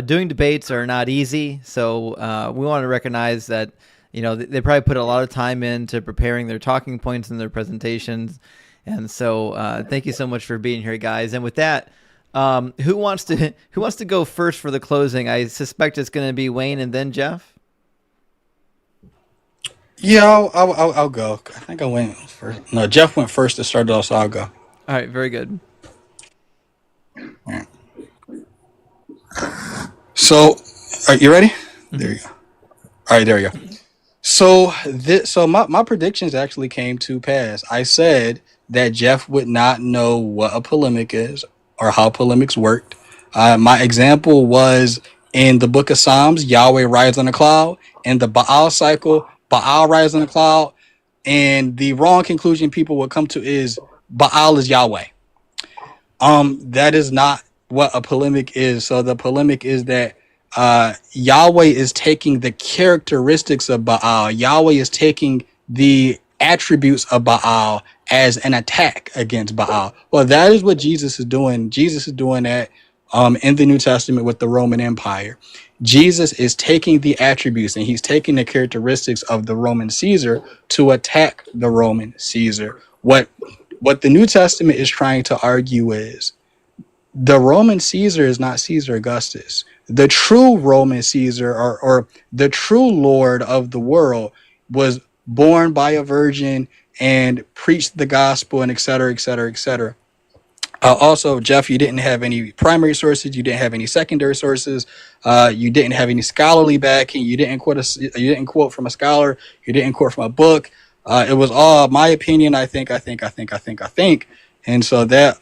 Doing debates are not easy, so we want to recognize that they probably put a lot of time into preparing their talking points and their presentations, and so thank you so much for being here, guys. And with that, who wants to go first for the closing? I suspect it's going to be Wayne and then Jeff. Yeah, I'll go. I think I went first. No, Jeff went first to start it off, so I'll go. All right, very good. Yeah. So, are you ready? There you go. All right, there you go. So my predictions actually came to pass. I said that Jeff would not know what a polemic is or how polemics worked. My example was in the book of Psalms, Yahweh rides on a cloud. In the Baal cycle, Baal rides on a cloud. And the wrong conclusion people would come to is Baal is Yahweh. That is not what a polemic is. So the polemic is that Yahweh is taking the characteristics of Baal. Yahweh is taking the attributes of Baal as an attack against Baal. Well, that is what Jesus is doing. Jesus is doing that in the New Testament with the Roman Empire. Jesus is taking the attributes and he's taking the characteristics of the Roman Caesar to attack the Roman Caesar. What the New Testament is trying to argue is the Roman Caesar is not Caesar Augustus. The true Roman Caesar or the true Lord of the world was born by a virgin and preached the gospel and et cetera, et cetera, et cetera. Also, Jeff, you didn't have any primary sources. You didn't have any secondary sources. You didn't have any scholarly backing. You didn't quote from a scholar. You didn't quote from a book. It was all my opinion. I think. And so that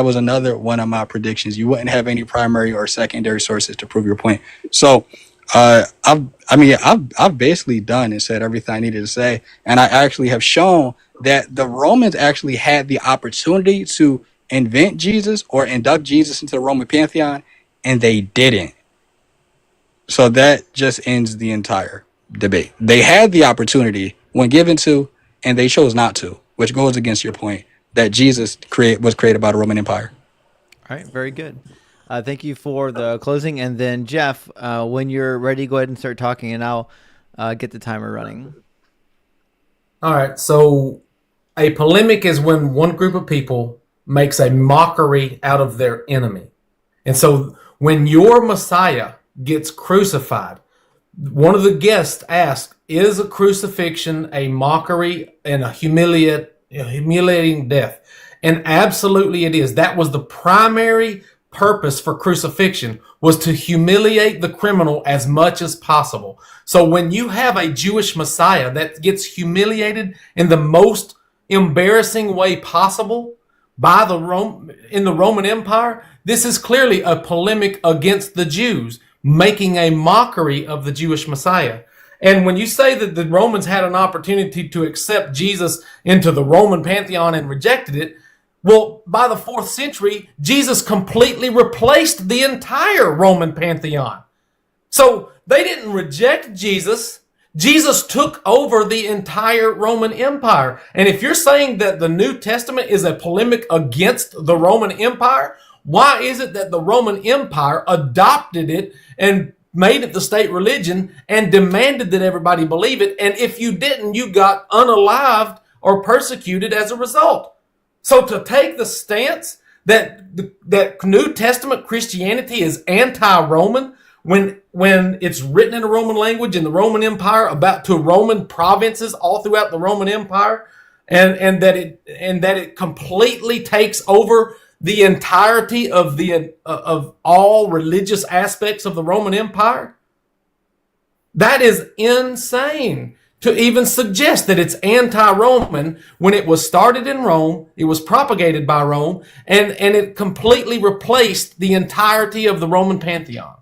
was another one of my predictions. You wouldn't have any primary or secondary sources to prove your point. So I've basically done and said everything I needed to say. And I actually have shown that the Romans actually had the opportunity to invent Jesus or induct Jesus into the Roman pantheon, and they didn't. So that just ends the entire debate. They had the opportunity when given to, and they chose not to, which goes against your point that Jesus was created by the Roman Empire. All right, very good. Thank you for the closing. And then, Jeff, when you're ready, go ahead and start talking, and I'll get the timer running. All right, so a polemic is when one group of people makes a mockery out of their enemy. And so when your Messiah gets crucified, one of the guests asked, is a crucifixion a mockery and a humiliating death? And absolutely it is. That was the primary purpose for crucifixion was to humiliate the criminal as much as possible. So when you have a Jewish Messiah that gets humiliated in the most embarrassing way possible by in the Roman Empire, this is clearly a polemic against the Jews, making a mockery of the Jewish Messiah. And when you say that the Romans had an opportunity to accept Jesus into the Roman pantheon and rejected it, well, by the 4th century, Jesus completely replaced the entire Roman pantheon. So they didn't reject Jesus. Jesus took over the entire Roman Empire. And if you're saying that the New Testament is a polemic against the Roman Empire, why is it that the Roman Empire adopted it and made it the state religion and demanded that everybody believe it? And if you didn't, you got unalived or persecuted as a result. So to take the stance that that New Testament Christianity is anti-Roman when it's written in a Roman language in the Roman Empire about to Roman provinces all throughout the Roman Empire, and that it completely takes over the entirety of all religious aspects of the Roman Empire, that is insane. To even suggest that it's anti-Roman when it was started in Rome, it was propagated by Rome, and it completely replaced the entirety of the Roman pantheon.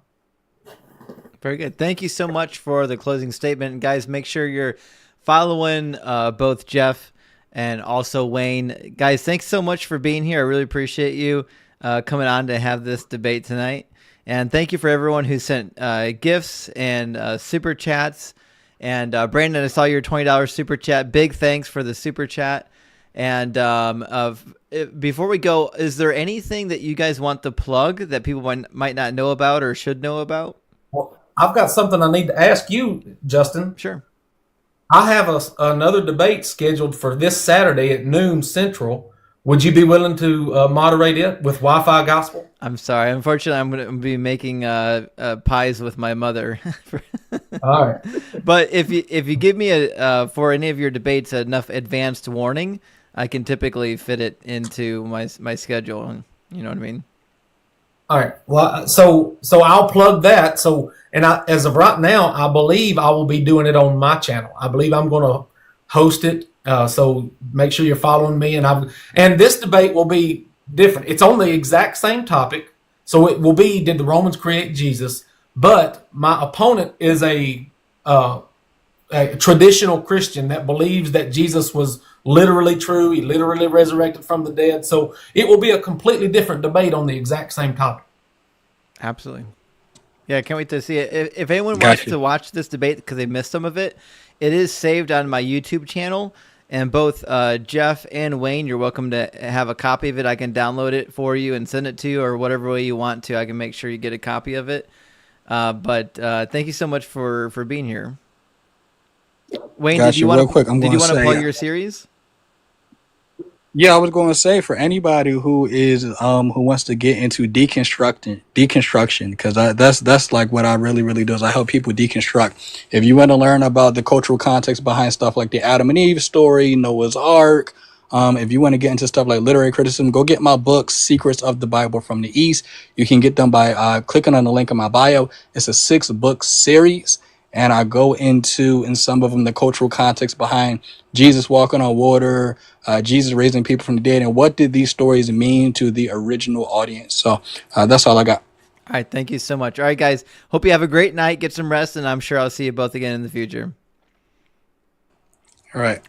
Very good. Thank you so much for the closing statement. And guys, make sure you're following both Jeff and also Wayne. Guys, thanks so much for being here. I really appreciate you coming on to have this debate tonight. And thank you for everyone who sent gifts and super chats. And Brandon, I saw your $20 super chat. Big thanks for the super chat. And before we go, is there anything that you guys want to plug that people might not know about or should know about? Well, I've got something I need to ask you, Justin. Sure. I have another debate scheduled for this Saturday at noon Central. Would you be willing to moderate it with Wi-Fi Gospel? I'm sorry. Unfortunately, I'm going to be making pies with my mother. All right. But if you give me for any of your debates enough advanced warning, I can typically fit it into my schedule. You know what I mean? All right. Well, so I'll plug that. As of right now, I believe I will be doing it on my channel. I believe I'm going to host it. So make sure you're following me, and this debate will be different. It's on the exact same topic, so it will be: did the Romans create Jesus? But my opponent is a traditional Christian that believes that Jesus was literally true. He literally resurrected from the dead. So it will be a completely different debate on the exact same topic. Absolutely. Yeah, can't wait to see it. If anyone wants to watch this debate because they missed some of it, it is saved on my YouTube channel. And both Jeff and Wayne, you're welcome to have a copy of it. I can download it for you and send it to you, or whatever way you want to. I can make sure you get a copy of it. But thank you so much for being here. Wayne, did you want to plug your series? Yeah, I was going to say, for anybody who is who wants to get into deconstruction, because that's like what I really do is I help people deconstruct. If you want to learn about the cultural context behind stuff like the Adam and Eve story, Noah's Ark, if you want to get into stuff like literary criticism, go get my books, Secrets of the Bible from the East. You can get them by clicking on the link in my bio. It's a 6-book series. And I go into, in some of them, the cultural context behind Jesus walking on water, Jesus raising people from the dead, and what did these stories mean to the original audience? So that's all I got. All right, thank you so much. All right, guys, hope you have a great night, get some rest, and I'm sure I'll see you both again in the future. All right.